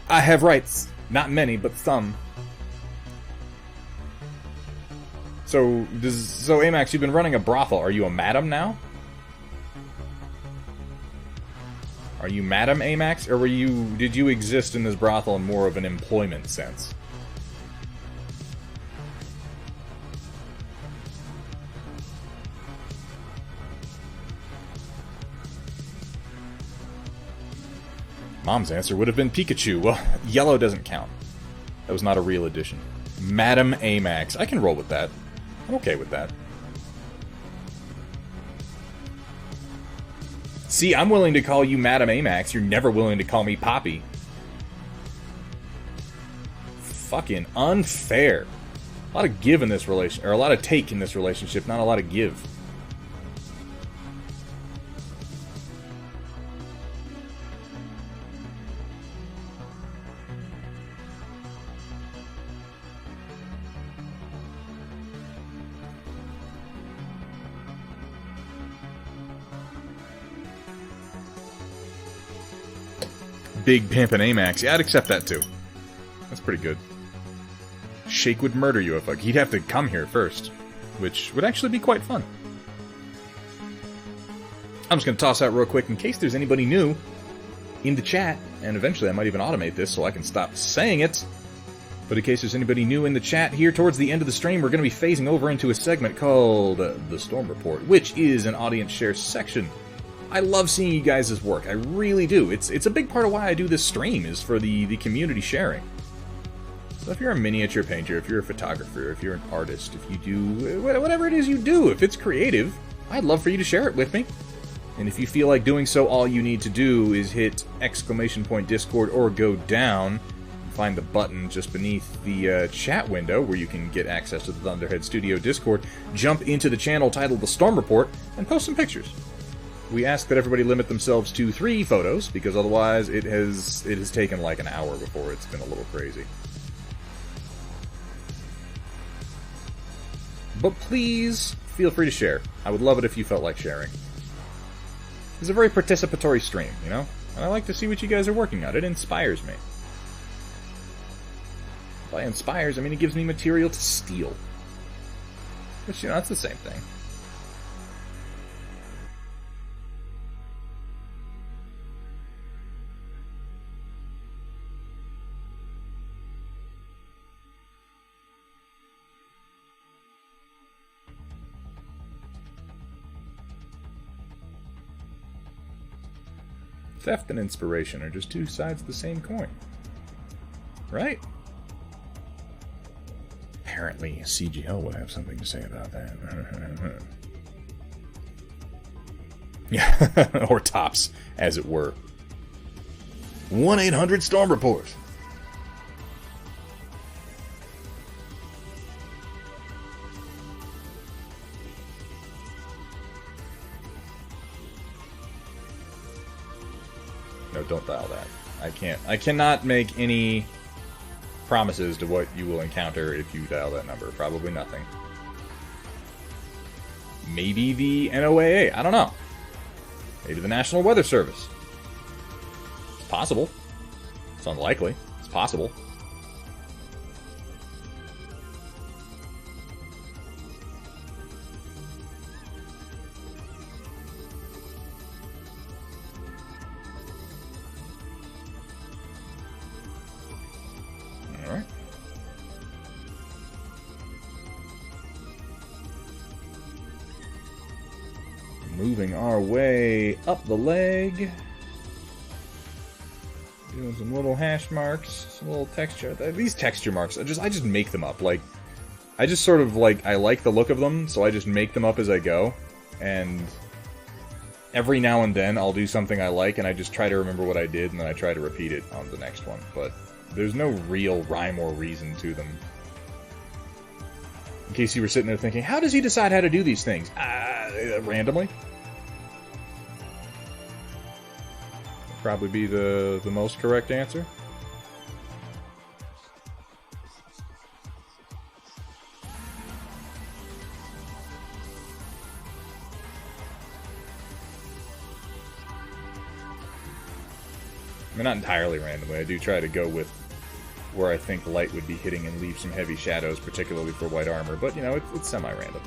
I have rights. Not many, but some. So, Amax, you've been running a brothel. Are you a madam now? Are you Madam Amax, or did you exist in this brothel in more of an employment sense? Mom's answer would have been Pikachu. Well, yellow doesn't count. That was not a real edition. Madam Amax. I can roll with that. I'm okay with that. See, I'm willing to call you Madam Amax. You're never willing to call me Poppy. Fucking unfair. A lot of give in this relation, or a lot of take in this relationship, not a lot of give. Big Pimpin' Amax. Yeah, I'd accept that too. That's pretty good. Shake would murder you if he'd have to come here first, which would actually be quite fun. I'm just going to toss out real quick in case there's anybody new in the chat, and eventually I might even automate this so I can stop saying it. But in case there's anybody new in the chat here towards the end of the stream, we're going to be phasing over into a segment called The Storm Report, which is an audience share section. I love seeing you guys' work. I really do. It's a big part of why I do this stream, is for the community sharing. So if you're a miniature painter, if you're a photographer, if you're an artist, if you do whatever it is you do, if it's creative, I'd love for you to share it with me. And if you feel like doing so, all you need to do is hit !Discord or go down, find the button just beneath the chat window where you can get access to the Thunderhead Studio Discord, jump into the channel titled The Storm Report, and post some pictures. We ask that everybody limit themselves to 3 photos, because otherwise it has taken like an hour before it's been a little crazy. But please feel free to share. I would love it if you felt like sharing. It's a very participatory stream, you know? And I like to see what you guys are working on. It inspires me. By inspires, I mean it gives me material to steal. Which, you know, that's the same thing. Theft and inspiration are just two sides of the same coin. Right? Apparently, CGL would have something to say about that. Yeah, or tops, as it were. 1-800-STORM report. No, don't dial that. I cannot make any promises to what you will encounter if you dial that number. Probably nothing. Maybe the NOAA. I don't know. Maybe the National Weather Service. It's possible. It's unlikely. It's possible. Alright. Moving our way up the leg. Doing some little hash marks, some little texture. These texture marks, I just make them up. Like, I just sort of like, I like the look of them, so I just make them up as I go. And every now and then I'll do something I like, and I just try to remember what I did, and then I try to repeat it on the next one. But there's no real rhyme or reason to them. In case you were sitting there thinking, how does he decide how to do these things? Randomly. Probably be the most correct answer. I mean, not entirely randomly. I do try to go with where I think light would be hitting and leave some heavy shadows, particularly for white armor, but, you know, it's semi-random.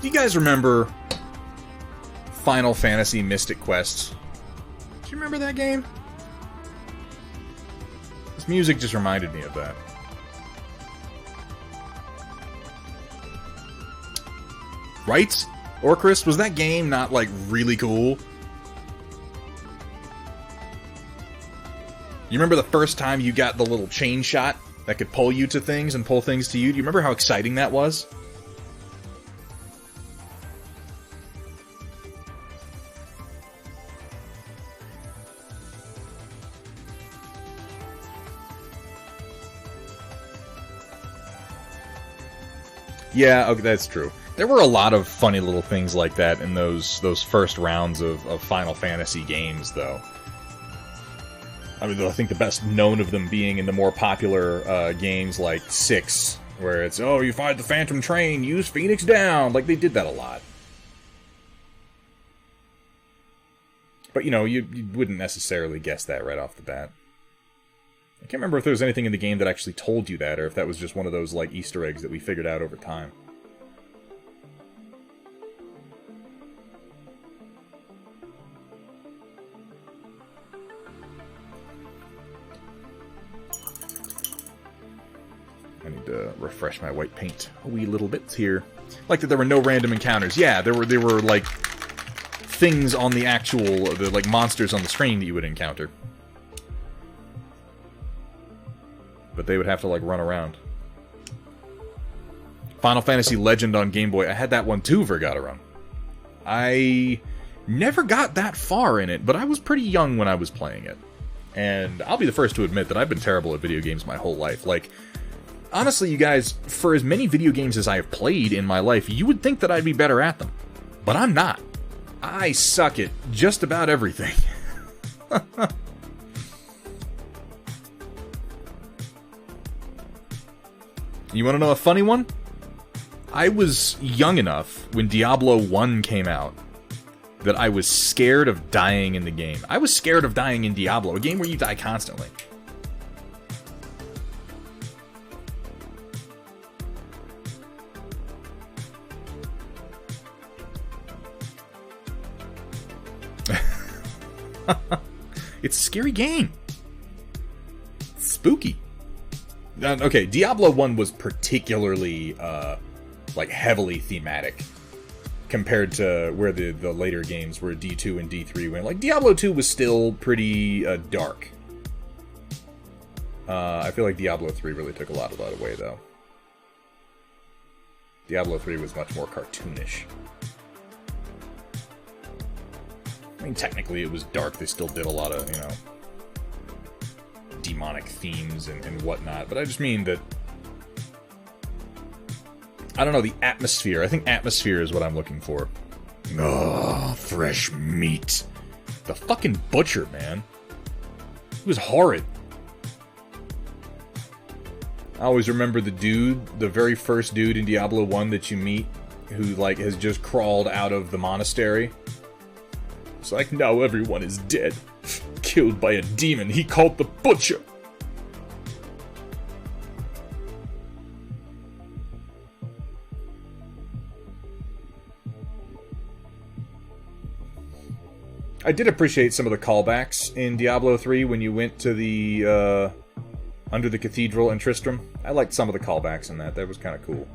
Do you guys remember Final Fantasy Mystic Quest? Do you remember that game? This music just reminded me of that. Right? Orchrist, was that game not, like, really cool? You remember the first time you got the little chain shot that could pull you to things and pull things to you? Do you remember how exciting that was? Yeah, okay, that's true. There were a lot of funny little things like that in those first rounds of Final Fantasy games, though. I mean, I think the best known of them being in the more popular games like 6, where it's, oh, you find the Phantom Train, use Phoenix Down. Like, they did that a lot. But, you know, you wouldn't necessarily guess that right off the bat. I can't remember if there was anything in the game that actually told you that, or if that was just one of those, like, Easter eggs that we figured out over time. I need to refresh my white paint a wee little bit here. Like that there were no random encounters. Yeah, there were like, things on the actual, like, monsters on the screen that you would encounter. But they would have to, like, run around. Final Fantasy Legend on Game Boy. I had that one too, Vergata. I never got that far in it, but I was pretty young when I was playing it. And I'll be the first to admit that I've been terrible at video games my whole life. Like, honestly, you guys, for as many video games as I have played in my life, you would think that I'd be better at them. But I'm not. I suck at just about everything. You want to know a funny one? I was young enough when Diablo 1 came out that I was scared of dying in the game. I was scared of dying in Diablo, a game where you die constantly. It's a scary game. It's spooky. Okay, Diablo 1 was particularly, like, heavily thematic. compared to where the later games were D2 and D3 went. Like, Diablo 2 was still pretty dark. I feel like Diablo 3 really took a lot of that away, though. Diablo 3 was much more cartoonish. I mean, technically it was dark. They still did a lot of, you know, demonic themes and whatnot. But I just mean that... I don't know, the atmosphere. I think atmosphere is what I'm looking for. Oh, fresh meat. The fucking butcher, man. He was horrid. I always remember the dude, the very first dude in Diablo 1 that you meet, who, like, has just crawled out of the monastery. It's like, now everyone is dead. Killed by a demon he called the Butcher. I did appreciate some of the callbacks in Diablo 3 when you went to the, under the cathedral in Tristram. I liked some of the callbacks in that. That was kind of cool.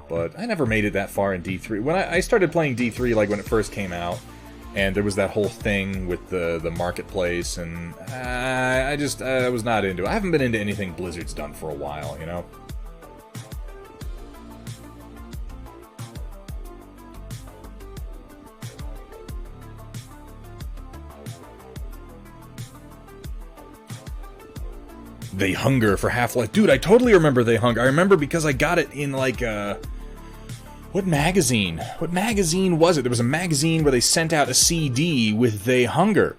But I never made it that far in D3. When I started playing D3, like when it first came out, and there was that whole thing with the marketplace, and I was not into it. I haven't been into anything Blizzard's done for a while, you know? They Hunger for Half-Life. Dude, I totally remember They Hunger. I remember because I got it in, like, what magazine? What magazine was it? There was a magazine where they sent out a CD with They Hunger.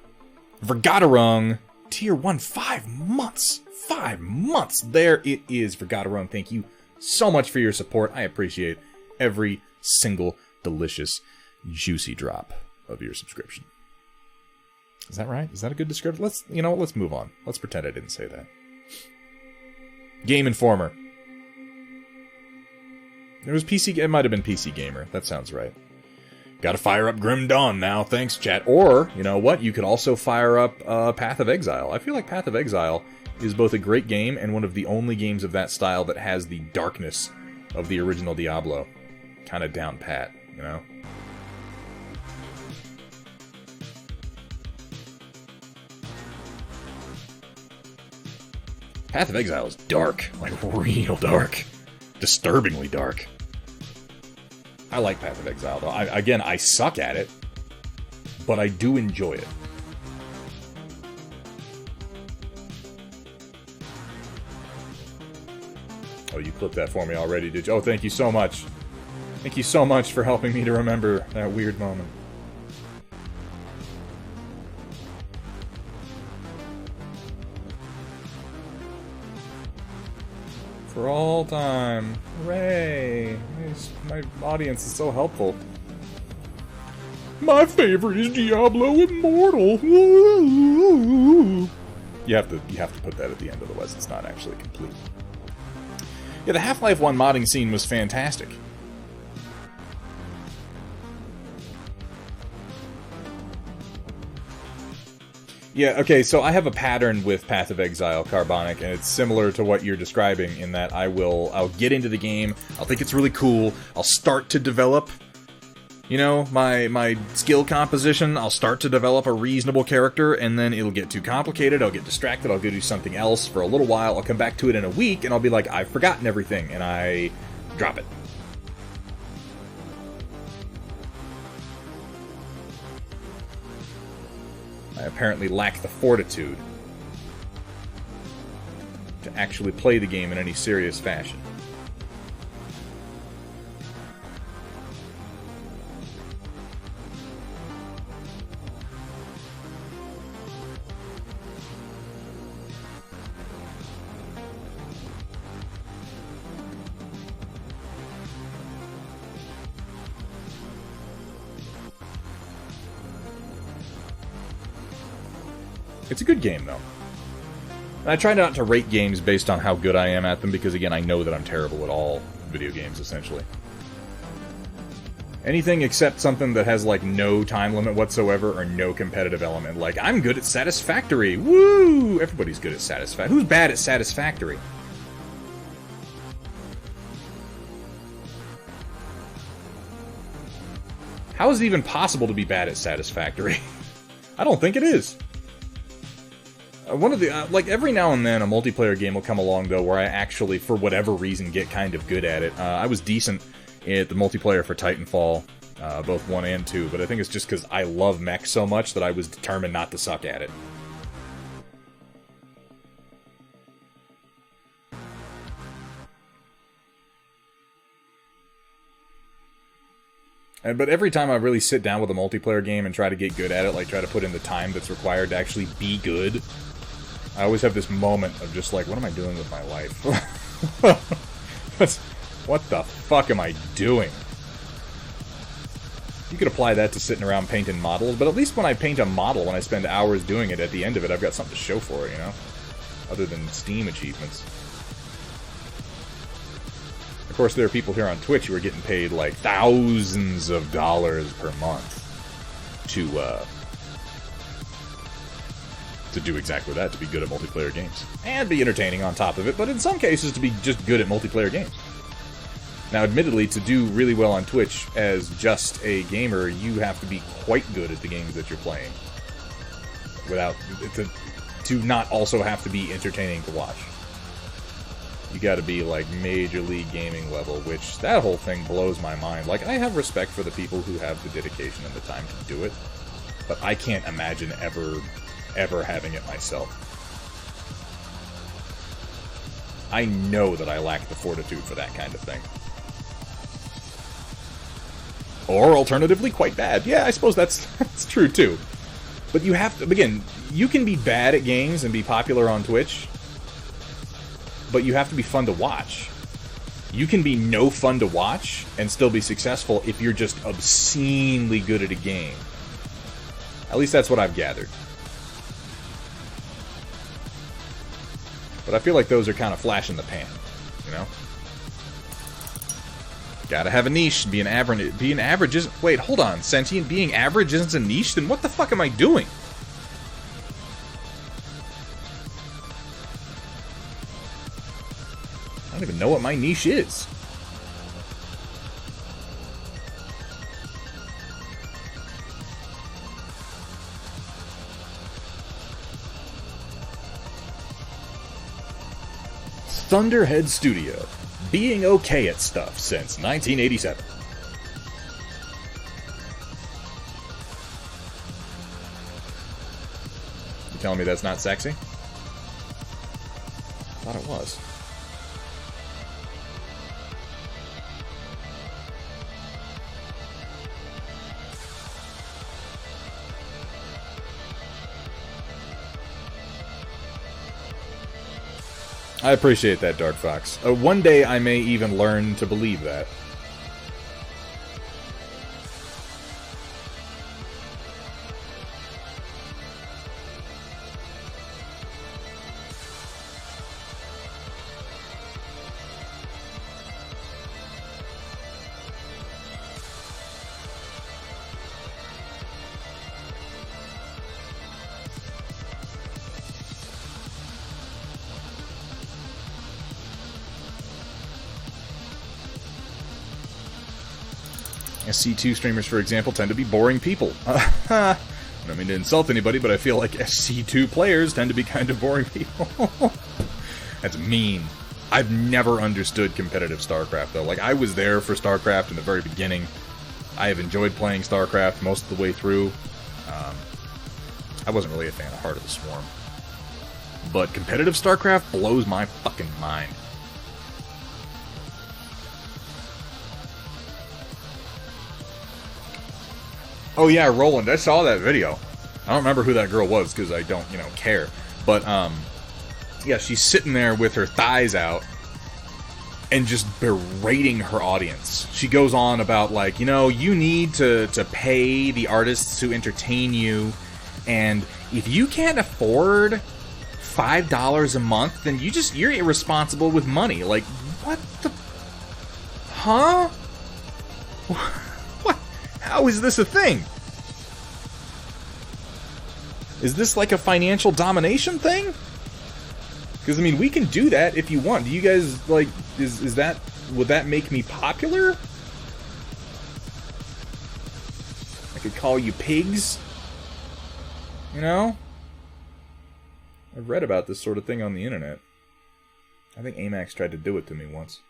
Vergaderung, Tier 1, 5 months. 5 months. There it is, Vergaderung. Thank you so much for your support. I appreciate every single delicious, juicy drop of your subscription. Is that right? Is that a good description? You know what? Let's move on. Let's pretend I didn't say that. Game Informer. It was PC... It might have been PC Gamer. That sounds right. Gotta fire up Grim Dawn now. Thanks, chat. Or, you know what? You could also fire up Path of Exile. I feel like Path of Exile is both a great game and one of the only games of that style that has the darkness of the original Diablo. Kind of down pat, you know? Path of Exile is dark. Like, real dark. Disturbingly dark. I like Path of Exile, though. Again, I suck at it, but I do enjoy it. Oh, you clipped that for me already, did you? Oh, thank you so much. Thank you so much for helping me to remember that weird moment. For all time. Hooray! My audience is so helpful. My favorite is Diablo Immortal. You have to put that at the end, otherwise it's not actually complete. Yeah, the Half-Life 1 modding scene was fantastic. Yeah, okay, so I have a pattern with Path of Exile, Carbonic, and it's similar to what you're describing in that I'll get into the game, I'll think it's really cool, I'll start to develop, you know, my skill composition, I'll start to develop a reasonable character, and then it'll get too complicated, I'll get distracted, I'll go do something else for a little while, I'll come back to it in a week, and I'll be like, I've forgotten everything, and I drop it. I apparently lack the fortitude to actually play the game in any serious fashion. It's a good game, though. And I try not to rate games based on how good I am at them, because, again, I know that I'm terrible at all video games, essentially. Anything except something that has, like, no time limit whatsoever or no competitive element. Like, I'm good at Satisfactory! Woo! Everybody's good at Satisfactory. Who's bad at Satisfactory? How is it even possible to be bad at Satisfactory? I don't think it is. One of the, like, every now and then a multiplayer game will come along, though, where I actually, for whatever reason, get kind of good at it. I was decent at the multiplayer for Titanfall, both 1 and 2, but I think it's just because I love mech so much that I was determined not to suck at it. But every time I really sit down with a multiplayer game and try to get good at it, like try to put in the time that's required to actually be good, I always have this moment of just like, what am I doing with my life? What the fuck am I doing? You could apply that to sitting around painting models, but at least when I paint a model, when I spend hours doing it, at the end of it, I've got something to show for it, you know? Other than Steam achievements. Of course, there are people here on Twitch who are getting paid, like, thousands of dollars per month to do exactly that, to be good at multiplayer games. And be entertaining on top of it, but in some cases to be just good at multiplayer games. Now, admittedly, to do really well on Twitch as just a gamer, you have to be quite good at the games that you're playing. To not also have to be entertaining to watch. You gotta be, like, Major League Gaming level, which, that whole thing blows my mind. Like, I have respect for the people who have the dedication and the time to do it, but I can't imagine ever having it myself. I know that I lack the fortitude for that kind of thing. Or, alternatively, quite bad. Yeah, I suppose that's true, too. But you have to, again, you can be bad at games and be popular on Twitch, but you have to be fun to watch. You can be no fun to watch and still be successful if you're just obscenely good at a game. At least that's what I've gathered. But I feel like those are kind of flash in the pan, you know? Gotta have a niche. Being average isn't... Wait, hold on. Sentient being average isn't a niche? Then what the fuck am I doing? I don't even know what my niche is. Thunderhead Studio. Being okay at stuff since 1987. You telling me that's not sexy? Thought it was. I appreciate that, Dark Fox. One day I may even learn to believe that. SC2 streamers, for example, tend to be boring people. I don't mean to insult anybody, but I feel like SC2 players tend to be kind of boring people. That's mean. I've never understood competitive StarCraft, though. Like, I was there for StarCraft in the very beginning. I have enjoyed playing StarCraft most of the way through. I wasn't really a fan of Heart of the Swarm. But competitive StarCraft blows my fucking mind. Oh yeah, Roland, I saw that video. I don't remember who that girl was, because I don't, care. But, yeah, she's sitting there with her thighs out, and just berating her audience. She goes on about, like, you need to pay the artists to entertain you, and if you can't afford $5 a month, then you're irresponsible with money. Like, what the... Huh? What? How is this a thing? Is this like a financial domination thing? Because, I mean, we can do that if you want. Do you guys, like, would that make me popular? could call you pigs. You know? I've read about this sort of thing on the internet. I think Amax tried to do it to me once.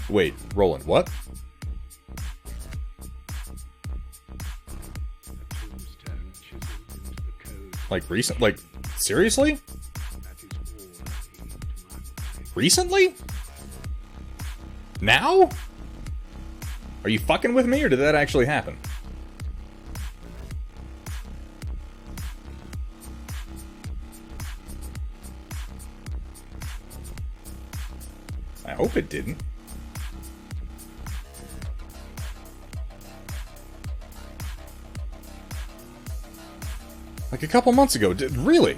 Wait, Roland, what? Like recent? Like, seriously? Recently? Now? Are you fucking with me, or did that actually happen? I hope it didn't. Like a couple months ago, really?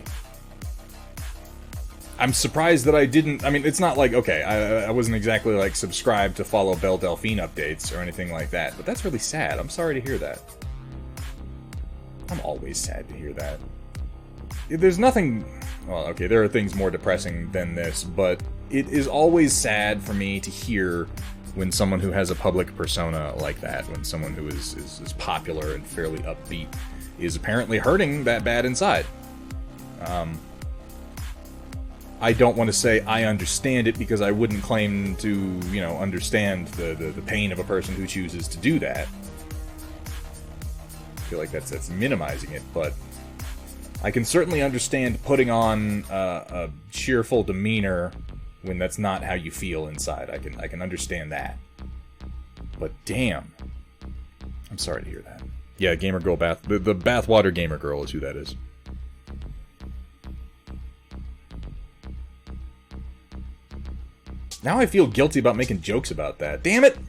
I'm surprised that I didn't. I mean, it's not like, okay, I wasn't exactly like subscribed to follow Belle Delphine updates or anything like that, but that's really sad. I'm sorry to hear that. I'm always sad to hear that. There's nothing. Well, okay, there are things more depressing than this, but it is always sad for me to hear when someone who has a public persona like that, when someone who is popular and fairly upbeat, is apparently hurting that bad inside. I don't want to say I understand it, because I wouldn't claim to, you know, understand the pain of a person who chooses to do that. I feel like that's minimizing it, but I can certainly understand putting on a cheerful demeanor when that's not how you feel inside. I can understand that. But damn. I'm sorry to hear that. Yeah, Gamer Girl the Bathwater Gamer Girl is who that is. Now I feel guilty about making jokes about that. Damn it!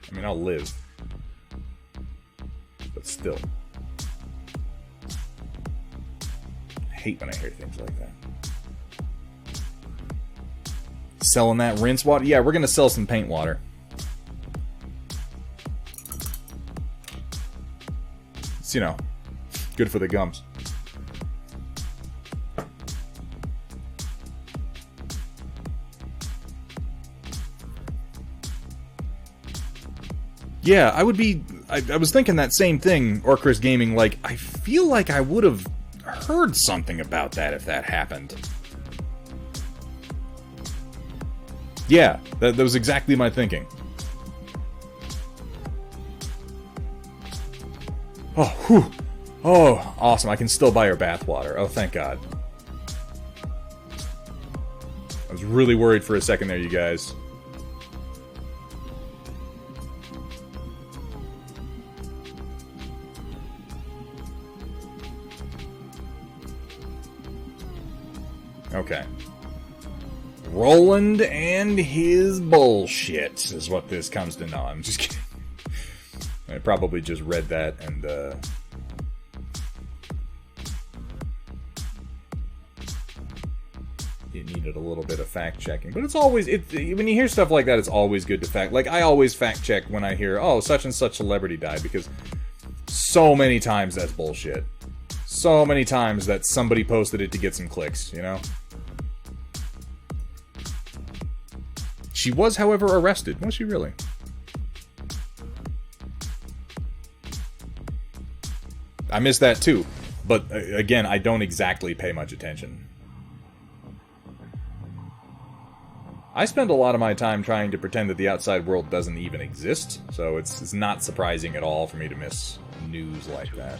I mean, I'll live. But still. I hate when I hear things like that. Selling that rinse water? Yeah, we're gonna sell some paint water. It's, you know, good for the gums. Yeah, I would be... I was thinking that same thing, Orcris Gaming, like, I feel like I would have heard something about that if that happened. Yeah, that was exactly my thinking. Oh, whew. Oh, awesome. I can still buy her bathwater. Oh, thank God. I was really worried for a second there, you guys. Okay. Roland and his bullshit is what this comes to know. I'm just kidding. I probably just read that and, it needed a little bit of fact-checking. But it's always, when you hear stuff like that, it's always good to fact. Like, I always fact-check when I hear, oh, such and such celebrity died, because so many times that's bullshit. So many times that somebody posted it to get some clicks, you know? She was, however, arrested. Was she really? I missed that too, but again, I don't exactly pay much attention. I spend a lot of my time trying to pretend that the outside world doesn't even exist, so it's not surprising at all for me to miss news like that.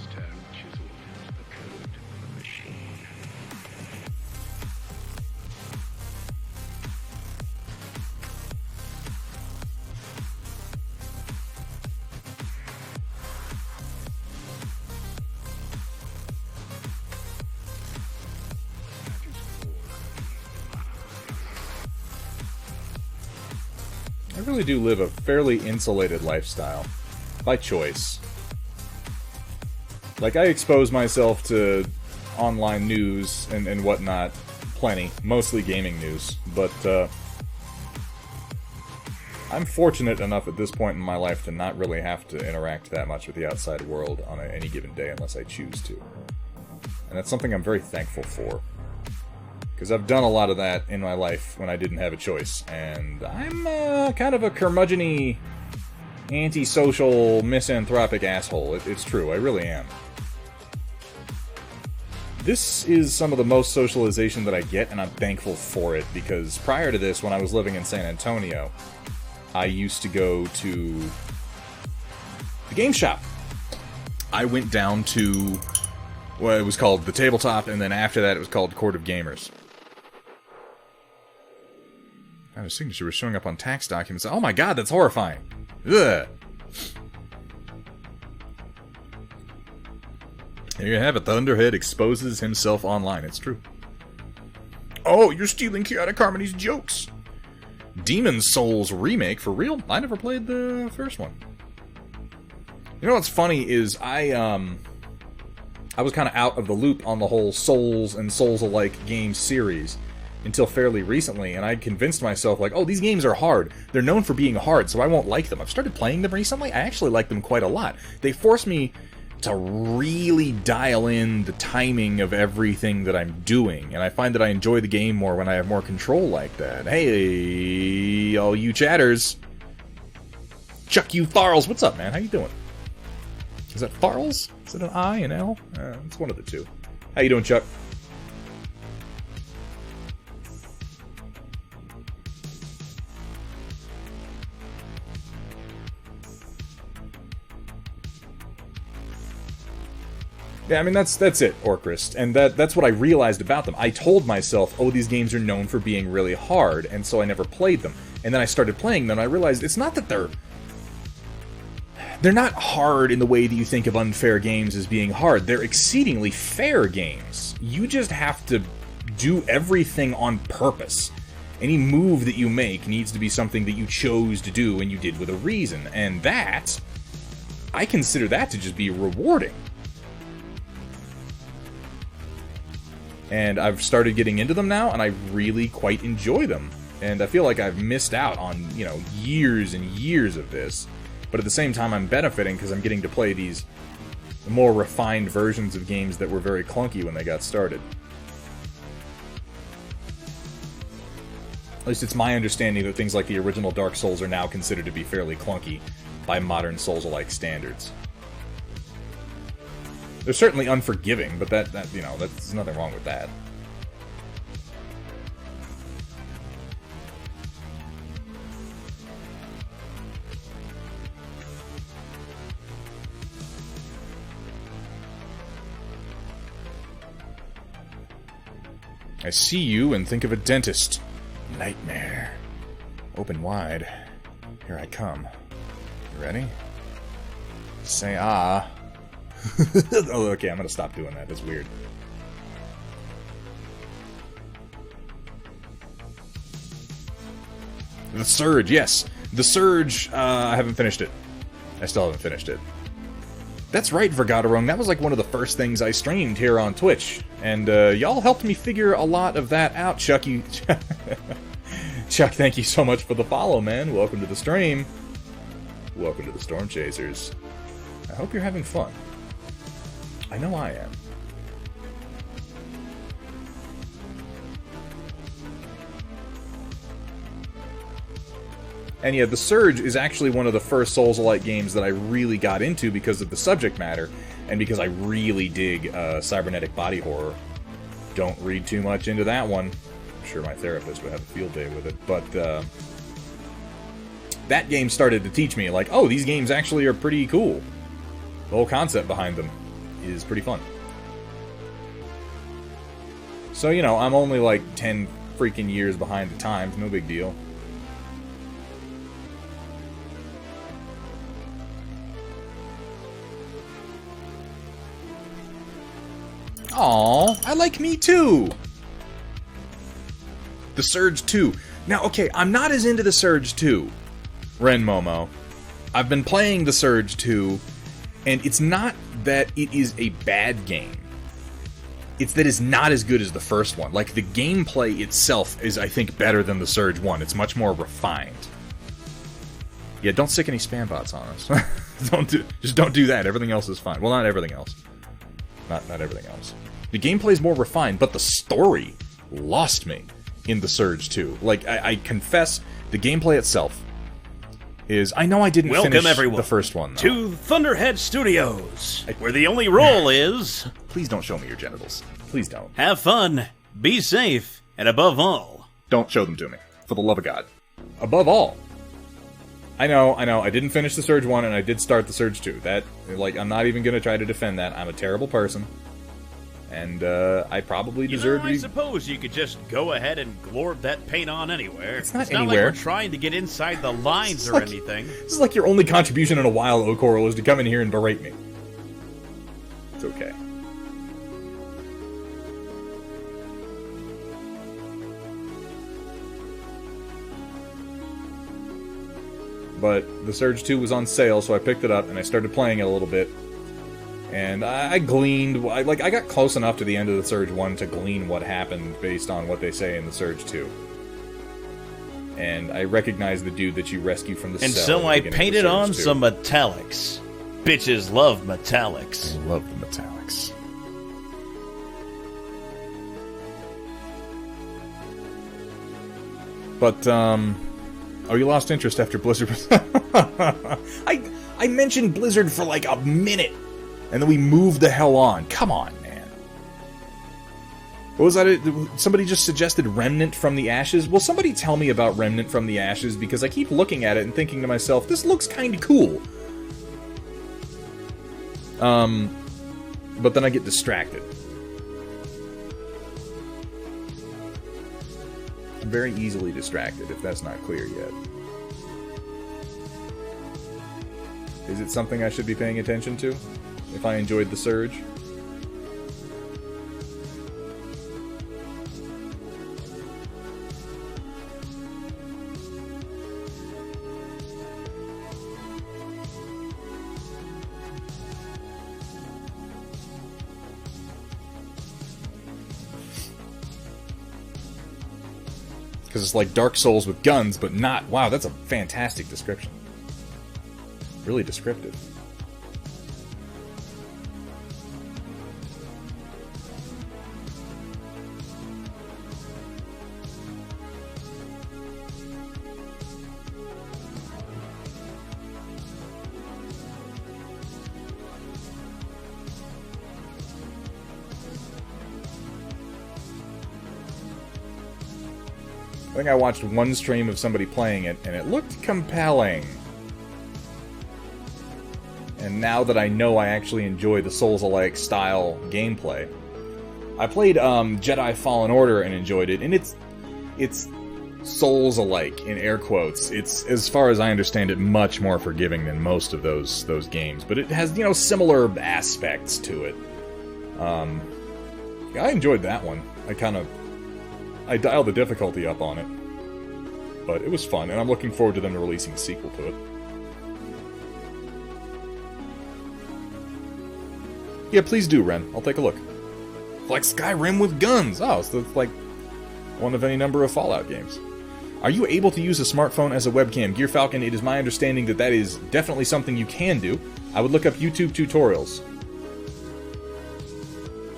I really do live a fairly insulated lifestyle. By choice. Like, I expose myself to online news and whatnot plenty. Mostly gaming news. But, I'm fortunate enough at this point in my life to not really have to interact that much with the outside world on any given day unless I choose to. And that's something I'm very thankful for. Because I've done a lot of that in my life when I didn't have a choice. And I'm kind of a curmudgeon-y, antisocial, misanthropic asshole. It's true, I really am. This is some of the most socialization that I get, and I'm thankful for it, because prior to this, when I was living in San Antonio, I used to go to the game shop. I went down to, well, it was called the Tabletop, and then after that it was called Court of Gamers. His signature was showing up on tax documents. Oh my god, that's horrifying. Ugh. There you have it. Thunderhead exposes himself online. It's true. Oh, you're stealing Chaotic Harmony's jokes. Demon Souls remake for real? I never played the first one. You know what's funny is I was kind of out of the loop on the whole Souls and Souls-alike game series until fairly recently, and I convinced myself, like, oh, these games are hard. They're known for being hard, so I won't like them. I've started playing them recently. I actually like them quite a lot. They force me to really dial in the timing of everything that I'm doing, and I find that I enjoy the game more when I have more control like that. Hey, all you chatters. Chuck you Farls, what's up, man? How you doing? Is that Farls? Is it an I, an L? It's one of the two. How you doing, Chuck? Yeah, I mean, that's it, Orcrist, and that's what I realized about them. I told myself, oh, these games are known for being really hard, and so I never played them. And then I started playing them, and I realized it's not that they're not hard in the way that you think of unfair games as being hard. They're exceedingly fair games. You just have to do everything on purpose. Any move that you make needs to be something that you chose to do and you did with a reason, and that, I consider that to just be rewarding. And I've started getting into them now, and I really quite enjoy them. And I feel like I've missed out on, you know, years and years of this. But at the same time, I'm benefiting because I'm getting to play these more refined versions of games that were very clunky when they got started. At least it's my understanding that things like the original Dark Souls are now considered to be fairly clunky by modern Souls-alike standards. They're certainly unforgiving, but that you know, there's nothing wrong with that. I see you and think of a dentist. Nightmare. Open wide. Here I come. You ready? Say ah. Oh, okay, I'm gonna stop doing that. That's weird. The Surge, yes. The Surge, I haven't finished it. I still haven't finished it. That's right, Vergaderung. That was like one of the first things I streamed here on Twitch. And y'all helped me figure a lot of that out. Chuck, Chuck, thank you so much for the follow, man. Welcome to the stream. Welcome to the Storm Chasers. I hope you're having fun. I know I am. And yeah, The Surge is actually one of the first Souls-alike games that I really got into because of the subject matter, and because I really dig cybernetic body horror. Don't read too much into that one. I'm sure my therapist would have a field day with it, but that game started to teach me, like, oh, these games actually are pretty cool. The whole concept behind them is pretty fun. So, you know, I'm only like 10 freaking years behind the times, no big deal. Aww, I like me too! The Surge 2. Now, okay, I'm not as into The Surge 2, Ren Momo. I've been playing The Surge 2, and it's not that it is a bad game. It's that it's not as good as the first one. Like, the gameplay itself is, I think, better than The Surge 1. It's much more refined. Yeah, don't stick any spam bots on us. Just don't do that. Everything else is fine. Well, not everything else. Not everything else. The gameplay's more refined, but the story lost me in The Surge 2. Like, I confess, the gameplay itself is... I know I didn't finish everyone, the first one, though. to Thunderhead Studios, where the only rule is... Please don't show me your genitals. Please don't. Have fun, be safe, and above all... Don't show them to me. For the love of God. Above all. I know, I didn't finish The Surge 1, and I did start The Surge 2. That, like, I'm not even gonna try to defend that. I'm a terrible person. And, I probably deserve I suppose you could just go ahead and glorb that paint on anywhere. It's not like anywhere. we're trying to get inside the lines or anything. This is like your only contribution in a while, Ocoral, is to come in here and berate me. It's okay. But The Surge 2 was on sale, so I picked it up and I started playing it a little bit. And I gleaned, I got close enough to the end of The Surge 1 to glean what happened based on what they say in The Surge 2. And I recognized the dude that you rescue from the cell. And so I painted on 2. some metallics. Bitches love metallics. I love the metallics. But, oh, you lost interest after Blizzard. I mentioned Blizzard for like a minute. And then we moved the hell on. Come on, man. What was that? Somebody just suggested Remnant from the Ashes? Well, somebody tell me about Remnant from the Ashes, because I keep looking at it and thinking to myself, this looks kind of cool. But then I get distracted. I'm very easily distracted, if that's not clear yet. Is it something I should be paying attention to? If I enjoyed The Surge? Because it's like Dark Souls with guns, but not... Wow, that's a fantastic description. Really descriptive. I think I watched one stream of somebody playing it, and it looked compelling. And now that I know I actually enjoy the Souls-alike style gameplay, I played Jedi Fallen Order and enjoyed it, and it's Souls-alike in air quotes. It's, as far as I understand it, much more forgiving than most of those games, but it has, you know, similar aspects to it. Yeah, I enjoyed that one. I dialed the difficulty up on it. But it was fun, and I'm looking forward to them releasing a sequel to it. Yeah, please do, Ren. I'll take a look. Like Skyrim with guns! Oh, so it's like one of any number of Fallout games. Are you able to use a smartphone as a webcam? Gear Falcon, it is my understanding that that is definitely something you can do. I would look up YouTube tutorials.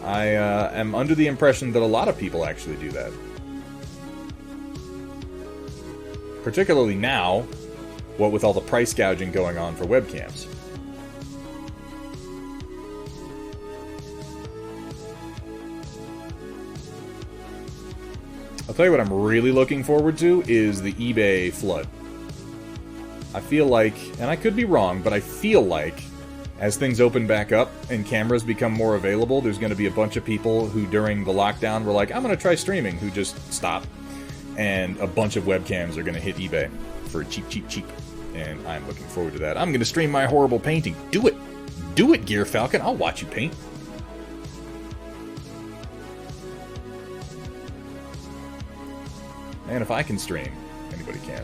I am under the impression that a lot of people actually do that. Particularly now, what with all the price gouging going on for webcams. I'll tell you what I'm really looking forward to is the eBay flood. I feel like, and I could be wrong, but I feel like as things open back up and cameras become more available, there's going to be a bunch of people who during the lockdown were like, I'm going to try streaming, who just stopped. And a bunch of webcams are going to hit eBay for cheap. And I'm looking forward to that. I'm going to stream my horrible painting. Do it! Do it, Gear Falcon! I'll watch you paint. Man, if I can stream, anybody can.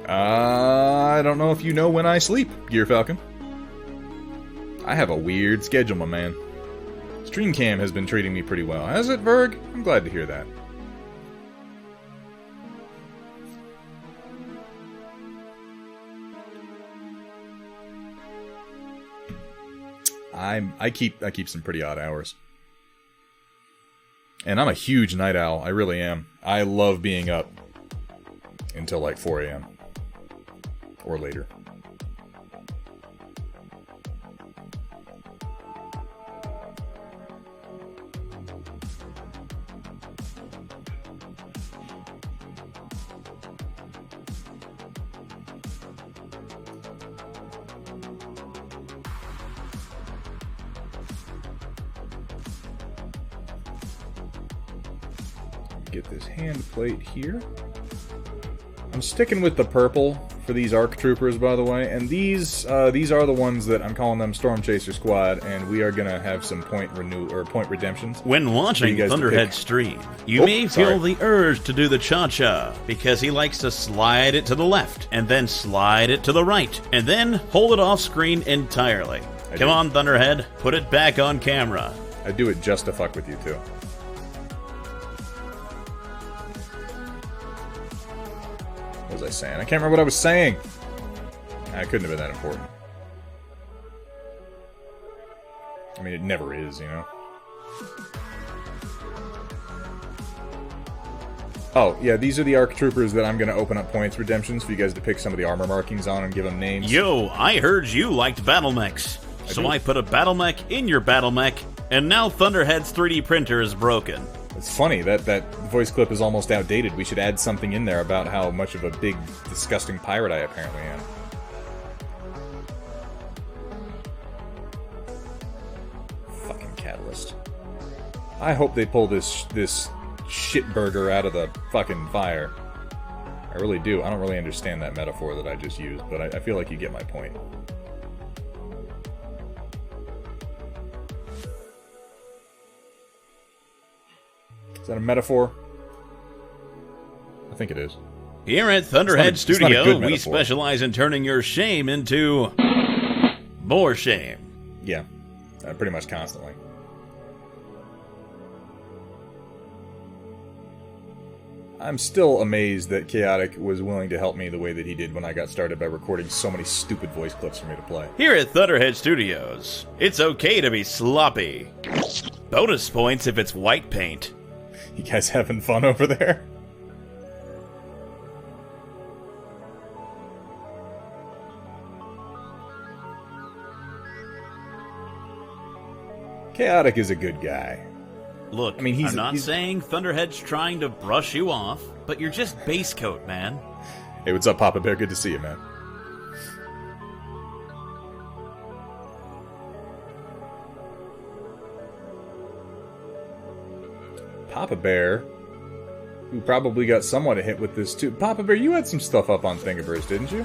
I don't know if you know when I sleep, Gear Falcon. I have a weird schedule, my man. Streamcam has been treating me pretty well. Has it, Verg? I'm glad to hear that. I keep some pretty odd hours. And I'm a huge night owl. I really am. I love being up until like 4 a.m. or later. Get this hand plate here. I'm sticking with the purple for these ARC Troopers, by the way, and these are the ones that I'm calling them Storm Chaser Squad, and we are gonna have some point redemptions. When watching Thunderhead stream, you may feel the urge to do the cha-cha, because he likes to slide it to the left, and then slide it to the right, and then hold it off screen entirely. Come on, Thunderhead, put it back on camera. I do it just to fuck with you, too. What was I saying? I can't remember what I was saying. I couldn't have been that important. I mean, it never is, you know? Oh, yeah, these are the ARC Troopers that I'm going to open up points redemptions for you guys to pick some of the armor markings on and give them names. Yo, I heard you liked battle mechs. So I put a battle mech in your battle mech, and now Thunderhead's 3D printer is broken. It's funny, that voice clip is almost outdated. We should add something in there about how much of a big, disgusting pirate I apparently am. Fucking Catalyst. I hope they pull this shitburger out of the fucking fire. I really do. I don't really understand that metaphor that I just used, but I feel like you get my point. Is that a metaphor? I think it is. Here at Thunderhead Studio, we specialize in turning your shame into more shame. Yeah, pretty much constantly. I'm still amazed that Chaotic was willing to help me the way that he did when I got started by recording so many stupid voice clips for me to play. Here at Thunderhead Studios, it's okay to be sloppy. Bonus points if it's white paint. You guys having fun over there? Chaotic is a good guy. Look, I mean, I'm not saying Thunderhead's trying to brush you off, but you're just base coat, man. Hey, what's up, Papa Bear? Good to see you, man. Papa Bear, who probably got somewhat a hit with this too. Papa Bear, you had some stuff up on Thingiverse, didn't you?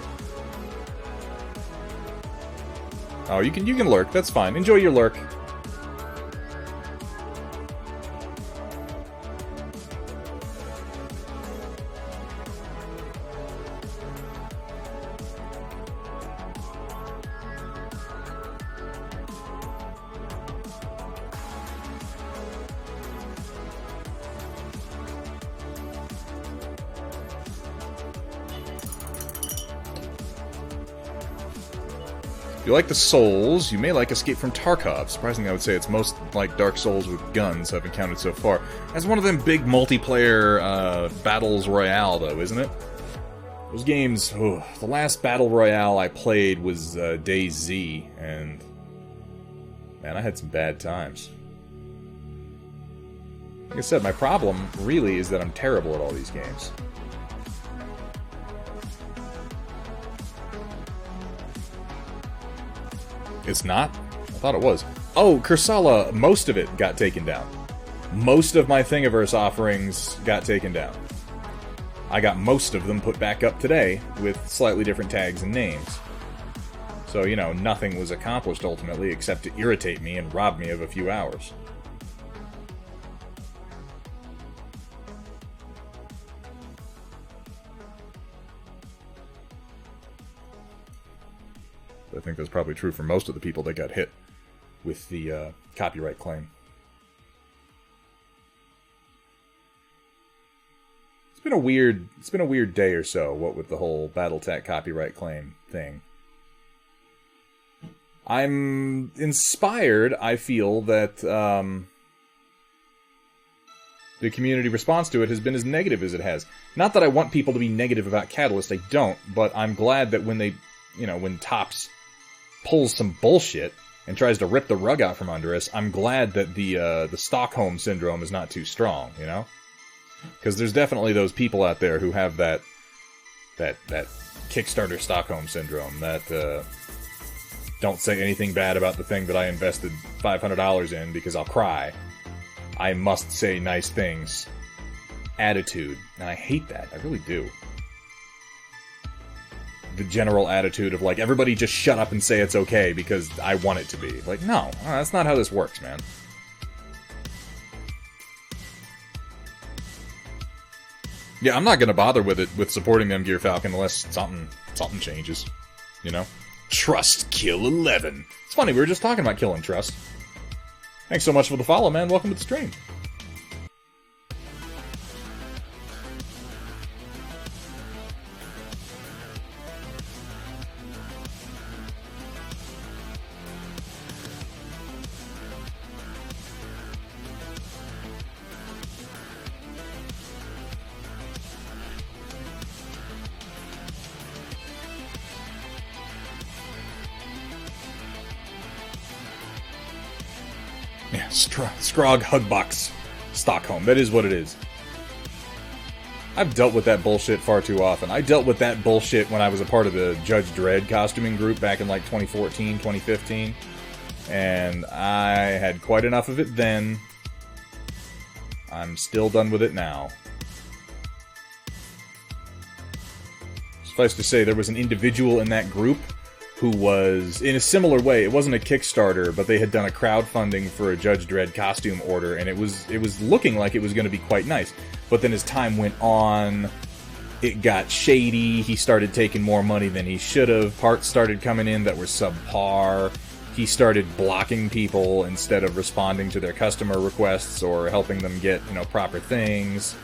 Oh, you can lurk. That's fine. Enjoy your lurk. If you like the Souls, you may like Escape from Tarkov. Surprisingly, I would say it's most like Dark Souls with guns I've encountered so far. That's one of them big multiplayer battles royale, though, isn't it? Those games, the last battle royale I played was DayZ, and man, I had some bad times. Like I said, my problem really is that I'm terrible at all these games. It's not? I thought it was. Oh, Kursala, most of it got taken down. Most of my Thingiverse offerings got taken down. I got most of them put back up today with slightly different tags and names. So, you know, nothing was accomplished ultimately except to irritate me and rob me of a few hours. think that's probably true for most of the people that got hit with the copyright claim. It's been a weird day or so, what with the whole BattleTech copyright claim thing. I'm inspired, I feel, that the community response to it has been as negative as it has. Not that I want people to be negative about Catalyst, I don't, but I'm glad that when they, when Topps pulls some bullshit and tries to rip the rug out from under us, I'm glad that the Stockholm Syndrome is not too strong, Because there's definitely those people out there who have that Kickstarter Stockholm Syndrome, that don't say anything bad about the thing that I invested $500 in because I'll cry. I must say nice things attitude, and I hate that. I really do. The general attitude of, like, everybody just shut up and say it's okay because I want it to be. Like, no, that's not how this works, man. Yeah, I'm not gonna bother with supporting them, Gear Falcon, unless something changes, Trust Kill 11. It's funny, we were just talking about killing Trust. Thanks so much for the follow, man. Welcome to the stream. Yeah, Scrog Hugbox Stockholm. That is what it is. I've dealt with that bullshit far too often. I dealt with that bullshit when I was a part of the Judge Dredd costuming group back in like 2014, 2015. And I had quite enough of it then. I'm still done with it now. Suffice to say, there was an individual in that group who was, in a similar way, it wasn't a Kickstarter, but they had done a crowdfunding for a Judge Dredd costume order, and it was looking like it was going to be quite nice. But then as time went on, it got shady, he started taking more money than he should have, parts started coming in that were subpar, he started blocking people instead of responding to their customer requests or helping them get, proper things.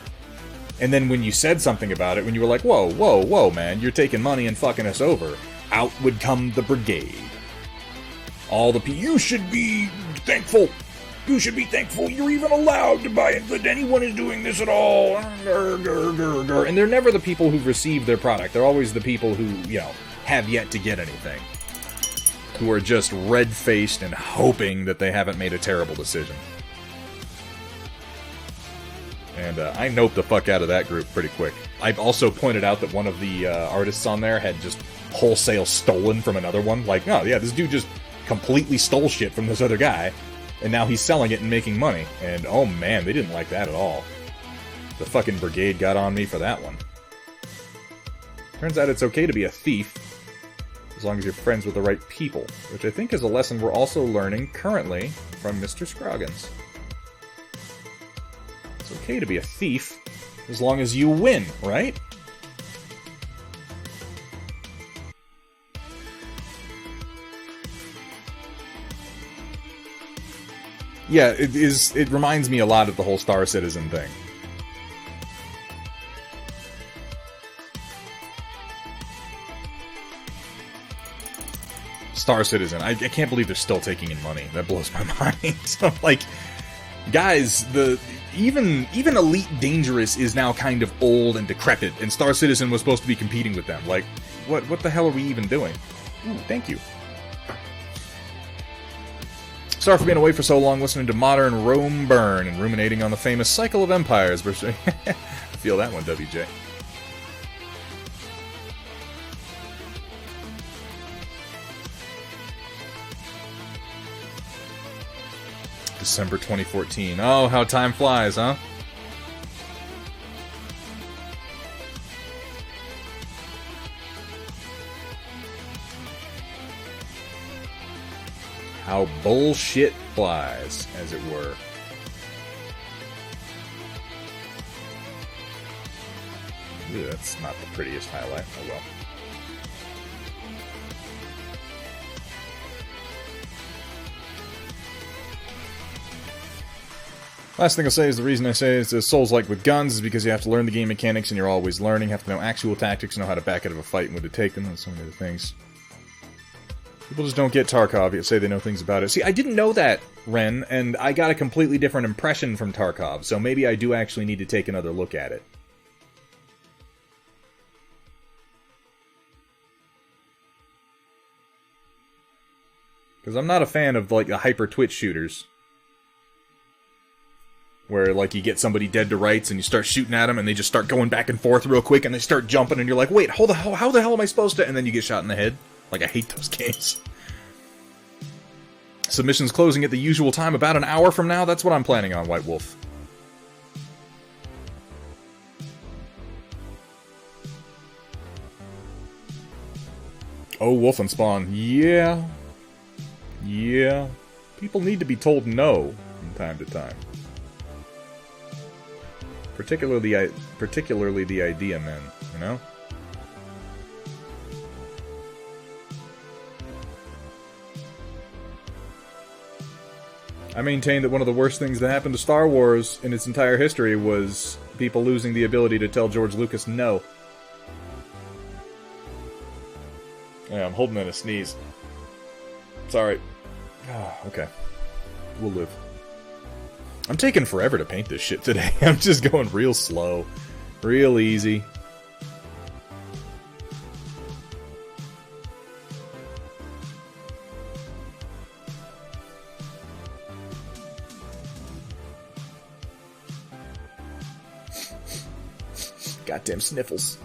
And then when you said something about it, when you were like, whoa, man, you're taking money and fucking us over, out would come the brigade. All the people, you should be thankful. You should be thankful you're even allowed to buy it, that anyone is doing this at all. And they're never the people who've received their product. They're always the people who, have yet to get anything. Who are just red-faced and hoping that they haven't made a terrible decision. And I noped the fuck out of that group pretty quick. I've also pointed out that one of the artists on there had just wholesale stolen from another one. Like, oh yeah, this dude just completely stole shit from this other guy, and now he's selling it and making money. And oh man, they didn't like that at all. The fucking brigade got on me for that one. Turns out it's okay to be a thief, as long as you're friends with the right people, which I think is a lesson we're also learning currently from Mr. Scroggins. It's okay to be a thief, as long as you win, right? Yeah, it reminds me a lot of the whole Star Citizen thing. Star Citizen. I can't believe they're still taking in money. That blows my mind. So, like, guys, even Elite Dangerous is now kind of old and decrepit, and Star Citizen was supposed to be competing with them. Like, what the hell are we even doing? Ooh, thank you. Sorry for being away for so long, listening to Modern Rome Burn and ruminating on the famous Cycle of Empires. Feel that one, WJ. December 2014. Oh, how time flies, huh? How bullshit flies, as it were. Ooh, that's not the prettiest highlight. Oh well. Last thing I'll say is the reason I say it's Souls-like with guns is because you have to learn the game mechanics and you're always learning. You have to know actual tactics, know how to back out of a fight and when to take them, and so many other things. People just don't get Tarkov, yet say they know things about it. See, I didn't know that, Ren, and I got a completely different impression from Tarkov, so maybe I do actually need to take another look at it. Because I'm not a fan of, like, the hyper-twitch shooters. Where, like, you get somebody dead to rights and you start shooting at them and they just start going back and forth real quick and they start jumping and you're like, wait, how the hell am I supposed to? And then you get shot in the head. Like, I hate those games. Submissions closing at the usual time about an hour from now. That's what I'm planning on, White Wolf. Oh, Wolf and Spawn. Yeah. Yeah. People need to be told no from time to time. Particularly the idea men, you know? I maintain that one of the worst things that happened to Star Wars in its entire history was people losing the ability to tell George Lucas no. Yeah, I'm holding in a sneeze. Sorry. Okay. We'll live. I'm taking forever to paint this shit today. I'm just going real slow. Real easy. Goddamn sniffles.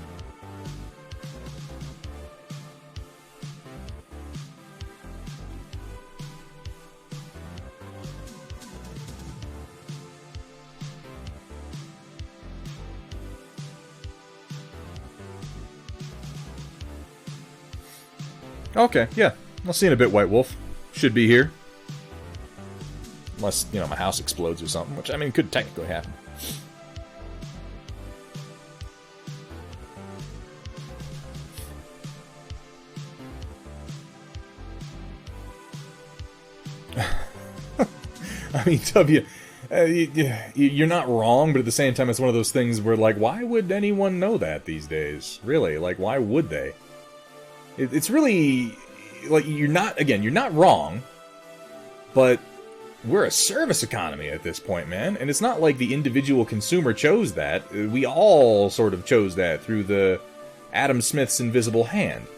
Okay, yeah. I'll see you in a bit, White Wolf. Should be here. Unless, you know, my house explodes or something, which, I mean, could technically happen. I mean, W, you're not wrong, but at the same time, it's one of those things where, like, why would anyone know that these days? Really? Like, why would they? It's really, like, you're not wrong, but we're a service economy at this point, man. And it's not like the individual consumer chose that. We all sort of chose that through the Adam Smith's invisible hand.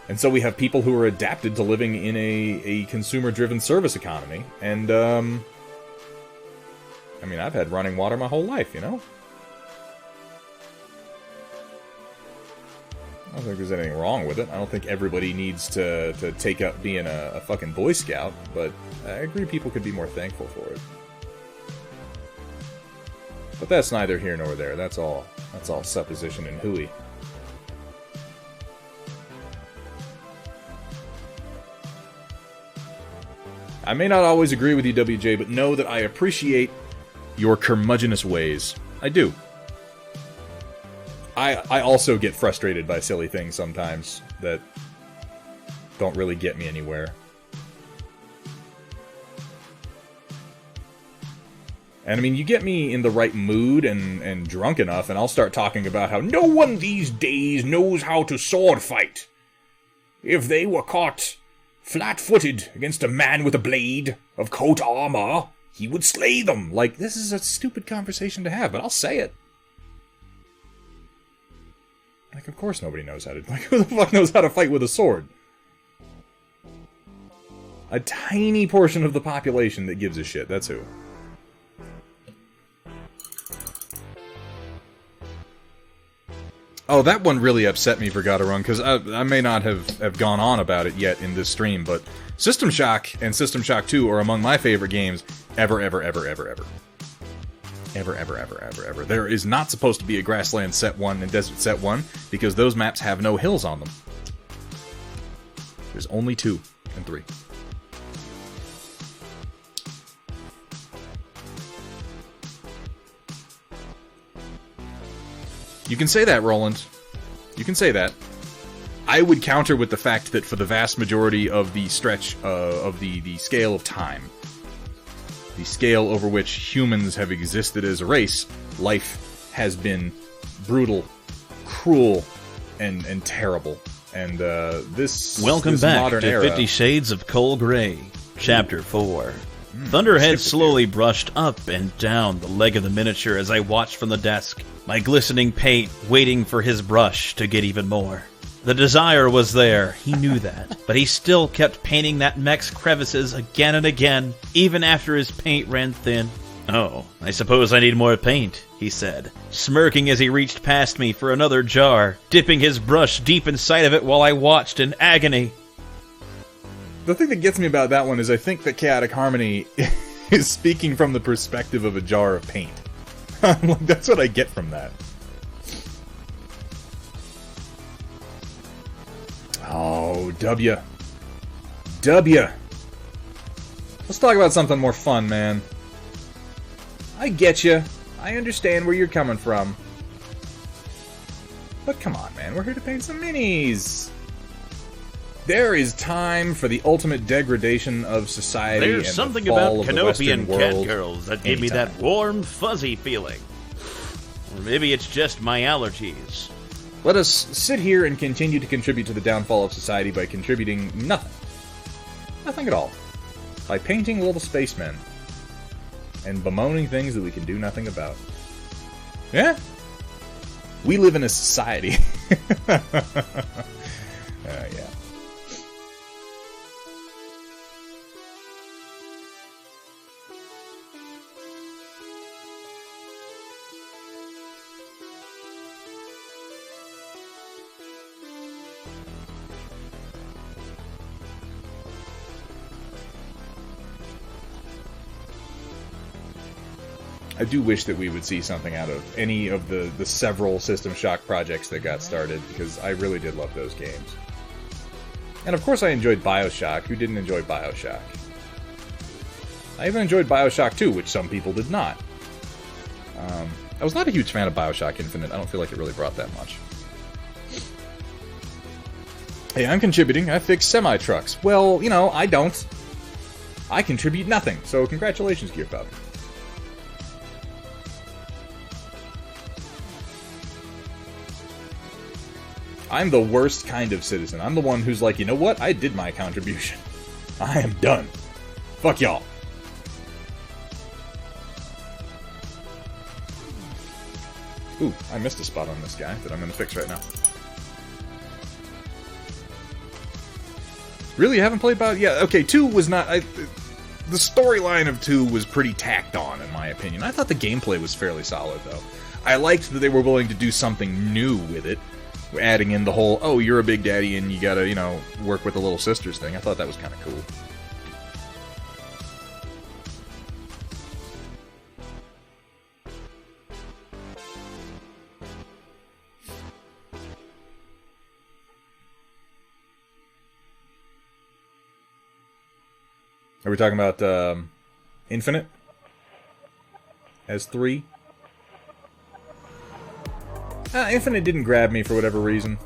And so we have people who are adapted to living in a consumer-driven service economy. And, I mean, I've had running water my whole life, you know? I don't think there's anything wrong with it. I don't think everybody needs to take up being a fucking Boy Scout, but I agree people could be more thankful for it. But that's neither here nor there. That's all supposition and hooey. I may not always agree with you, WJ, but know that I appreciate your curmudgeonous ways. I do. I also get frustrated by silly things sometimes that don't really get me anywhere. And I mean, you get me in the right mood and drunk enough, and I'll start talking about how no one these days knows how to sword fight. If they were caught flat-footed against a man with a blade of coat armor, he would slay them. Like, this is a stupid conversation to have, but I'll say it. Like, of course nobody knows how to... Like, who the fuck knows how to fight with a sword? A tiny portion of the population that gives a shit, that's who. Oh, that one really upset me for Gotta Run, because I may not have gone on about it yet in this stream, but System Shock and System Shock 2 are among my favorite games ever. There is not supposed to be a Grassland Set 1 and Desert Set 1, because those maps have no hills on them. There's only 2 and 3. You can say that, Roland. You can say that. I would counter with the fact that for the vast majority of the stretch of the scale of time, the scale over which humans have existed as a race, life has been brutal, cruel, and terrible. And Welcome this back modern to era, 50 Shades of Coal Gray, Chapter 4. Thunderhead slowly brushed up and down the leg of the miniature as I watched from the desk, my glistening paint waiting for his brush to get even more. The desire was there, he knew that, but he still kept painting that mech's crevices again and again, even after his paint ran thin. "Oh, I suppose I need more paint," he said, smirking as he reached past me for another jar, dipping his brush deep inside of it while I watched in agony. The thing that gets me about that one is I think that Chaotic Harmony is speaking from the perspective of a jar of paint. That's what I get from that. Oh, W. Let's talk about something more fun, man. I get you. I understand where you're coming from. But come on, man. We're here to paint some minis. There is time for the ultimate degradation of society. There's and something the fall about of the Western Canopian cat world girls that give me anytime. that warm, fuzzy feeling. Or maybe it's just my allergies. Let us sit here and continue to contribute to the downfall of society by contributing nothing. Nothing at all. By painting little spacemen. And bemoaning things that we can do nothing about. Yeah? We live in a society. Yeah. I do wish that we would see something out of any of the several System Shock projects that got started, because I really did love those games. And of course I enjoyed Bioshock. Who didn't enjoy Bioshock? I even enjoyed Bioshock 2, which some people did not. I was not a huge fan of Bioshock Infinite. I don't feel like it really brought that much. Hey, I'm contributing. I fix semi-trucks. Well, you know, I don't. I contribute nothing, so congratulations, Gearpub. I'm the worst kind of citizen. I'm the one who's like, you know what? I did my contribution. I am done. Fuck y'all. Ooh, I missed a spot on this guy that I'm gonna fix right now. Really? You haven't played Bio? Yeah, okay, 2 was not... the storyline of 2 was pretty tacked on, in my opinion. I thought the gameplay was fairly solid, though. I liked that they were willing to do something new with it. Adding in the whole, oh, you're a big daddy and you gotta, you know, work with the little sisters thing. I thought that was kind of cool. Are we talking about Infinite? As 3? Infinite didn't grab me for whatever reason.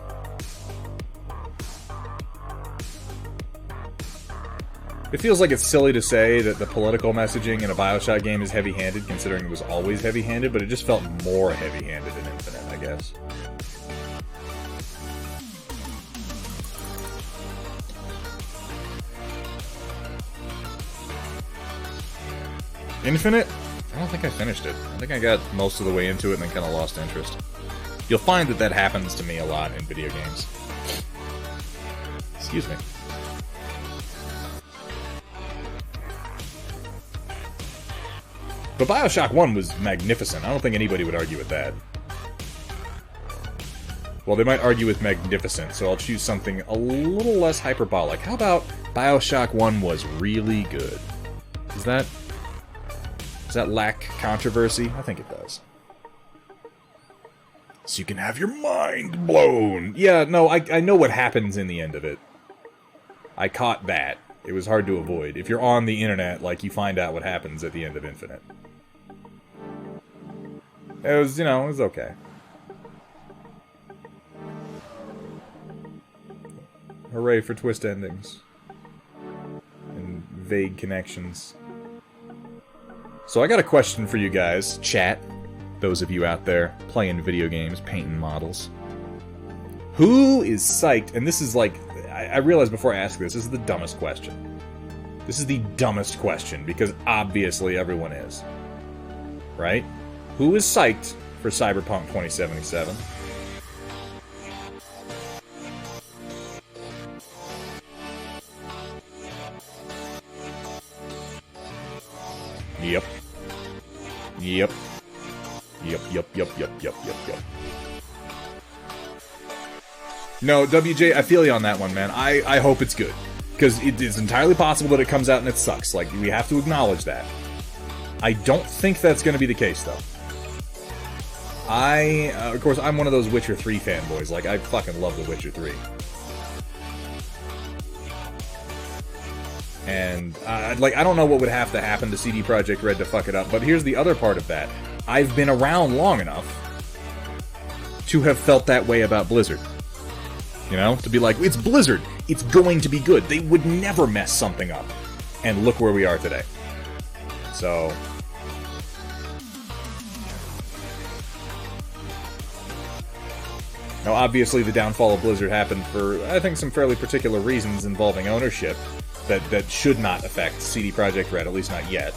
It feels like it's silly to say that the political messaging in a Bioshock game is heavy-handed, considering it was always heavy-handed, but it just felt more heavy-handed in Infinite, I guess. Infinite? I don't think I finished it. I think I got most of the way into it and then kind of lost interest. You'll find that that happens to me a lot in video games. Excuse me. But Bioshock 1 was magnificent. I don't think anybody would argue with that. Well, they might argue with magnificent, so I'll choose something a little less hyperbolic. How about Bioshock 1 was really good? Does that lack controversy? I think it does. So you can have your mind blown. Yeah, no, I know what happens in the end of it. I caught that. It was hard to avoid. If you're on the internet, like, you find out what happens at the end of Infinite. It was, you know, it was okay. Hooray for twist endings. And vague connections. So I got a question for you guys, chat. Those of you out there playing video games, painting models. Who is psyched? And this is like, I realized before I ask this is the dumbest question. This is the dumbest question, because obviously everyone is. Right? Who is psyched for Cyberpunk 2077? Yep. Yep. Yep. No, WJ, I feel you on that one, man. I hope it's good. Because it is entirely possible that it comes out and it sucks. Like, we have to acknowledge that. I don't think that's going to be the case, though. Of course, I'm one of those Witcher 3 fanboys. Like, I fucking love The Witcher 3. And, I don't know what would have to happen to CD Projekt Red to fuck it up, but here's the other part of that. I've been around long enough to have felt that way about Blizzard. You know? To be like, it's Blizzard, it's going to be good. They would never mess something up. And look where we are today. So... Now, obviously, the downfall of Blizzard happened for, I think, some fairly particular reasons involving ownership that should not affect CD Projekt Red, at least not yet.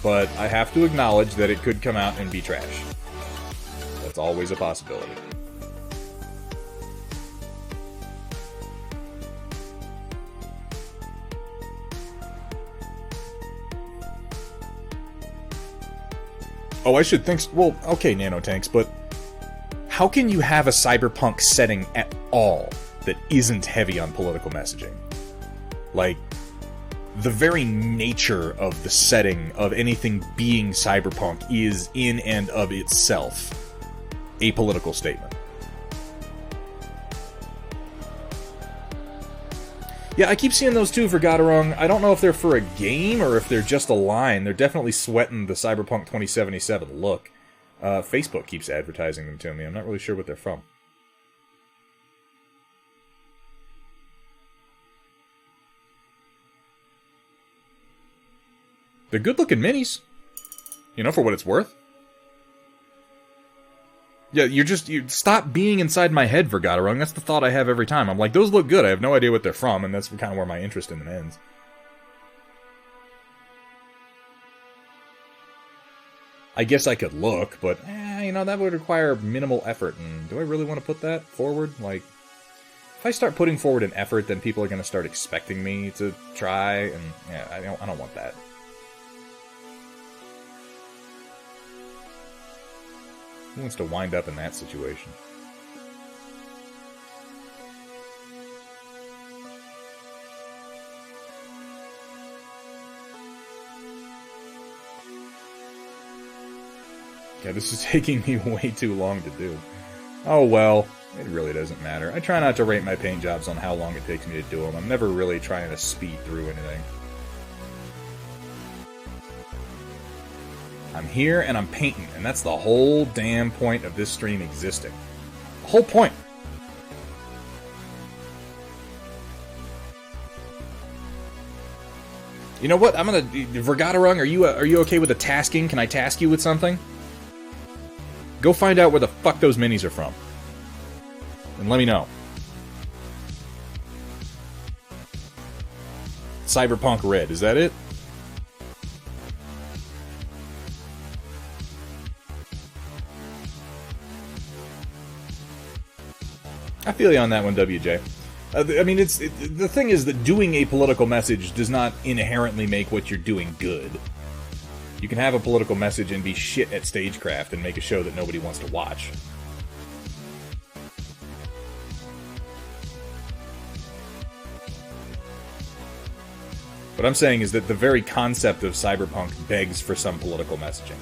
But I have to acknowledge that it could come out and be trash. That's always a possibility. Oh, I should think... Well, okay, Nanotanks, but... How can you have a cyberpunk setting at all that isn't heavy on political messaging? Like, the very nature of the setting of anything being cyberpunk is, in and of itself, a political statement. Yeah, I keep seeing those too for Godarong. I don't know if they're for a game or if they're just a line. They're definitely sweating the Cyberpunk 2077 look. Facebook keeps advertising them to me. I'm not really sure what they're from. They're good-looking minis. You know, for what it's worth. Yeah, you stop being inside my head, Vergaderung. That's the thought I have every time. I'm like, those look good. I have no idea what they're from, and that's kind of where my interest in them ends. I guess I could look, but, you know, that would require minimal effort, and do I really want to put that forward? Like, if I start putting forward an effort, then people are going to start expecting me to try, and, yeah, I don't want that. Who wants to wind up in that situation? Yeah, this is taking me way too long to do. Oh well, it really doesn't matter. I try not to rate my paint jobs on how long it takes me to do them. I'm never really trying to speed through anything. I'm here and I'm painting, and that's the whole damn point of this stream existing. The whole point. You know what? I'm gonna... Vergaderung, are you okay with the tasking? Can I task you with something? Go find out where the fuck those minis are from. And let me know. Cyberpunk Red, is that it? I feel you on that one, WJ. I mean, the thing is that doing a political message does not inherently make what you're doing good. You can have a political message and be shit at stagecraft and make a show that nobody wants to watch. What I'm saying is that the very concept of cyberpunk begs for some political messaging.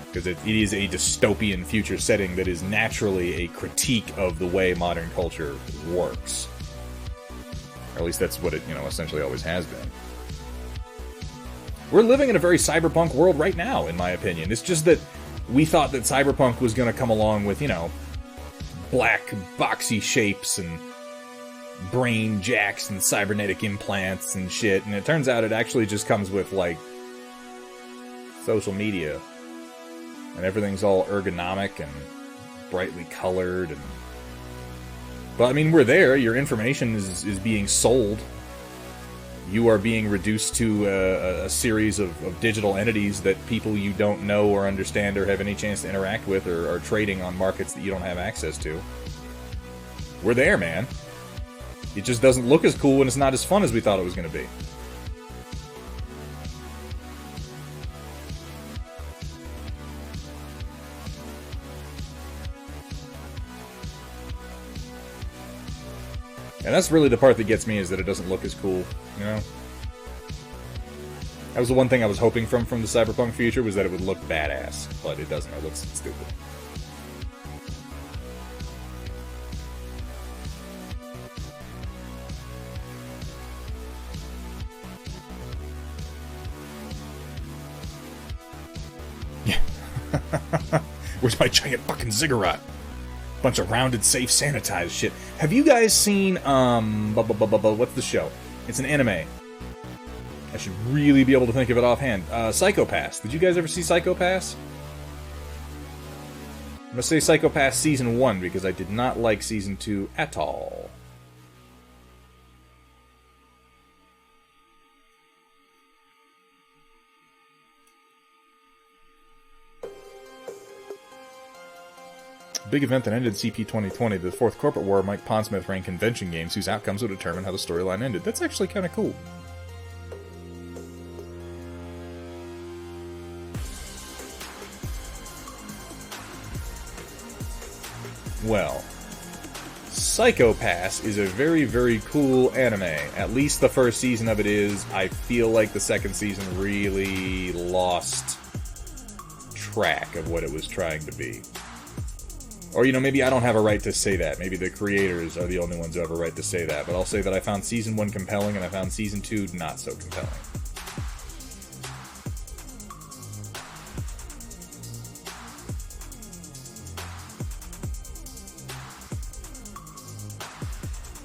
Because it is a dystopian future setting that is naturally a critique of the way modern culture works. Or at least that's what it, essentially always has been. We're living in a very cyberpunk world right now, in my opinion. It's just that we thought that cyberpunk was going to come along with, black, boxy shapes and brain jacks and cybernetic implants and shit, and it turns out it actually just comes with, like, social media. And everything's all ergonomic and brightly colored. But, I mean, we're there. Your information is being sold. You are being reduced to a series of digital entities that people you don't know or understand or have any chance to interact with or are trading on markets that you don't have access to. We're there, man. It just doesn't look as cool and it's not as fun as we thought it was going to be. And that's really the part that gets me, is that it doesn't look as cool, you know? That was the one thing I was hoping from the Cyberpunk future, was that it would look badass. But it doesn't. It looks stupid. Yeah. Where's my giant fucking ziggurat? Bunch of rounded, safe, sanitized shit. Have you guys seen, what's the show? It's an anime. I should really be able to think of it offhand. Psycho Pass. Did you guys ever see Psycho Pass? I'm gonna say Psycho Pass Season 1, because I did not like Season 2 at all. Big event that ended CP 2020, the fourth corporate war, Mike Pondsmith ran convention games whose outcomes would determine how the storyline ended. That's actually kind of cool. Well, Psycho Pass is a very, very cool anime. At least the first season of it is. I feel like the second season really lost track of what it was trying to be. Or, you know, maybe I don't have a right to say that. Maybe the creators are the only ones who have a right to say that. But I'll say that I found Season 1 compelling, and I found Season 2 not so compelling.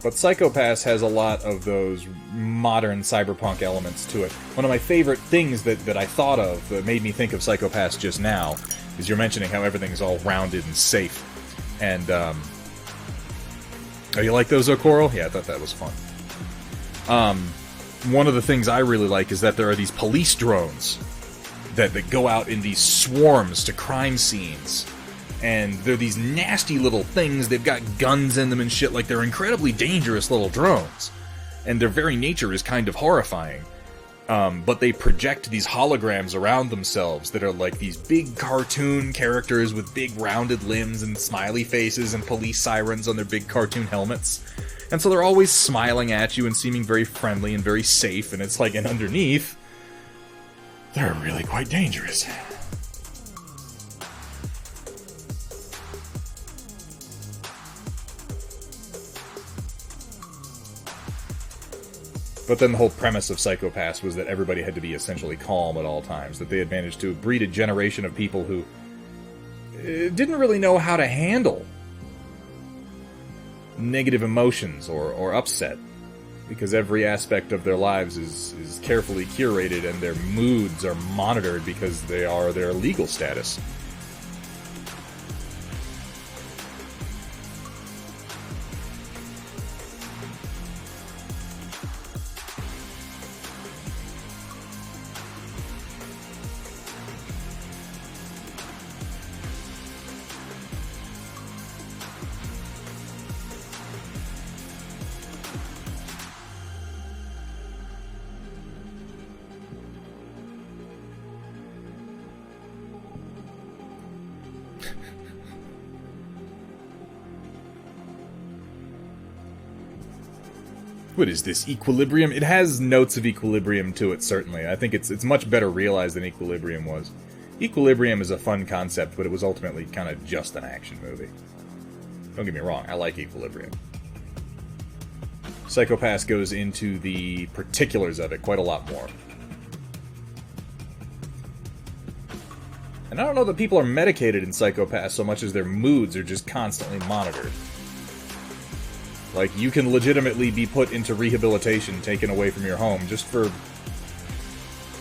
But Psycho Pass has a lot of those modern cyberpunk elements to it. One of my favorite things that I thought of that made me think of Psycho Pass just now is you're mentioning how everything's all rounded and safe. And, oh, you like those, O'Coral? Yeah, I thought that was fun. One of the things I really like is that there are these police drones that go out in these swarms to crime scenes. And they're these nasty little things. They've got guns in them and shit. Like, they're incredibly dangerous little drones. And their very nature is kind of horrifying. But they project these holograms around themselves that are like these big cartoon characters with big rounded limbs and smiley faces and police sirens on their big cartoon helmets. And so they're always smiling at you and seeming very friendly and very safe. And it's like, and underneath, they're really quite dangerous. But then the whole premise of Psycho Pass was that everybody had to be essentially calm at all times. That they had managed to breed a generation of people who didn't really know how to handle negative emotions or upset. Because every aspect of their lives is carefully curated and their moods are monitored because they are their legal status. What is this, Equilibrium? It has notes of Equilibrium to it, certainly. I think it's much better realized than Equilibrium was. Equilibrium is a fun concept, but it was ultimately kind of just an action movie. Don't get me wrong, I like Equilibrium. Psycho Pass goes into the particulars of it quite a lot more. And I don't know that people are medicated in Psycho Pass so much as their moods are just constantly monitored. Like, you can legitimately be put into rehabilitation, taken away from your home, just for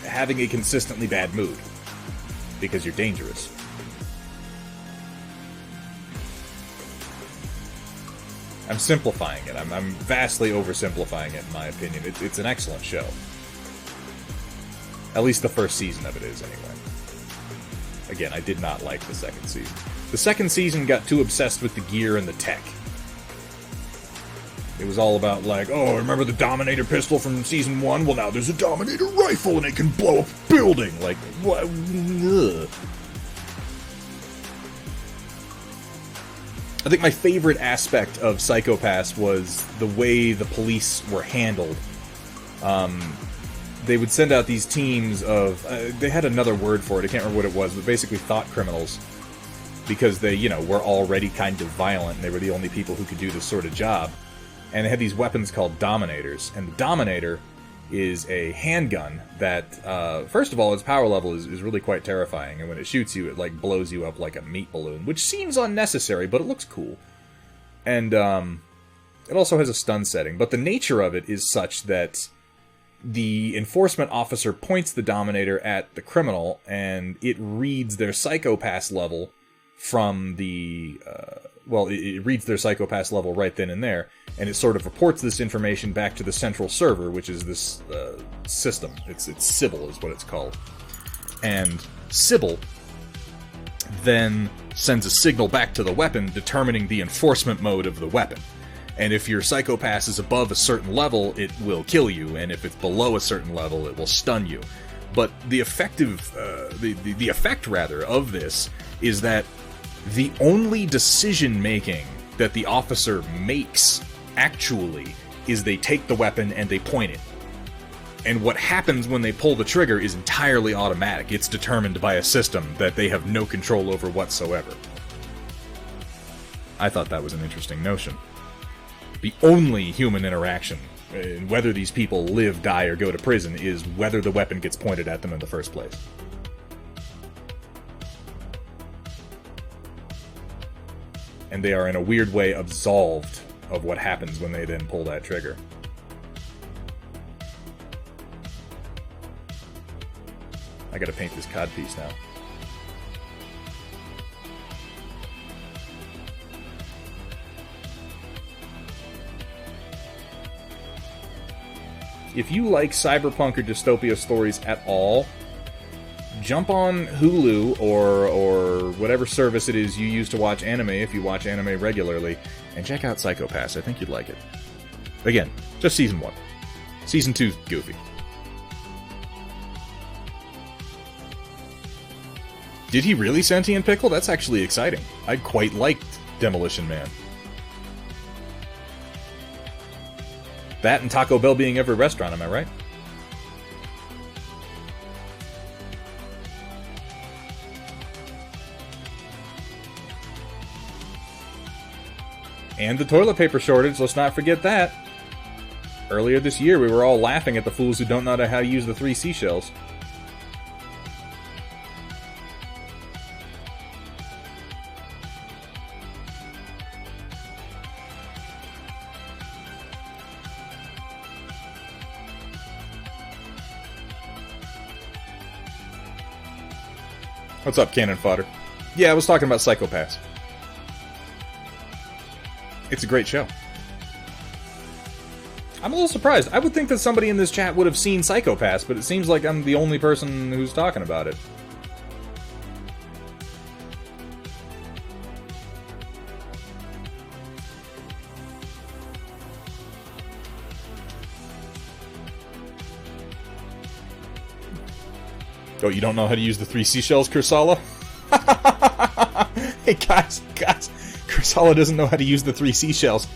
having a consistently bad mood. Because you're dangerous. I'm simplifying it. I'm vastly oversimplifying it, in my opinion. It's an excellent show. At least the first season of it is, anyway. Again, I did not like the second season. The second season got too obsessed with the gear and the tech. It was all about, like, oh, remember the Dominator pistol from Season 1? Well, now there's a Dominator rifle and it can blow up a building! Like, what? Ugh. I think my favorite aspect of Psycho Pass was the way the police were handled. They would send out these teams of... they had another word for it, I can't remember what it was, but basically thought criminals. Because they, you know, were already kind of violent, and they were the only people who could do this sort of job. And they had these weapons called Dominators. And the Dominator is a handgun that, first of all, its power level is really quite terrifying. And when it shoots you, it, like, blows you up like a meat balloon. Which seems unnecessary, but it looks cool. And, it also has a stun setting. But the nature of it is such that the enforcement officer points the Dominator at the criminal, and it reads their Psychopass level from the, well, it reads their Psychopass level right then and there, and it sort of reports this information back to the central server, which is this system. It's Sybil is what it's called. And Sybil then sends a signal back to the weapon determining the enforcement mode of the weapon. And if your Psychopass is above a certain level, it will kill you, and if it's below a certain level, it will stun you. But the effective, the effect rather of this is that the only decision-making that the officer makes, actually, is they take the weapon and they point it. And what happens when they pull the trigger is entirely automatic. It's determined by a system that they have no control over whatsoever. I thought that was an interesting notion. The only human interaction, in whether these people live, die, or go to prison, is whether the weapon gets pointed at them in the first place. And they are in a weird way absolved of what happens when they then pull that trigger. I gotta paint this codpiece now. If you like cyberpunk or dystopia stories at all, jump on Hulu or whatever service it is you use to watch anime, if you watch anime regularly, and check out Psycho Pass. I think you'd like it. Again, just Season 1. Season 2's goofy. Did he really sentient pickle? That's actually exciting. I quite liked Demolition Man. That and Taco Bell being every restaurant, am I right? And the toilet paper shortage, let's not forget that. Earlier this year, we were all laughing at the fools who don't know how to use the 3 seashells. What's up, Cannon Fodder? Yeah, I was talking about Psycho Pass. It's a great show. I'm a little surprised. I would think that somebody in this chat would have seen Psycho Pass, but it seems like I'm the only person who's talking about it. Oh, you don't know how to use the 3 seashells, Kursala? Hey, guys, Kursala doesn't know how to use the 3 seashells.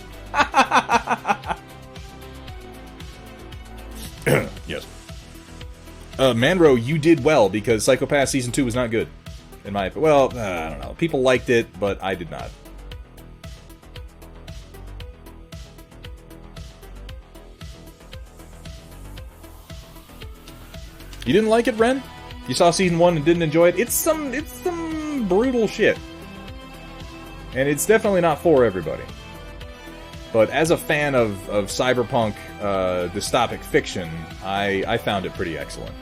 Yes. Manro, you did well, because Psycho Pass Season 2 was not good. In my opinion. Well, I don't know. People liked it, but I did not. You didn't like it, Ren? You saw Season 1 and didn't enjoy it? It's some brutal shit. And it's definitely not for everybody. But as a fan of cyberpunk dystopic fiction, I found it pretty excellent.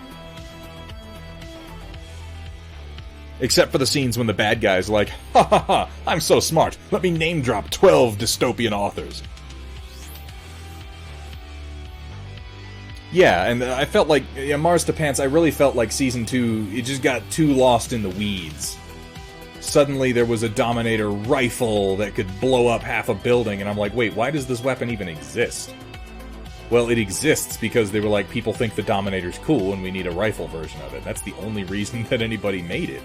Except for the scenes when the bad guy's like, ha ha ha, I'm so smart, let me name drop 12 dystopian authors. Yeah, and I felt like, Mars to Pants, I really felt like Season 2, it just got too lost in the weeds. Suddenly there was a Dominator rifle that could blow up half a building, and I'm like, wait, why does this weapon even exist? Well, it exists because they were like, people think the Dominator's cool and we need a rifle version of it. That's the only reason that anybody made it.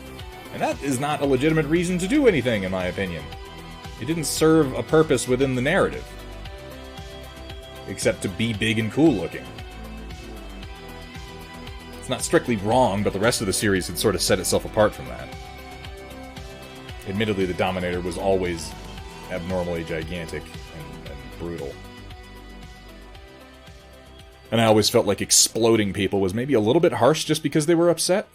And that is not a legitimate reason to do anything, in my opinion. It didn't serve a purpose within the narrative. Except to be big and cool looking. It's not strictly wrong, but the rest of the series had sort of set itself apart from that. Admittedly, the Dominator was always abnormally gigantic and brutal. And I always felt like exploding people was maybe a little bit harsh just because they were upset.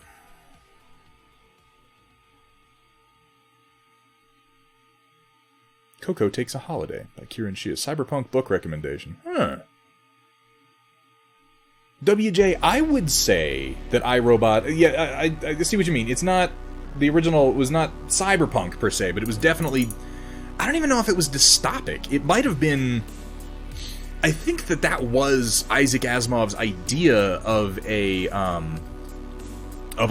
Coco Takes a Holiday by Kieran Shea. Cyberpunk book recommendation. Huh. WJ, I would say that iRobot... Yeah, I see what you mean. It's not... The original was not cyberpunk, per se, but it was definitely... I don't even know if it was dystopic. It might have been... I think that was Isaac Asimov's idea of a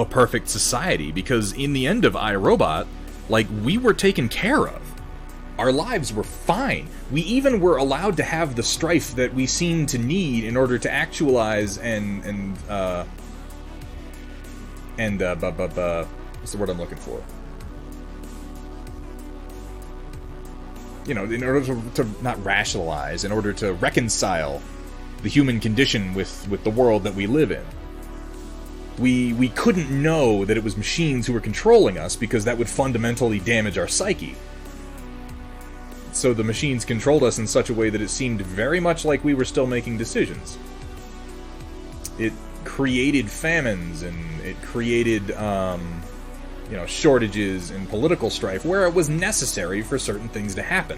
perfect society, because in the end of iRobot, like, we were taken care of. Our lives were fine. We even were allowed to have the strife that we seemed to need in order to actualize and what's the word I'm looking for? You know, in order to not rationalize, in order to reconcile the human condition with the world that we live in. We couldn't know that it was machines who were controlling us because that would fundamentally damage our psyche. So the machines controlled us in such a way that it seemed very much like we were still making decisions. It created famines, and it created, shortages and political strife where it was necessary for certain things to happen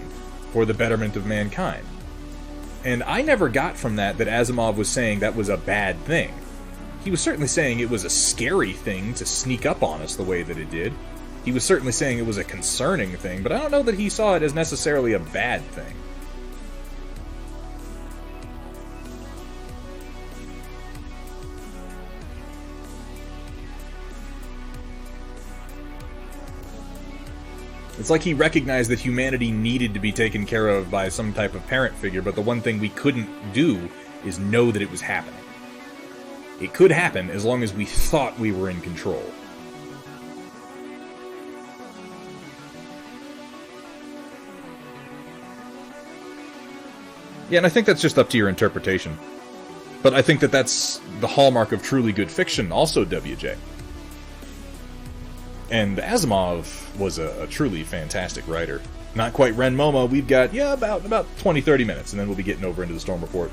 for the betterment of mankind. And I never got from that Asimov was saying that was a bad thing. He was certainly saying it was a scary thing to sneak up on us the way that it did. He was certainly saying it was a concerning thing, but I don't know that he saw it as necessarily a bad thing. It's like he recognized that humanity needed to be taken care of by some type of parent figure, but the one thing we couldn't do is know that it was happening. It could happen as long as we thought we were in control. Yeah, and I think that's just up to your interpretation. But I think that that's the hallmark of truly good fiction, also, WJ. And Asimov was a truly fantastic writer. Not quite Ren Momo, we've got, about 20-30 minutes, and then we'll be getting over into the Storm Report.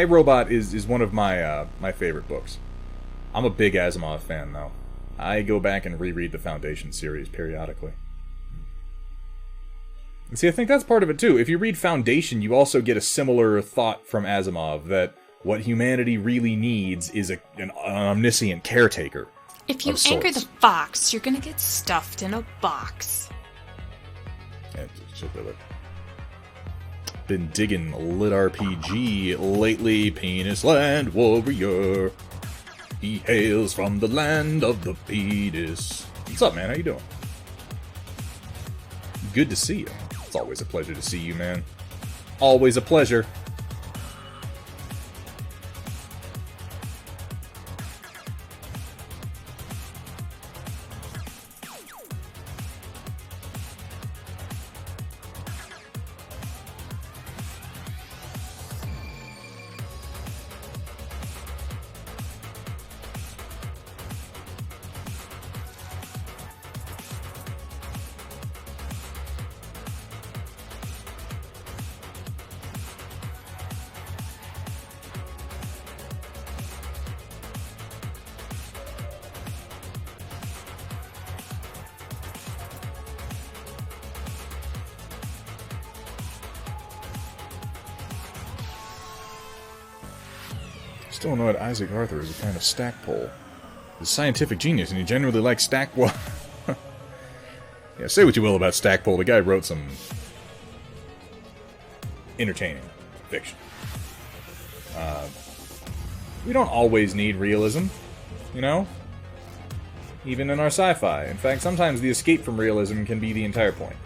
iRobot is one of my my favorite books. I'm a big Asimov fan, though. I go back and reread the Foundation series periodically. And see, I think that's part of it, too. If you read Foundation, you also get a similar thought from Asimov, that what humanity really needs is an omniscient caretaker. If you anchor the fox, you're gonna get stuffed in a box. Yeah, just been digging lit RPG lately. Penis Land Warrior. He hails from the land of the penis. What's up, man? How you doing? Good to see you. It's always a pleasure to see you, man. Always a pleasure. Still annoyed Isaac Arthur is a fan of Stackpole. He's a scientific genius, and he generally likes Stackpole. Yeah, say what you will about Stackpole, the guy wrote some entertaining fiction. We don't always need realism, you know? Even in our sci-fi. In fact, sometimes the escape from realism can be the entire point.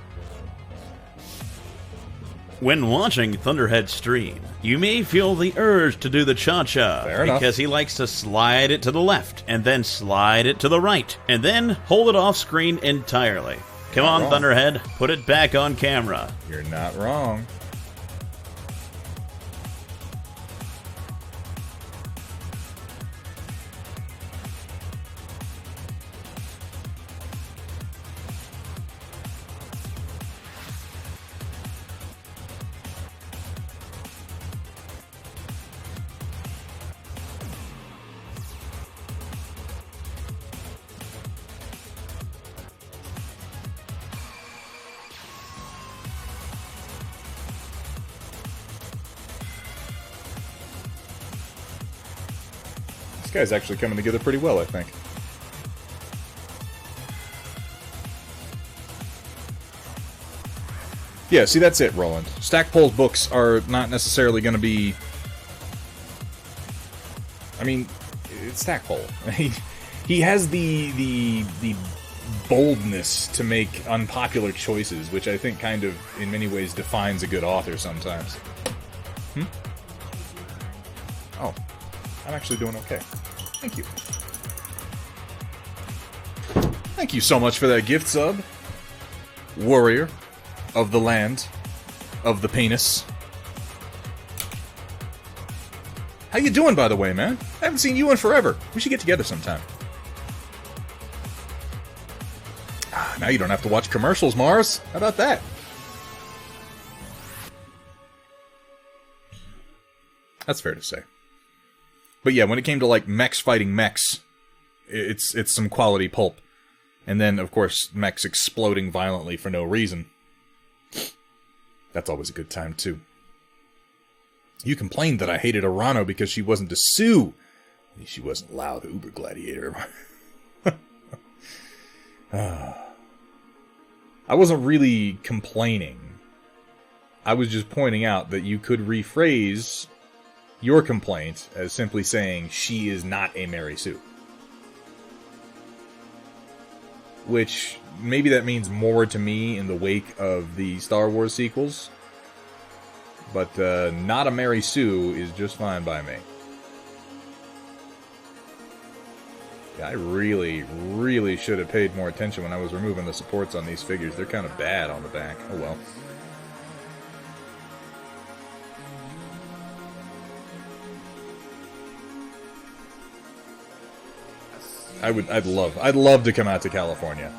When watching Thunderhead stream, you may feel the urge to do the cha-cha Fair enough. because he likes to slide it to the left, and then slide it to the right, and then hold it off screen entirely. Come on, wrong. Thunderhead, put it back on camera. You're not wrong. This guy's actually coming together pretty well, I think. Yeah, see, that's it, Roland. Stackpole's books are not necessarily going to be... I mean, it's Stackpole. He has the boldness to make unpopular choices, which I think kind of, in many ways, defines a good author sometimes. Oh. I'm actually doing okay. Thank you. Thank you so much for that gift sub. Warrior of the land of the penis. How you doing, by the way, man? I haven't seen you in forever. We should get together sometime. Now you don't have to watch commercials, Mars. How about that? That's fair to say. But yeah, when it came to like mechs fighting mechs, it's some quality pulp. And then, of course, mechs exploding violently for no reason. That's always a good time, too. You complained that I hated Arano because she wasn't a Sue. At least she wasn't loud Uber Gladiator. I wasn't really complaining. I was just pointing out that you could rephrase your complaint as simply saying she is not a Mary Sue. Which, maybe that means more to me in the wake of the Star Wars sequels. But not a Mary Sue is just fine by me. Yeah, I really, really should have paid more attention when I was removing the supports on these figures. They're kind of bad on the back. Oh well. I'd love to come out to California.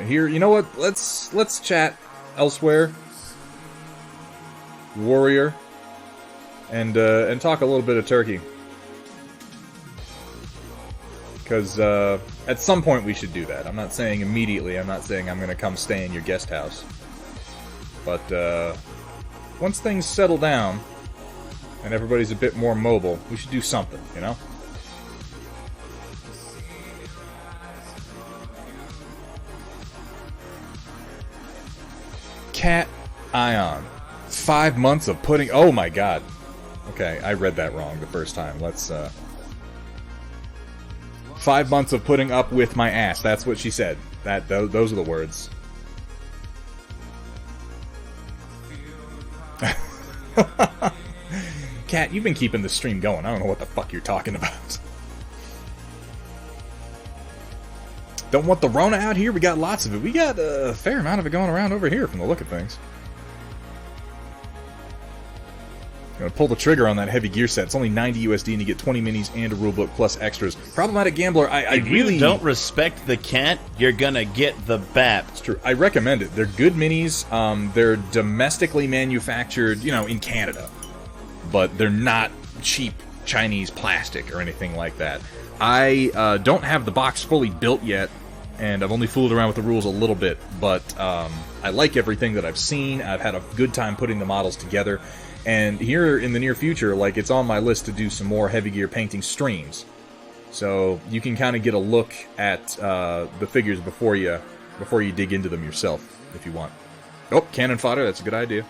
Here, you know what? Let's chat elsewhere, Warrior, and talk a little bit of turkey. Because at some point we should do that. I'm not saying immediately. I'm not saying I'm going to come stay in your guest house. But once things settle down and everybody's a bit more mobile, we should do something, you know? Cat Ion. 5 months of putting... Oh my god. Okay, I read that wrong the first time. Let's, 5 months of putting up with my ass. That's what she said. Those are the words. Cat, you've been keeping the stream going. I don't know what the fuck you're talking about. Don't want the Rona out here? We got lots of it. We got a fair amount of it going around over here from the look of things. Gonna pull the trigger on that heavy gear set. It's only 90 USD and you get 20 minis and a rulebook plus extras. Problematic Gambler, I if really... you don't respect the cat, you're gonna get the BAP. It's true. I recommend it. They're good minis. They're domestically manufactured, you know, in Canada. But they're not cheap Chinese plastic or anything like that. I don't have the box fully built yet, and I've only fooled around with the rules a little bit, but I like everything that I've seen. I've had a good time putting the models together, And here in the near future, like, it's on my list to do some more Heavy Gear painting streams. So you can kind of get a look at the figures before you dig into them yourself, if you want. Oh, cannon fodder, that's a good idea.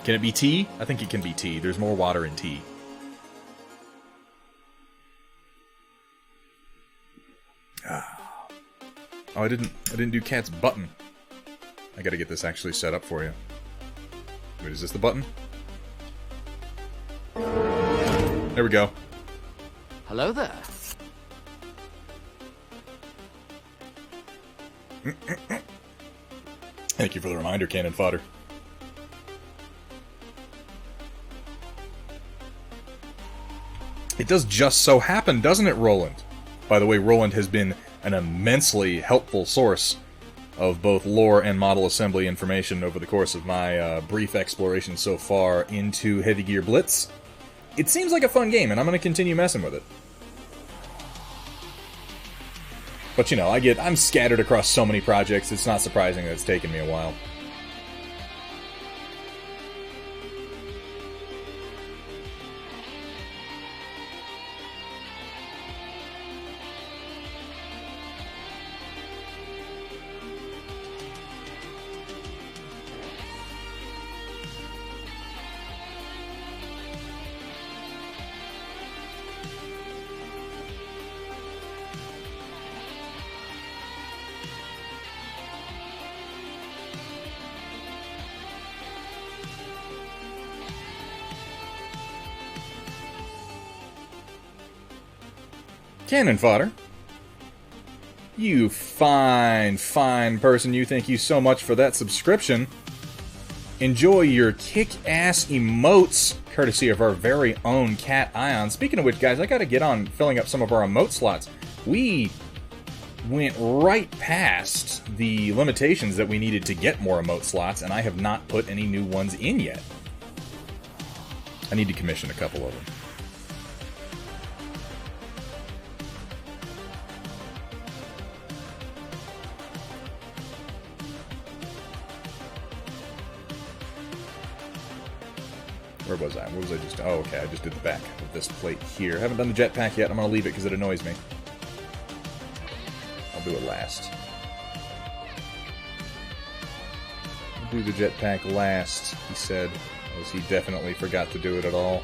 Can it be tea? I think it can be tea. There's more water in tea. Oh, I didn't do Cat's button. I gotta get this actually set up for you. Wait, is this the button? There we go. Hello there. Thank you for the reminder, cannon fodder. It does just so happen, doesn't it, Roland? By the way, Roland has been an immensely helpful source of both lore and model assembly information over the course of my brief exploration so far into Heavy Gear Blitz. It seems like a fun game, and I'm going to continue messing with it. But, you know, I'm scattered across so many projects, it's not surprising that it's taken me a while. Cannon fodder. You fine, fine person. You, thank you so much for that subscription. Enjoy your kick-ass emotes, courtesy of our very own Cat Ion. Speaking of which, guys, I gotta get on filling up some of our emote slots. We went right past the limitations that we needed to get more emote slots, and I have not put any new ones in yet. I need to commission a couple of them. Where was I? What was I just... Oh, okay, I just did the back of this plate here. I haven't done the jetpack yet. I'm going to leave it because it annoys me. I'll do it last. I'll do the jetpack last, he said, as he definitely forgot to do it at all.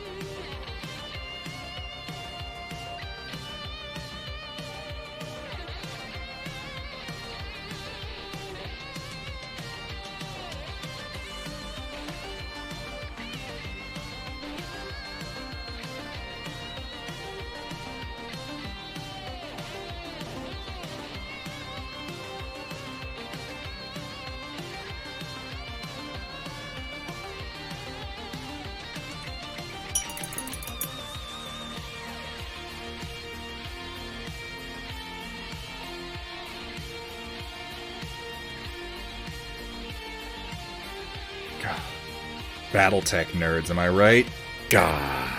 Battletech nerds, am I right? God.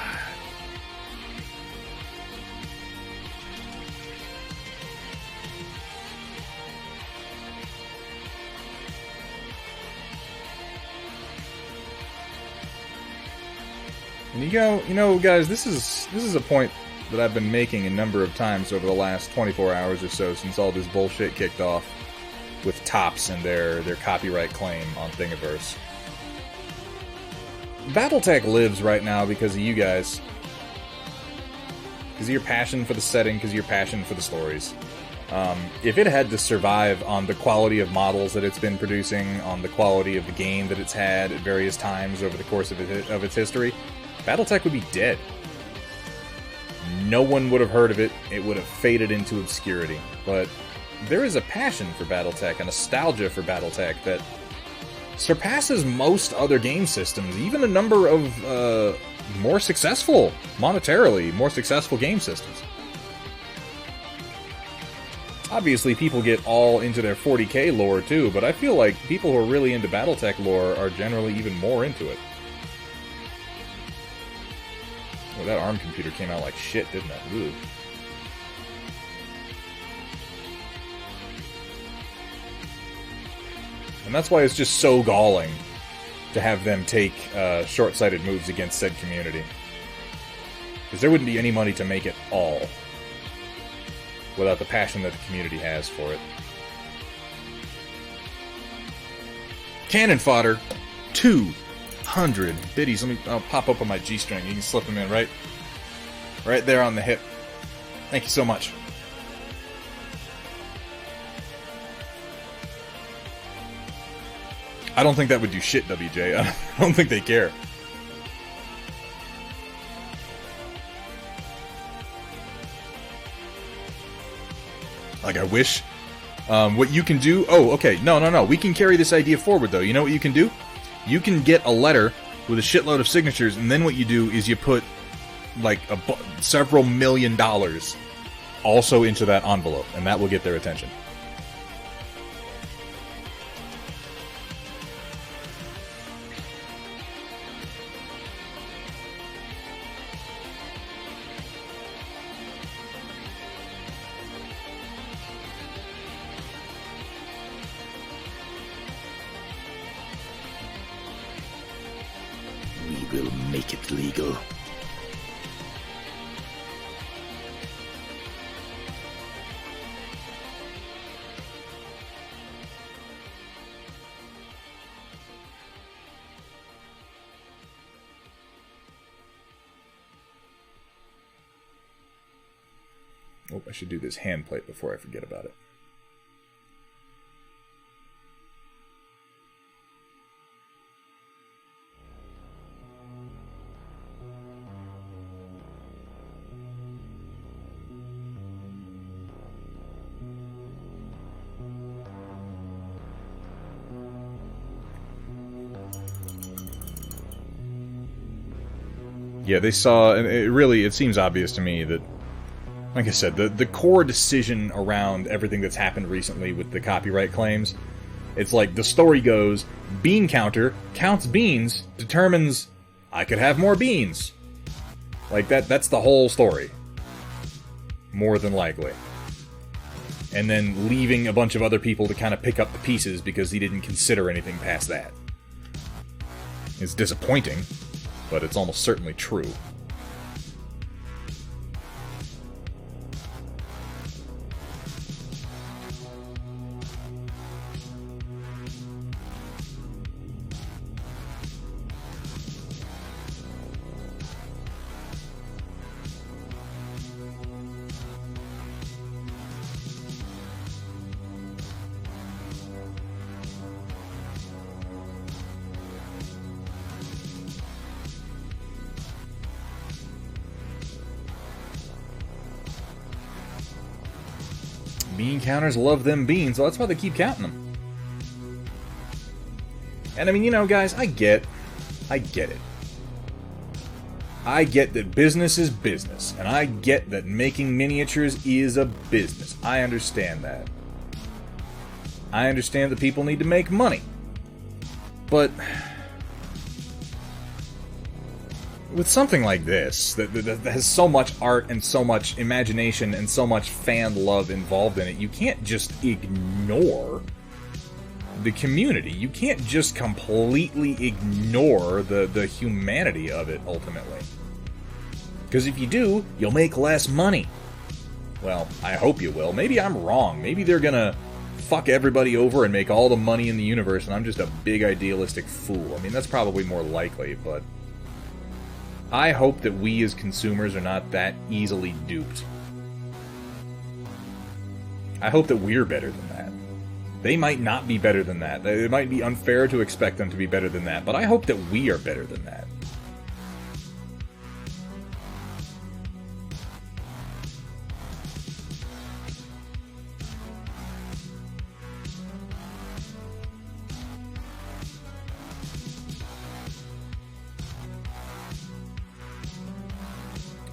And you know, guys, this is a point that I've been making a number of times over the last 24 hours or so since all this bullshit kicked off with Topps and their copyright claim on Thingiverse. Battletech lives right now because of you guys. Because of your passion for the setting, because of your passion for the stories. If it had to survive on the quality of models that it's been producing, on the quality of the game that it's had at various times over the course of its history, Battletech would be dead. No one would have heard of it, it would have faded into obscurity. But there is a passion for Battletech, a nostalgia for Battletech that surpasses most other game systems, even a number of monetarily more successful game systems. Obviously, people get all into their 40k lore too, but I feel like people who are really into Battletech lore are generally even more into it. Oh, that ARM computer came out like shit, didn't it? Ooh. And that's why it's just so galling to have them take short-sighted moves against said community. Because there wouldn't be any money to make it all without the passion that the community has for it. Cannon fodder, 200 biddies. I'll pop up on my G-string. You can slip them in right there on the hip. Thank you so much. I don't think that would do shit, WJ. I don't think they care. Like, I wish. What you can do... Oh, okay. No. We can carry this idea forward, though. You know what you can do? You can get a letter with a shitload of signatures, and then what you do is you put, like, several $1 million also into that envelope, and that will get their attention. We will make it legal. Oh, I should do this hand plate before I forget about it. Yeah, they saw, and it seems obvious to me that, like I said, the core decision around everything that's happened recently with the copyright claims, it's like the story goes, bean counter counts beans, determines I could have more beans. Like, that's the whole story. More than likely. And then leaving a bunch of other people to kind of pick up the pieces because he didn't consider anything past that. It's disappointing, but it's almost certainly true. Bean counters love them beans, well, that's why they keep counting them. And I mean, you know, guys, I get it. I get that business is business, and I get that making miniatures is a business. I understand that. I understand that people need to make money. But with something like this, that has so much art and so much imagination and so much fan love involved in it, you can't just ignore the community. You can't just completely ignore the humanity of it, ultimately. Because if you do, you'll make less money. Well, I hope you will. Maybe I'm wrong. Maybe they're gonna fuck everybody over and make all the money in the universe, and I'm just a big idealistic fool. I mean, that's probably more likely, but I hope that we as consumers are not that easily duped. I hope that we're better than that. They might not be better than that. It might be unfair to expect them to be better than that, but I hope that we are better than that.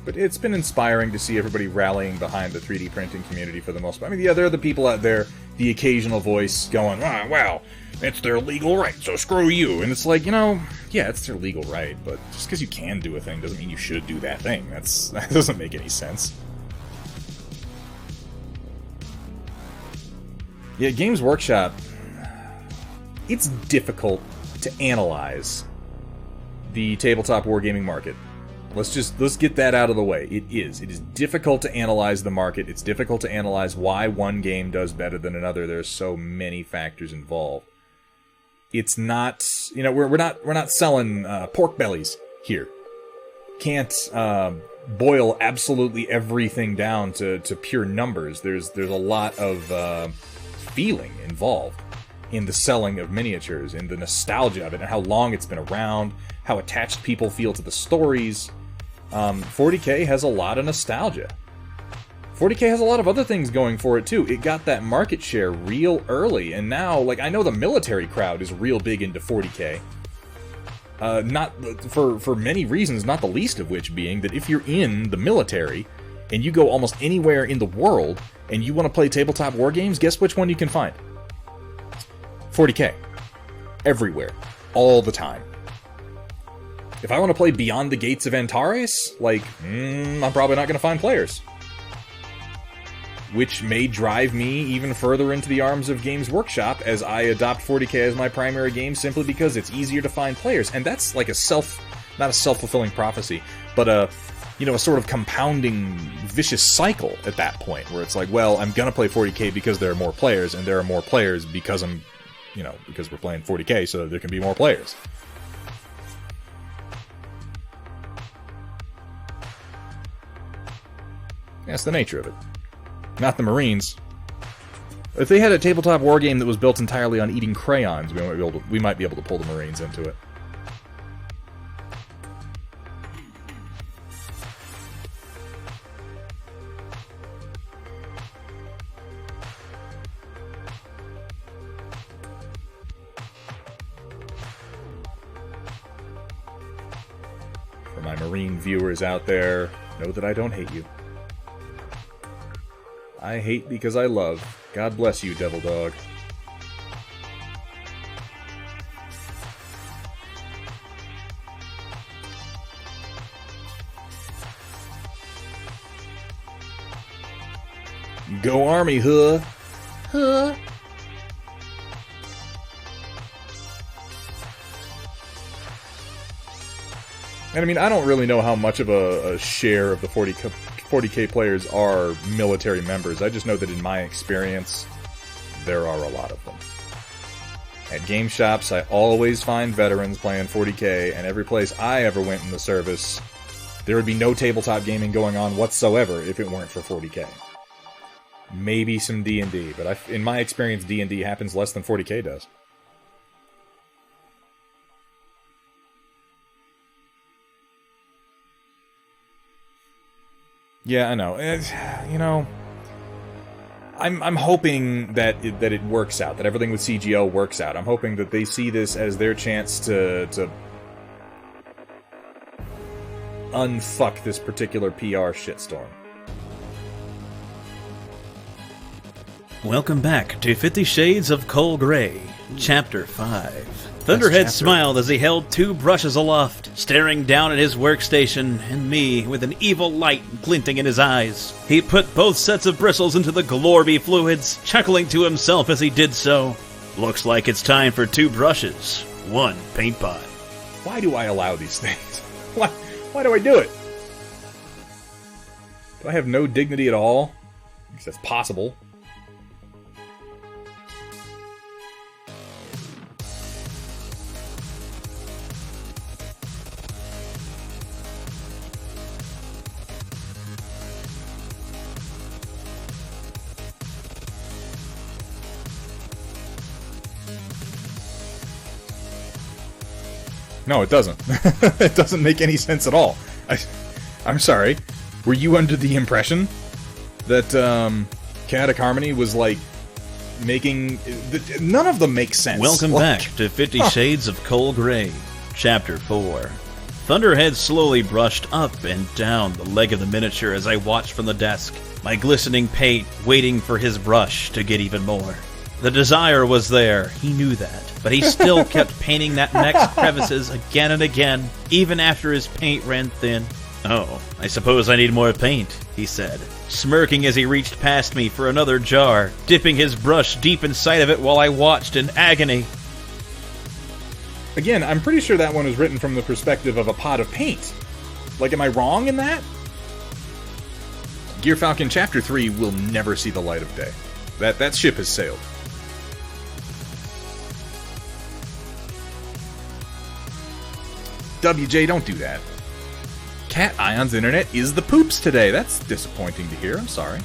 But it's been inspiring to see everybody rallying behind the 3D printing community for the most part. I mean, yeah, there are the people out there, the occasional voice going, "Ah, well, it's their legal right, so screw you." And it's like, you know, yeah, it's their legal right, but just because you can do a thing doesn't mean you should do that thing. That doesn't make any sense. Yeah, Games Workshop, it's difficult to analyze the tabletop wargaming market. Let's get that out of the way. It is difficult to analyze the market. It's difficult to analyze why one game does better than another. There's so many factors involved. It's not, we're not selling pork bellies here. Can't boil absolutely everything down to pure numbers. There's a lot of feeling involved in the selling of miniatures, in the nostalgia of it, and how long it's been around, how attached people feel to the stories. 40K has a lot of nostalgia. 40K has a lot of other things going for it, too. It got that market share real early, and now, like, I know the military crowd is real big into 40K. Not for many reasons, not the least of which being that if you're in the military, and you go almost anywhere in the world, and you want to play tabletop war games, guess which one you can find? 40K. Everywhere. All the time. If I want to play Beyond the Gates of Antares, like, I'm probably not going to find players. Which may drive me even further into the arms of Games Workshop as I adopt 40K as my primary game simply because it's easier to find players. And that's like not a self-fulfilling prophecy, but a sort of compounding vicious cycle at that point, where it's like, well, I'm going to play 40K because there are more players, and there are more players because because we're playing 40K, so there can be more players. That's the nature of it. Not the Marines. If they had a tabletop war game that was built entirely on eating crayons, we might be able to pull the Marines into it. For my Marine viewers out there, know that I don't hate you. I hate because I love. God bless you, Devil Dog. Go Army, huh? Huh? And I mean, I don't really know how much of a share of the 40K players are military members. I just know that in my experience, there are a lot of them. At game shops, I always find veterans playing 40K, and every place I ever went in the service, there would be no tabletop gaming going on whatsoever if it weren't for 40K. Maybe some D&D, but in my experience, D&D happens less than 40K does. Yeah, I know. I'm hoping that it works out, that everything with CGO works out. I'm hoping that they see this as their chance to unfuck this particular PR shitstorm. Welcome back to 50 Shades of Coal Grey, Chapter 5. Thunderhead smiled as he held two brushes aloft, staring down at his workstation and me with an evil light glinting in his eyes. He put both sets of bristles into the Glorby fluids, chuckling to himself as he did so. Looks like it's time for two brushes, one paint pot. Why do I allow these things? Why do I do it? Do I have no dignity at all? Because that's possible. No, it doesn't. It doesn't make any sense at all. I'm sorry. Were you under the impression that Kinetic Harmony was, like, making... None of them make sense. Welcome back to 50 Shades of Coal Grey, Chapter 4. Thunderhead slowly brushed up and down the leg of the miniature as I watched from the desk, my glistening paint waiting for his brush to get even more. The desire was there, he knew that, but he still kept painting that neck's crevices again and again, even after his paint ran thin. Oh, I suppose I need more paint, he said, smirking as he reached past me for another jar, dipping his brush deep inside of it while I watched in agony. Again, I'm pretty sure that one was written from the perspective of a pot of paint. Like, am I wrong in that? Gear Falcon Chapter 3 will never see the light of day. That ship has sailed. WJ, don't do that. Cat Ion's internet is the poops today. That's disappointing to hear. I'm sorry.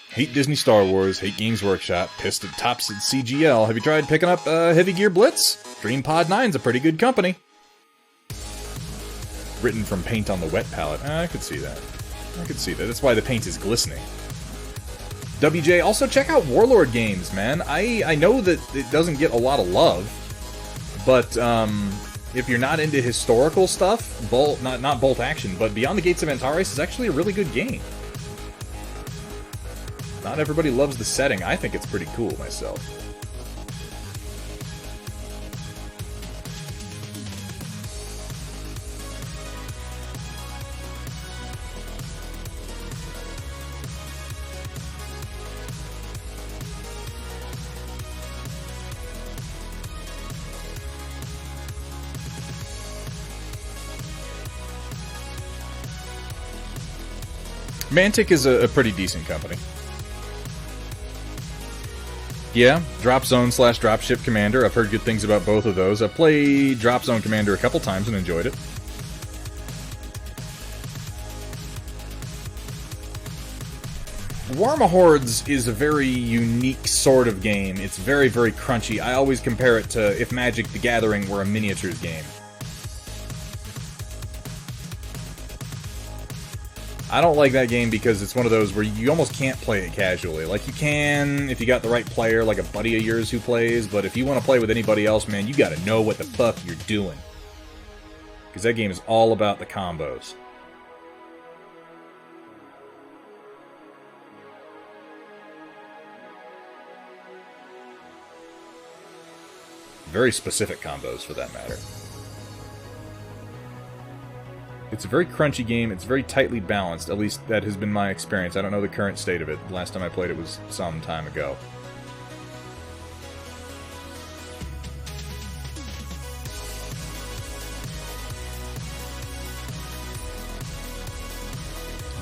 Hate Disney Star Wars, hate Games Workshop, pissed at Tops at CGL. Have you tried picking up Heavy Gear Blitz? DreamPod 9's a pretty good company. Written from paint on the wet palette. I could see that. I could see that. That's why the paint is glistening. WJ, also check out Warlord Games, man. I know that it doesn't get a lot of love, but if you're not into historical stuff, not Bolt Action, but Beyond the Gates of Antares is actually a really good game. Not everybody loves the setting. I think it's pretty cool myself. Mantic is a pretty decent company. Yeah, Drop Zone / Dropship Commander. I've heard good things about both of those. I've played Drop Zone Commander a couple times and enjoyed it. Warmahordes is a very unique sort of game. It's very, very crunchy. I always compare it to if Magic the Gathering were a miniatures game. I don't like that game because it's one of those where you almost can't play it casually. Like, you can if you got the right player, like a buddy of yours who plays, but if you want to play with anybody else, man, you gotta know what the fuck you're doing. Because that game is all about the combos. Very specific combos, for that matter. It's a very crunchy game. It's very tightly balanced. At least that has been my experience. I don't know the current state of it. The last time I played it was some time ago.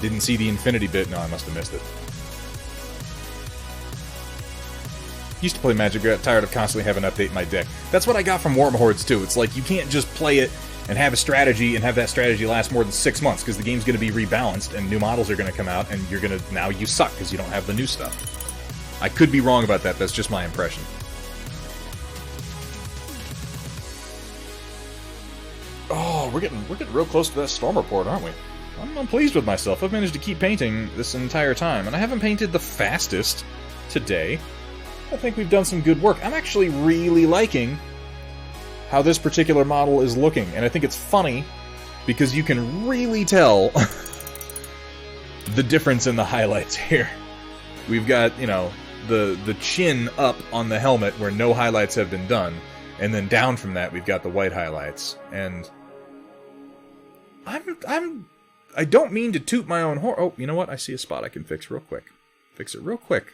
Didn't see the infinity bit. No, I must have missed it. Used to play Magic, got tired of constantly having to update my deck. That's what I got from Warmahordes too. It's like, you can't just play it and have a strategy and have that strategy last more than 6 months, because the game's going to be rebalanced and new models are going to come out and you're going to, now you suck because you don't have the new stuff. I could be wrong about that. That's just my impression. Oh, we're getting real close to that storm report, aren't we? I'm pleased with myself. I've managed to keep painting this entire time, and I haven't painted the fastest today. I think we've done some good work. I'm actually really liking how this particular model is looking, and I think it's funny because you can really tell the difference in the highlights here. We've got, you know, the chin up on the helmet where no highlights have been done, and then down from that we've got the white highlights. And I don't mean to toot my own horn. Oh, you know what? I see a spot I can fix real quick. Fix it real quick.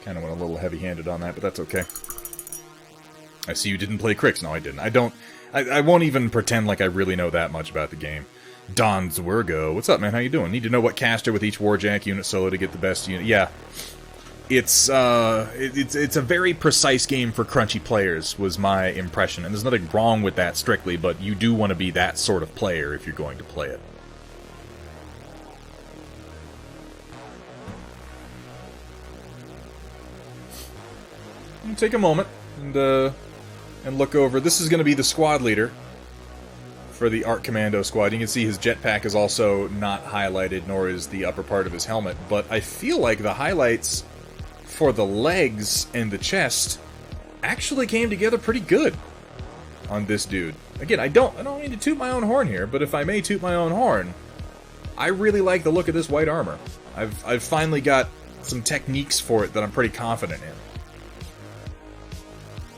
Kind of went a little heavy-handed on that, but that's okay. I see you didn't play Crix. No, I didn't. I won't even pretend like I really know that much about the game. Don Zwirgo. What's up, man? How you doing? Need to know what caster with each Warjack unit solo to get the best unit. Yeah. It's a very precise game for crunchy players, was my impression. And there's nothing wrong with that strictly, but you do want to be that sort of player if you're going to play it. Take a moment and look over. This is going to be the squad leader for the Arc Commando squad. You can see his jetpack is also not highlighted, nor is the upper part of his helmet. But I feel like the highlights for the legs and the chest actually came together pretty good. on this dude. Again, I don't mean to toot my own horn here, but if I may toot my own horn, I really like the look of this white armor. I've finally got some techniques for it that I'm pretty confident in.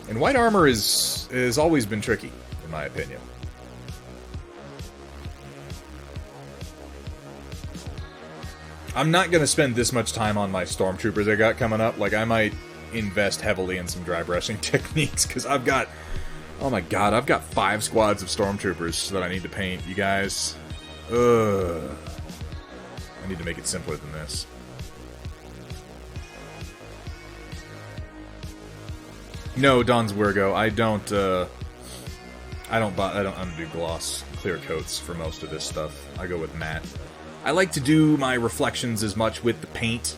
And white armor has always been tricky, in my opinion. I'm not going to spend this much time on my stormtroopers I got coming up. Like, I might invest heavily in some dry brushing techniques, because I've got... Oh my god, I've got 5 squads of stormtroopers that I need to paint, you guys. Ugh. I need to make it simpler than this. No, Don's Wirgo, I don't do gloss clear coats for most of this stuff. I go with matte. I like to do my reflections as much with the paint.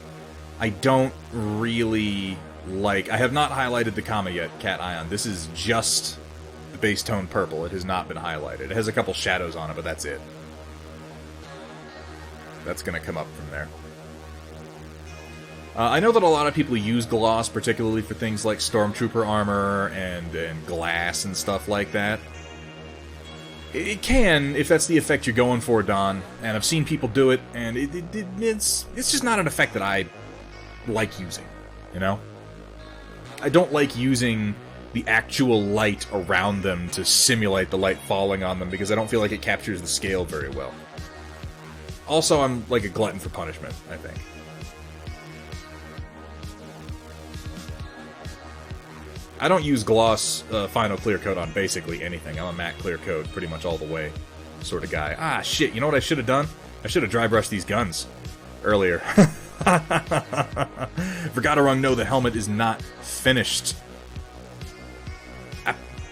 I don't really like... I have not highlighted the comma yet, Cat Ion. This is just the base tone purple. It has not been highlighted. It has a couple shadows on it, but that's it. That's going to come up from there. I know that a lot of people use gloss, particularly for things like Stormtrooper armor and glass and stuff like that. It can, if that's the effect you're going for, Don. And I've seen people do it, and it's just not an effect that I like using, you know? I don't like using the actual light around them to simulate the light falling on them, because I don't feel like it captures the scale very well. Also, I'm like a glutton for punishment, I think. I don't use gloss final clear coat on basically anything. I'm a matte clear coat pretty much all the way sort of guy. Ah, shit, you know what I should have done? I should have dry brushed these guns earlier. Forgot to know the helmet is not finished.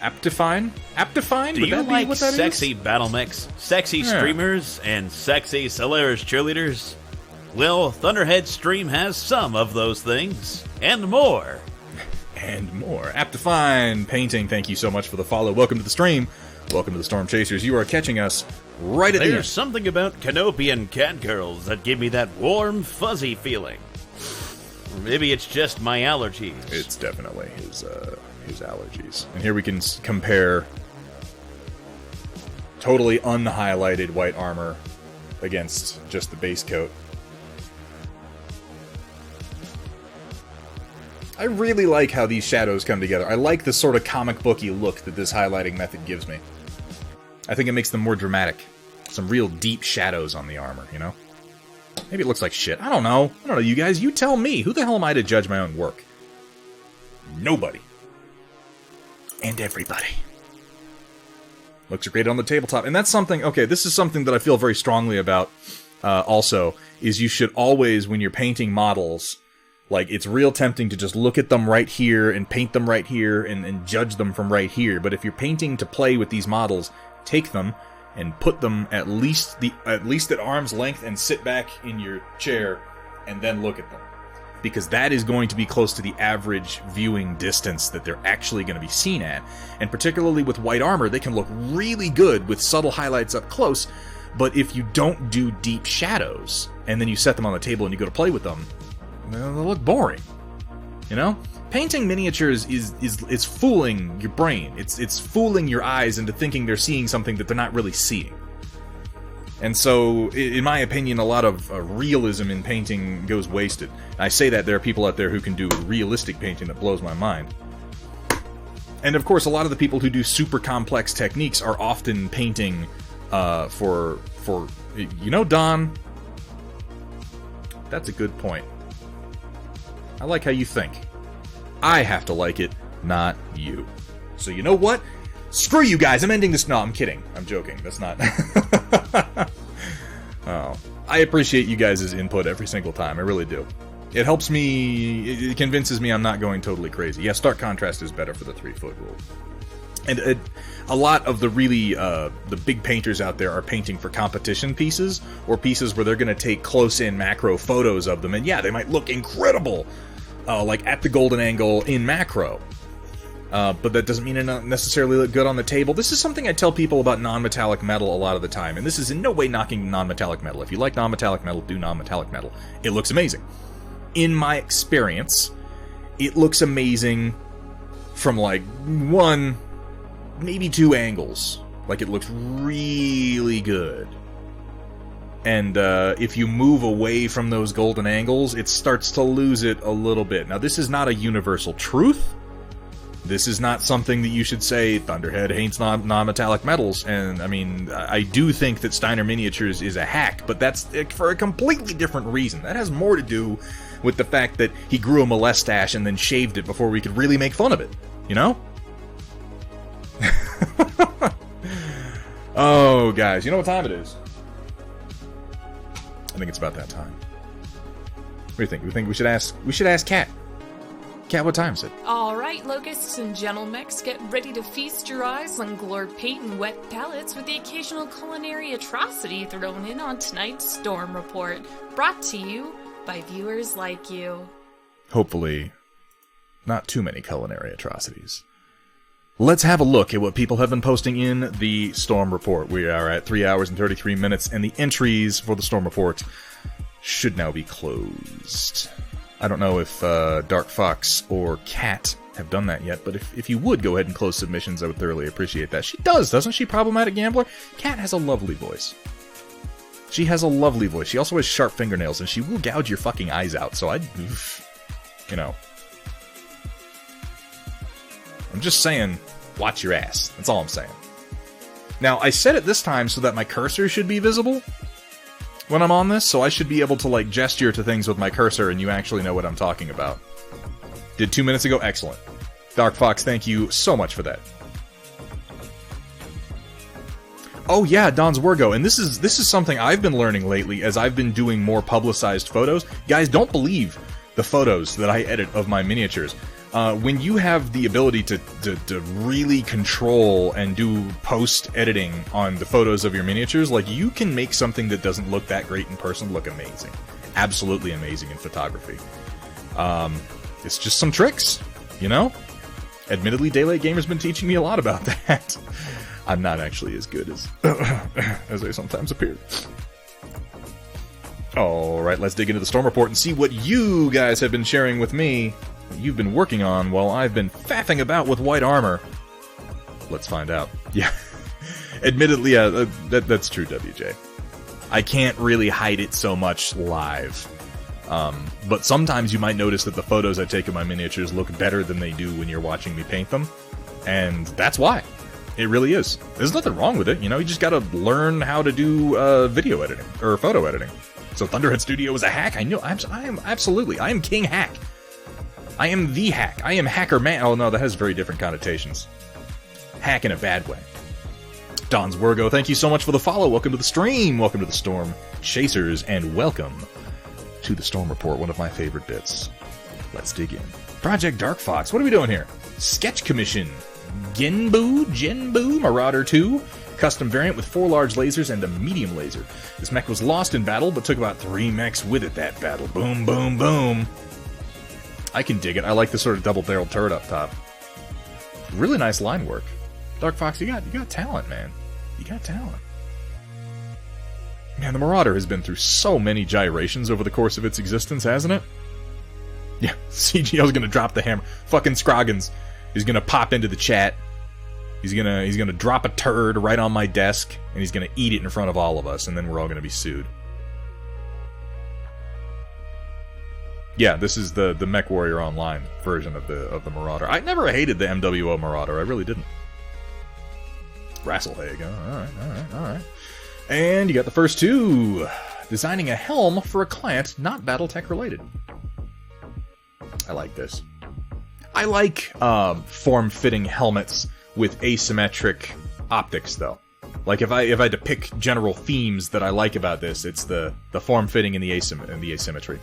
Aptifine? Aptifine? Do you like sexy battle mechs, sexy streamers, and sexy Solaris cheerleaders? Well, Thunderhead Stream has some of those things, and more. And more. Aptifine Painting, thank you so much for the follow. Welcome to the stream. Welcome to the Storm Chasers. You are catching us right at the end. There's something about Canopian catgirls that give me that warm, fuzzy feeling. Or maybe it's just my allergies. It's definitely his allergies. And here we can compare totally unhighlighted white armor against just the base coat. I really like how these shadows come together. I like the sort of comic booky look that this highlighting method gives me. I think it makes them more dramatic. Some real deep shadows on the armor, you know? Maybe it looks like shit. I don't know, you guys. You tell me. Who the hell am I to judge my own work? Nobody. And everybody. Looks great on the tabletop. And that's something... Okay, this is something that I feel very strongly about also, is you should always, when you're painting models... Like, it's real tempting to just look at them right here and paint them right here and judge them from right here. But if you're painting to play with these models, take them and put them at least at arm's length and sit back in your chair and then look at them. Because that is going to be close to the average viewing distance that they're actually going to be seen at. And particularly with white armor, they can look really good with subtle highlights up close. But if you don't do deep shadows and then you set them on the table and you go to play with them, they look boring, you know? Painting miniatures is fooling your brain. It's fooling your eyes into thinking they're seeing something that they're not really seeing. And so, in my opinion, a lot of realism in painting goes wasted. I say that there are people out there who can do realistic painting that blows my mind. And of course, a lot of the people who do super complex techniques are often painting for you know, Don? That's a good point. I like how you think. I have to like it, not you. So you know what? Screw you guys, I'm ending this... No, I'm kidding. I'm joking. That's not... Oh. I appreciate you guys' input every single time. I really do. It helps me... It convinces me I'm not going totally crazy. Yeah, stark contrast is better for the 3-foot rule. And a lot of the really, the big painters out there are painting for competition pieces, or pieces where they're going to take close-in macro photos of them, and yeah, they might look incredible, like at the golden angle in macro. But that doesn't mean it not necessarily look good on the table. This is something I tell people about non-metallic metal a lot of the time, and this is in no way knocking non-metallic metal. If you like non-metallic metal, do non-metallic metal. It looks amazing. In my experience, it looks amazing from, like, one... maybe 2 angles. Like, it looks really good. And if you move away from those golden angles, it starts to lose it a little bit. Now, this is not a universal truth. This is not something that you should say, Thunderhead hates non-metallic metals. And, I mean, I do think that Steiner Miniatures is a hack, but that's for a completely different reason. That has more to do with the fact that he grew a molestache and then shaved it before we could really make fun of it. You know? Oh, guys, you know what time it is? I think it's about that time. What do you think? We think we should ask Kat. Kat, what time is it? All right, locusts and gentlemex, get ready to feast your eyes on glorp paint and wet palates with the occasional culinary atrocity thrown in on tonight's Storm Report, brought to you by viewers like you. Hopefully, not too many culinary atrocities. Let's have a look at what people have been posting in the Storm Report. We are at 3 hours and 33 minutes, and the entries for the Storm Report should now be closed. I don't know if Dark Fox or Kat have done that yet, but if you would go ahead and close submissions, I would thoroughly appreciate that. She does, doesn't she, Problematic Gambler? Kat has a lovely voice. She has a lovely voice. She also has sharp fingernails, and she will gouge your fucking eyes out, so you know. I'm just saying, watch your ass. That's all I'm saying. Now, I set it this time so that my cursor should be visible when I'm on this, so I should be able to, like, gesture to things with my cursor and you actually know what I'm talking about. Did 2 minutes ago? Excellent. Dark Fox, thank you so much for that. Oh yeah, Don's Wergo, and this is something I've been learning lately as I've been doing more publicized photos. Guys, don't believe the photos that I edit of my miniatures. When you have the ability to really control and do post-editing on the photos of your miniatures, like, you can make something that doesn't look that great in person look amazing. Absolutely amazing in photography. It's just some tricks, you know? Admittedly, Daylight Gamer's been teaching me a lot about that. I'm not actually as good as I sometimes appear. Alright, let's dig into the Storm Report and see what you guys have been sharing with me. You've been working on while I've been faffing about with white armor. Let's find out. Yeah. Admittedly, that's true, WJ. I can't really hide it so much live. But sometimes you might notice that the photos I take of my miniatures look better than they do when you're watching me paint them. And that's why. It really is. There's nothing wrong with it, you know, you just gotta learn how to do video editing, or photo editing. So Thunderhead Studio is a hack? I know, I am absolutely, I am King Hack. I am the hack. I am Hacker Man. Oh no, that has very different connotations. Hack in a bad way. Don's Wergo, thank you so much for the follow. Welcome to the stream. Welcome to the Storm Chasers, and welcome to the Storm Report, one of my favorite bits. Let's dig in. Project Dark Fox, what are we doing here? Sketch Commission. Genbu Marauder 2. Custom variant with 4 large lasers and a medium laser. This mech was lost in battle, but took about 3 mechs with it that battle. Boom, boom, boom. I can dig it. I like the sort of double-barreled turret up top. Really nice line work. Dark Fox, you got talent, man. You got talent. Man, the Marauder has been through so many gyrations over the course of its existence, hasn't it? Yeah, CGO's gonna drop the hammer. Fucking Scroggins is gonna pop into the chat. He's gonna drop a turd right on my desk, and he's gonna eat it in front of all of us, and then we're all gonna be sued. Yeah, this is the Mech Warrior Online version of the Marauder. I never hated the MWO Marauder. I really didn't. Rasselhag. Alright. And you got the first 2. Designing a helm for a client not Battletech related. I like this. I like form-fitting helmets with asymmetric optics, though. Like, if I had to pick general themes that I like about this, it's the form-fitting and the asymmetry.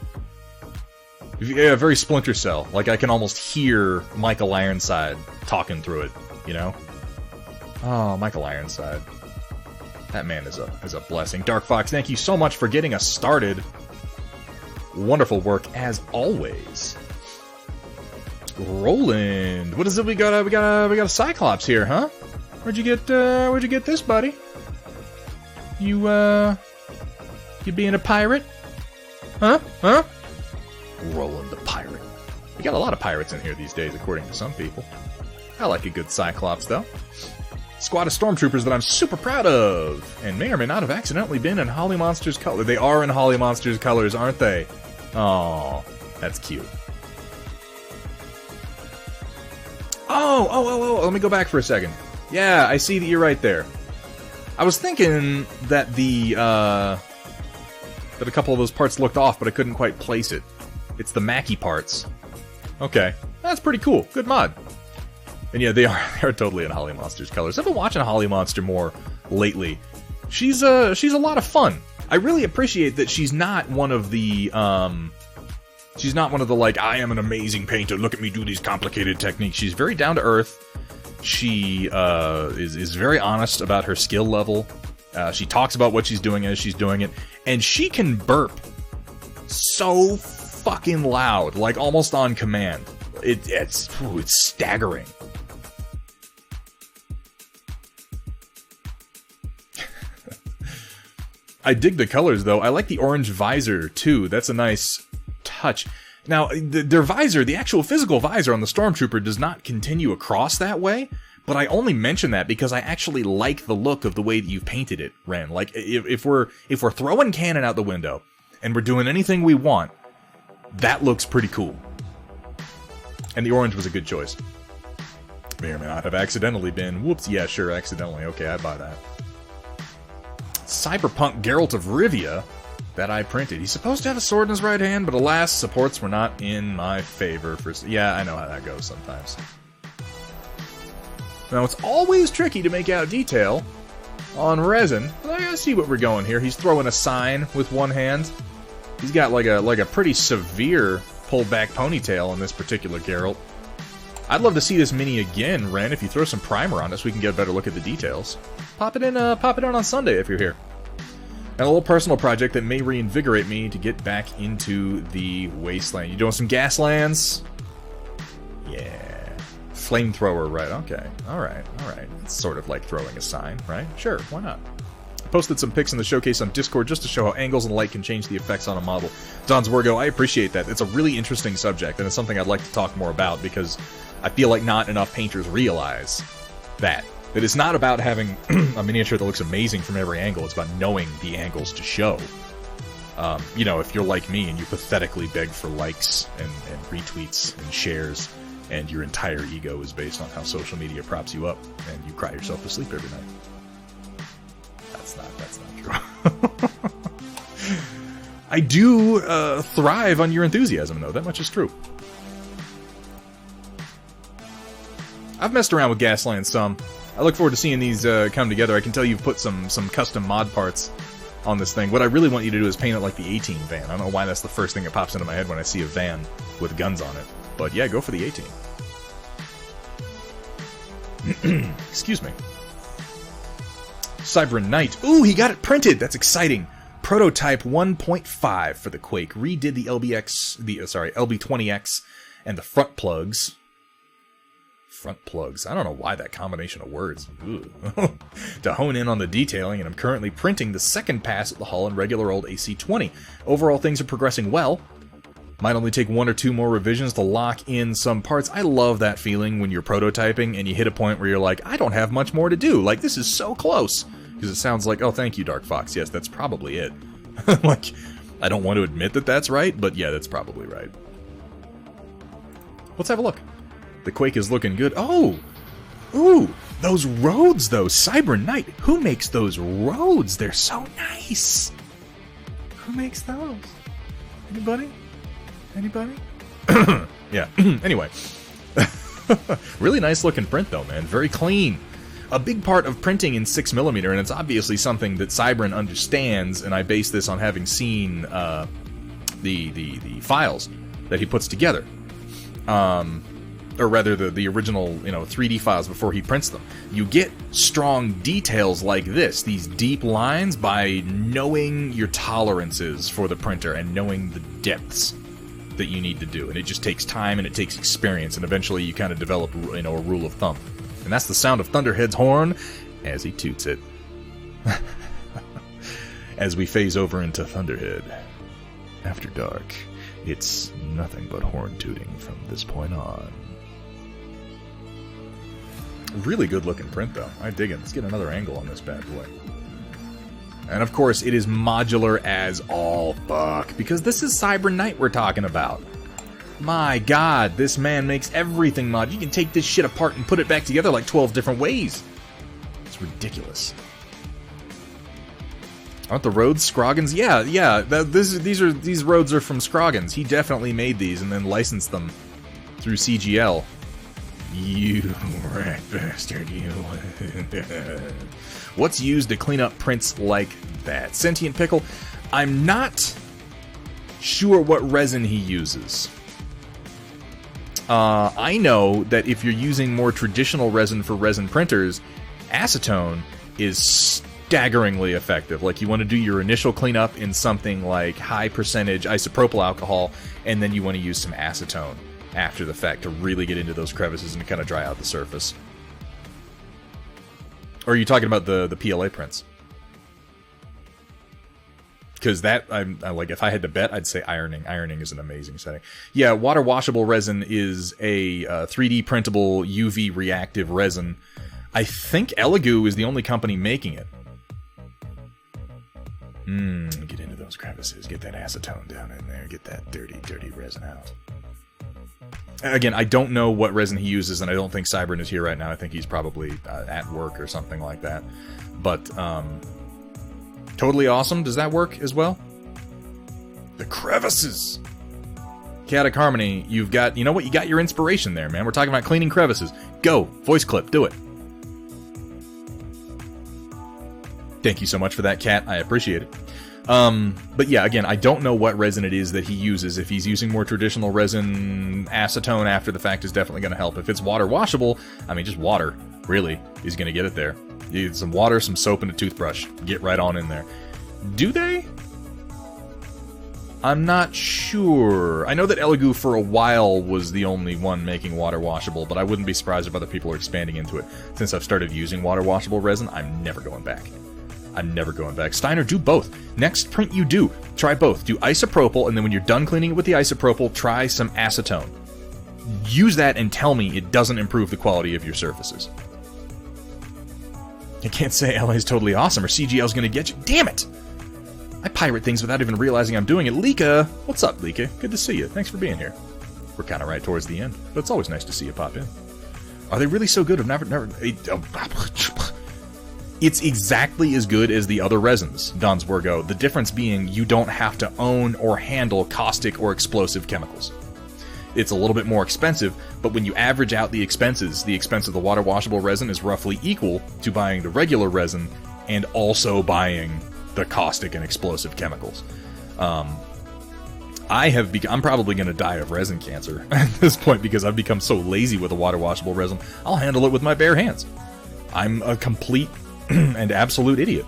Yeah, very Splinter Cell. Like, I can almost hear Michael Ironside talking through it, you know? Oh, Michael Ironside. That man is a blessing. Dark Fox, thank you so much for getting us started. Wonderful work, as always. Roland, what is it we got? We got a Cyclops here, huh? Where'd you get this, buddy? You being a pirate? Huh? Roland the pirate. We got a lot of pirates in here these days, according to some people. I like a good Cyclops, though. Squad of stormtroopers that I'm super proud of, and may or may not have accidentally been in Holly Monster's color. They are in Holly Monster's colors, aren't they? Oh, that's cute. Oh, let me go back for a second. Yeah, I see that you're right there. I was thinking that that a couple of those parts looked off, but I couldn't quite place it. It's the Mackie parts. Okay, that's pretty cool. Good mod. And yeah, they're totally in Holly Monster's colors. I've been watching Holly Monster more lately. She's a lot of fun. I really appreciate that she's not one of the like, I am an amazing painter, look at me do these complicated techniques. She's very down to earth. She is very honest about her skill level. She talks about what she's doing as she's doing it, and she can burp so fucking loud, like almost on command. It's staggering. I dig the colors, though. I like the orange visor, too. That's a nice touch. Now, their visor, the actual physical visor on the Stormtrooper, does not continue across that way, but I only mention that because I actually like the look of the way that you've painted it, Ren. Like, if we're throwing canon out the window, and we're doing anything we want, that looks pretty cool. And the orange was a good choice. May or may not have accidentally been. Whoops, yeah, sure, accidentally. Okay, I buy that. Cyberpunk Geralt of Rivia that I printed. He's supposed to have a sword in his right hand, but alas, supports were not in my favor. Yeah, I know how that goes sometimes. Now, it's always tricky to make out detail on resin, but I gotta see what we're going here. He's throwing a sign with one hand. He's got like a pretty severe pulled back ponytail in this particular Geralt. I'd love to see this mini again, Ren. If you throw some primer on it so we can get a better look at the details. Pop it in on Sunday if you're here. And a little personal project that may reinvigorate me to get back into the wasteland. You doing some Gaslands? Yeah. Flamethrower, right, okay. Alright. It's sort of like throwing a sign, right? Sure, why not? I posted some pics in the showcase on Discord just to show how angles and light can change the effects on a model. Don's Virgo, I appreciate that. It's a really interesting subject, and it's something I'd like to talk more about, because I feel like not enough painters realize that it's not about having a miniature that looks amazing from every angle. It's about knowing the angles to show. You know, if you're like me and you pathetically beg for likes and retweets and shares, and your entire ego is based on how social media props you up, and you cry yourself to sleep every night. That's not true. I do thrive on your enthusiasm, though. That much is true. I've messed around with Gasland some. I look forward to seeing these come together. I can tell you've put some custom mod parts on this thing. What I really want you to do is paint it like the A-Team van. I don't know why that's the first thing that pops into my head when I see a van with guns on it. But yeah, go for the A-Team. Excuse me. Cyber Knight. Ooh, he got it printed! That's exciting! Prototype 1.5 for the Quake. Redid the LB20X and the front plugs. Front plugs. I don't know why that combination of words. To hone in on the detailing, and I'm currently printing the second pass at the hull in regular old AC-20. Overall, things are progressing well. Might only take one or two more revisions to lock in some parts. I love that feeling when you're prototyping and you hit a point where you're like, I don't have much more to do. Like, this is so close. Because it sounds like, oh, thank you, Dark Fox. Yes, that's probably it. Like, I don't want to admit that that's right, but yeah, that's probably right. Let's have a look. The Quake is looking good. Oh! Ooh! Those roads, though! Cyber Knight! Who makes those roads? They're so nice! Who makes those? Anybody? Anybody? Yeah. Anyway. Really nice looking print, though, man. Very clean. A big part of printing in 6mm, and it's obviously something that Cybran understands, and I base this on having seen the files that he puts together. Or rather, the original, 3D files before he prints them. You get strong details like this, these deep lines, by knowing your tolerances for the printer and knowing the depths that you need to do. And it just takes time and it takes experience, and eventually you kind of develop, a rule of thumb. And that's the sound of Thunderhead's horn as he toots it. As we phase over into Thunderhead. After dark, it's nothing but horn tooting from this point on. Really good looking print, though. I dig it. Let's get another angle on this bad boy. And of course, it is modular as all fuck, because this is Cyber Knight we're talking about. My god, this man makes everything mod. You can take this shit apart and put it back together like 12 different ways. It's ridiculous. Aren't the roads Scroggins? Yeah. These roads are from Scroggins. He definitely made these and then licensed them through CGL. You rat bastard, you. What's used to clean up prints like that? Sentient Pickle? I'm not sure what resin he uses. I know that if you're using more traditional resin for resin printers, acetone is staggeringly effective. Like, you want to do your initial cleanup in something like high percentage isopropyl alcohol, and then you want to use some acetone after the fact to really get into those crevices and kind of dry out the surface. Or are you talking about the PLA prints? Because that, I like, if I had to bet, I'd say ironing. Ironing is an amazing setting. Yeah, water washable resin is a 3D printable UV reactive resin. I think Elegoo is the only company making it. Get into those crevices, get that acetone down in there, get that dirty, dirty resin out. Again, I don't know what resin he uses, and I don't think Cybern is here right now. I think he's probably at work or something like that. But, totally awesome. Does that work as well? The crevices! Chaotic Harmony, you've got... You know what? You got your inspiration there, man. We're talking about cleaning crevices. Go! Voice clip. Do it. Thank you so much for that, Cat. I appreciate it. But yeah, again, I don't know what resin it is that he uses. If he's using more traditional resin, acetone after the fact is definitely going to help. If it's water washable, I mean, just water, really, is going to get it there. You need some water, some soap, and a toothbrush. Get right on in there. Do they? I'm not sure. I know that Elegoo for a while was the only one making water washable, but I wouldn't be surprised if other people are expanding into it. Since I've started using water washable resin, I'm never going back. I'm never going back. Steiner, do both. Next print you do, try both. Do isopropyl, and then when you're done cleaning it with the isopropyl, try some acetone. Use that and tell me it doesn't improve the quality of your surfaces. I can't say LA's totally awesome or CGL's gonna get you. Damn it! I pirate things without even realizing I'm doing it. Lika! What's up, Lika? Good to see you. Thanks for being here. We're kind of right towards the end, but it's always nice to see you pop in. Are they really so good? I've never... It's exactly as good as the other resins, Don's Virgo. The difference being you don't have to own or handle caustic or explosive chemicals. It's a little bit more expensive, but when you average out the expenses, the expense of the water washable resin is roughly equal to buying the regular resin and also buying the caustic and explosive chemicals. I'm probably going to die of resin cancer at this point because I've become so lazy with a water washable resin. I'll handle it with my bare hands. I'm a complete and absolute idiot.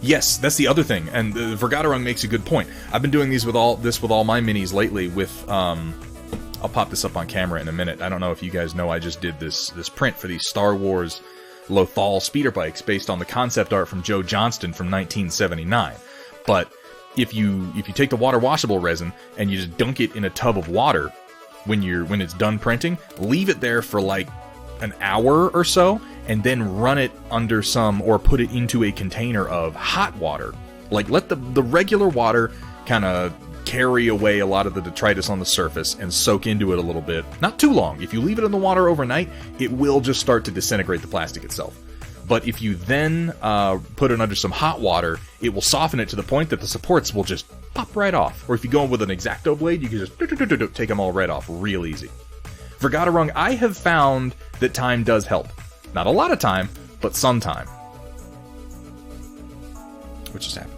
Yes, that's the other thing, and Vergaderung makes a good point. I've been doing these with all my minis lately with, I'll pop this up on camera in a minute. I don't know if you guys know I just did this print for these Star Wars Lothal speeder bikes based on the concept art from Joe Johnston from 1979. But if you take the water washable resin and you just dunk it in a tub of water when it's done printing, leave it there for like an hour or so, and then run it under or put it into a container of hot water. Like, let the regular water kind of carry away a lot of the detritus on the surface and soak into it a little bit. Not too long. If you leave it in the water overnight, it will just start to disintegrate the plastic itself. But if you then put it under some hot water, it will soften it to the point that the supports will just pop right off. Or if you go in with an X-Acto blade, you can just take them all right off real easy. Vergaderung, I have found that time does help. Not a lot of time, but some time. What just happened?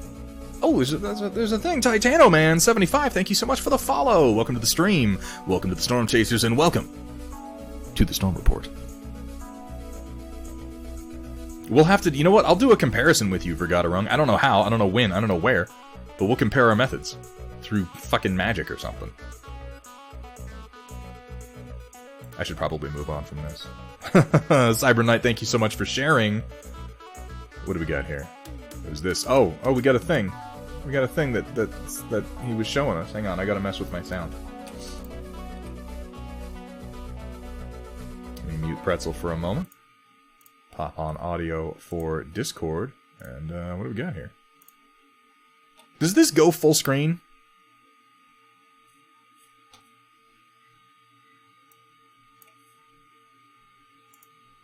Oh, there's a thing. Titano Man 75. Thank you so much for the follow. Welcome to the stream. Welcome to the Storm Chasers, and welcome to the Storm Report. We'll have to. You know what? I'll do a comparison with you, Vergaderung. I don't know how. I don't know when. I don't know where. But we'll compare our methods through fucking magic or something. I should probably move on from this. Cyber Knight, thank you so much for sharing. What do we got here? There's this. Oh, we got a thing. We got a thing that he was showing us. Hang on, I gotta mess with my sound. Let me mute Pretzel for a moment. Pop on audio for Discord. And what do we got here? Does this go full screen?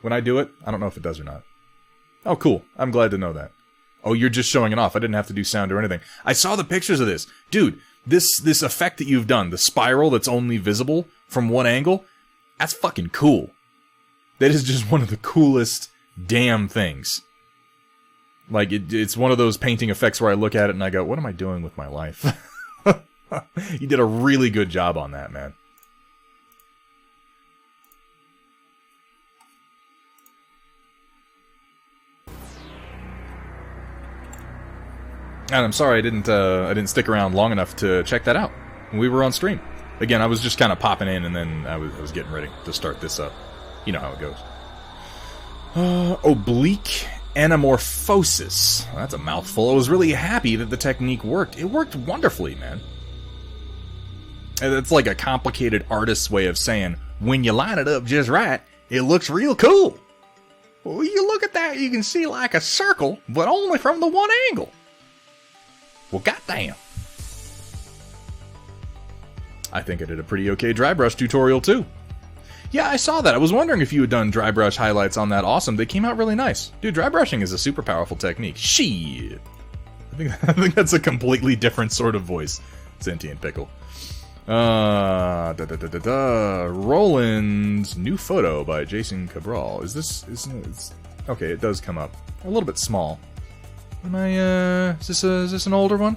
When I do it, I don't know if it does or not. Oh, cool. I'm glad to know that. Oh, you're just showing it off. I didn't have to do sound or anything. I saw the pictures of this. Dude, this effect that you've done, the spiral that's only visible from one angle, that's fucking cool. That is just one of the coolest damn things. Like, it's one of those painting effects where I look at it and I go, what am I doing with my life? You did a really good job on that, man. And I'm sorry I didn't stick around long enough to check that out when we were on stream. Again, I was just kind of popping in, and then I was getting ready to start this up. You know how it goes. Oblique anamorphosis. Well, that's a mouthful. I was really happy that the technique worked. It worked wonderfully, man. And it's like a complicated artist's way of saying, when you line it up just right, it looks real cool. Well, you look at that, you can see like a circle, but only from the one angle. Well, goddamn. I think I did a pretty okay dry brush tutorial, too. Yeah, I saw that. I was wondering if you had done dry brush highlights on that. Awesome. They came out really nice. Dude, dry brushing is a super powerful technique. Shit. I think that's a completely different sort of voice. Sentient Pickle. Roland's new photo by Jason Cabral. Is this... okay, it does come up. A little bit small. Is this an older one?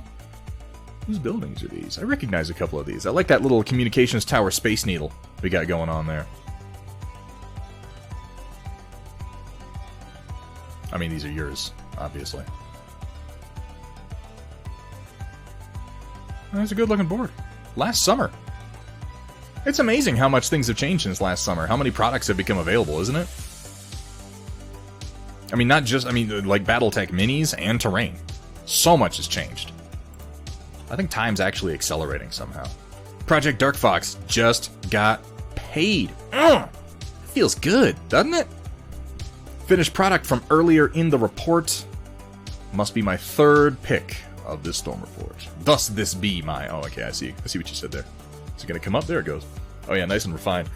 Whose buildings are these? I recognize a couple of these. I like that little communications tower space needle we got going on there. I mean, these are yours, obviously. That's a good looking board. Last summer. It's amazing how much things have changed since last summer. How many products have become available, isn't it? I mean, not just, like Battletech minis and terrain. So much has changed. I think time's actually accelerating somehow. Project Dark Fox just got paid. Feels good, doesn't it? Finished product from earlier in the report. Must be my third pick of this Storm report. Thus this be my... Oh, okay, I see what you said there. Is it going to come up? There it goes. Oh yeah, nice and refined.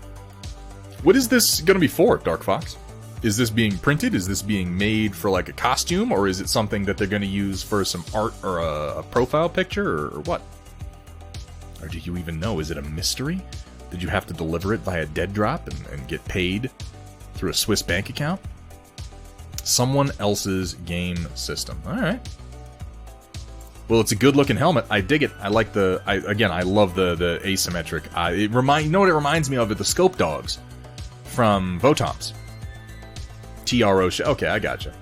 What is this going to be for, Dark Fox? Is this being printed? Is this being made for like a costume? Or is it something that they're going to use for some art or a profile picture or what? Or do you even know? Is it a mystery? Did you have to deliver it via dead drop and get paid through a Swiss bank account? Someone else's game system. Alright. Well, it's a good looking helmet. I dig it. I like the... I love the asymmetric. You know what it reminds me of? The Scope Dogs from Votoms. TRO show. Okay, I gotcha.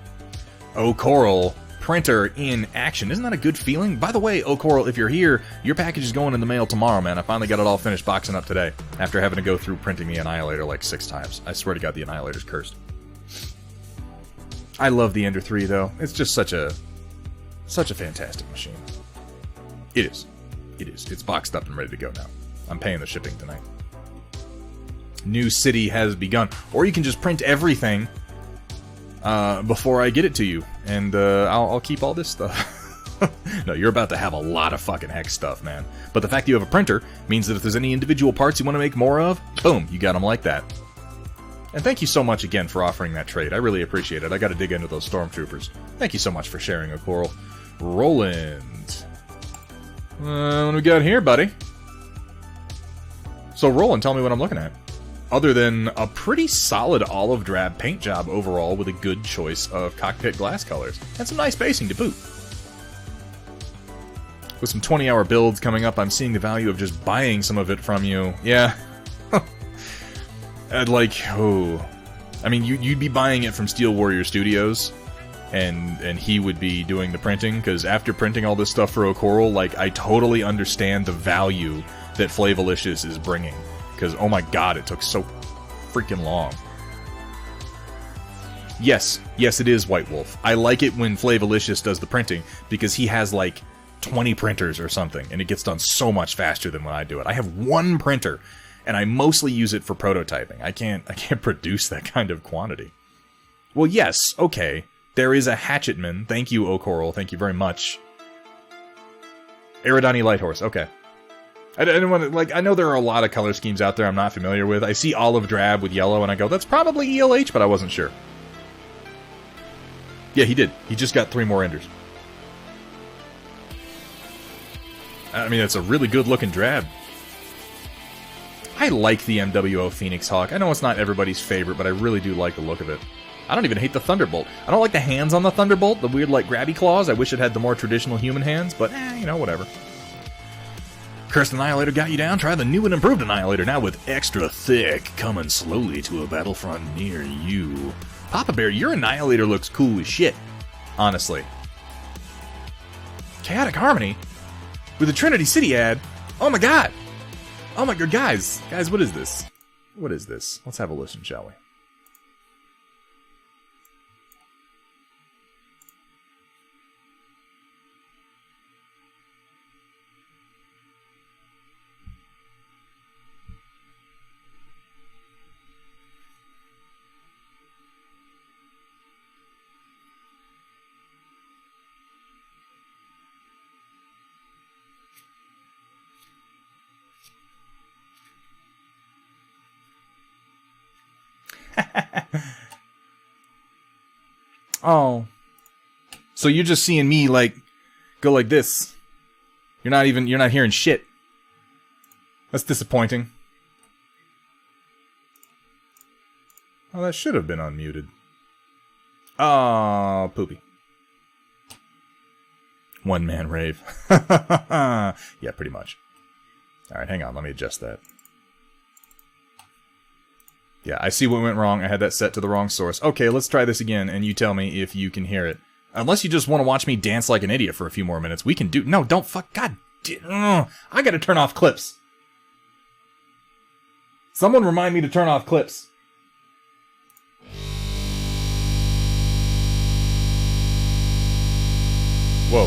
Coral printer in action. Isn't that a good feeling? By the way, Coral, if you're here, your package is going in the mail tomorrow, man. I finally got it all finished boxing up today after having to go through printing the Annihilator like 6 times. I swear to God, the Annihilator's cursed. I love the Ender 3, though. It's just such a fantastic machine. It is. It is. It's boxed up and ready to go now. I'm paying the shipping tonight. New city has begun. Or you can just print everything before I get it to you, and I'll keep all this stuff. No, you're about to have a lot of fucking hex stuff, man. But the fact that you have a printer means that if there's any individual parts you want to make more of, boom, you got them like that. And thank you so much again for offering that trade. I really appreciate it. I got to dig into those stormtroopers. Thank you so much for sharing, a Coral. Roland. What do we got here, buddy? So, Roland, tell me what I'm looking at. Other than a pretty solid olive drab paint job overall with a good choice of cockpit glass colors. And some nice basing to boot. With some 20-hour builds coming up, I'm seeing the value of just buying some of it from you. Yeah. I mean, you'd be buying it from Steel Warrior Studios, and he would be doing the printing, because after printing all this stuff for O'Coral, like, I totally understand the value that Flavolicious is bringing. Because, oh my god, it took so freaking long. Yes, it is White Wolf. I like it when Flavolicious does the printing, because he has, like, 20 printers or something, and it gets done so much faster than when I do it. I have one printer, and I mostly use it for prototyping. I can't produce that kind of quantity. Well, yes, okay. There is a Hatchetman. Thank you, O'Coral. Thank you very much. Aerodani Lighthorse. Okay. I didn't want to, like, I know there are a lot of color schemes out there I'm not familiar with. I see olive drab with yellow, and I go, that's probably ELH, but I wasn't sure. Yeah, he did. He just got 3 more enders. I mean, that's a really good-looking drab. I like the MWO Phoenix Hawk. I know it's not everybody's favorite, but I really do like the look of it. I don't even hate the Thunderbolt. I don't like the hands on the Thunderbolt, the weird, like, grabby claws. I wish it had the more traditional human hands, but, you know, whatever. Cursed Annihilator got you down? Try the new and improved Annihilator, now with extra thick, coming slowly to a battlefront near you. Papa Bear, your Annihilator looks cool as shit. Honestly. Chaotic Harmony? With a Trinity City ad? Oh my god! Oh my god, guys! Guys, what is this? What is this? Let's have a listen, shall we? Oh. So you're just seeing me, like, go like this. You're not hearing shit. That's disappointing. Oh, that should have been unmuted. Oh, poopy. One-man rave. Yeah, pretty much. Alright, hang on, let me adjust that. Yeah, I see what went wrong. I had that set to the wrong source. Okay, let's try this again, and you tell me if you can hear it. Unless you just want to watch me dance like an idiot for a few more minutes, we can do... No, don't fuck... God... I gotta turn off clips. Someone remind me to turn off clips. Whoa.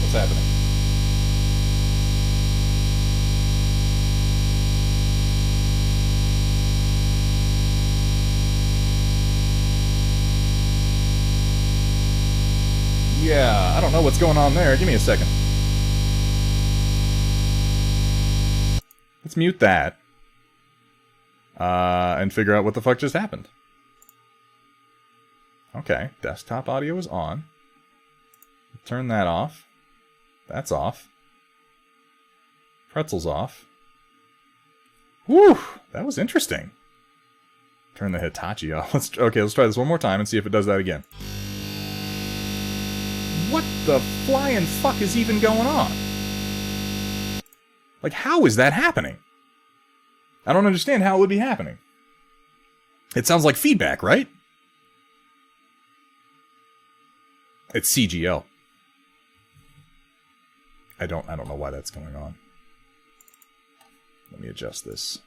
What's happening? Yeah, I don't know what's going on there. Give me a second. Let's mute that. And figure out what the fuck just happened. Okay, desktop audio is on. Turn that off. That's off. Pretzel's off. Whew, that was interesting. Turn the Hitachi off. Let's try this one more time and see if it does that again. What the flying fuck is even going on? Like, how is that happening? I don't understand how it would be happening. It sounds like feedback, right? It's CGL. I don't know why that's going on. Let me adjust this.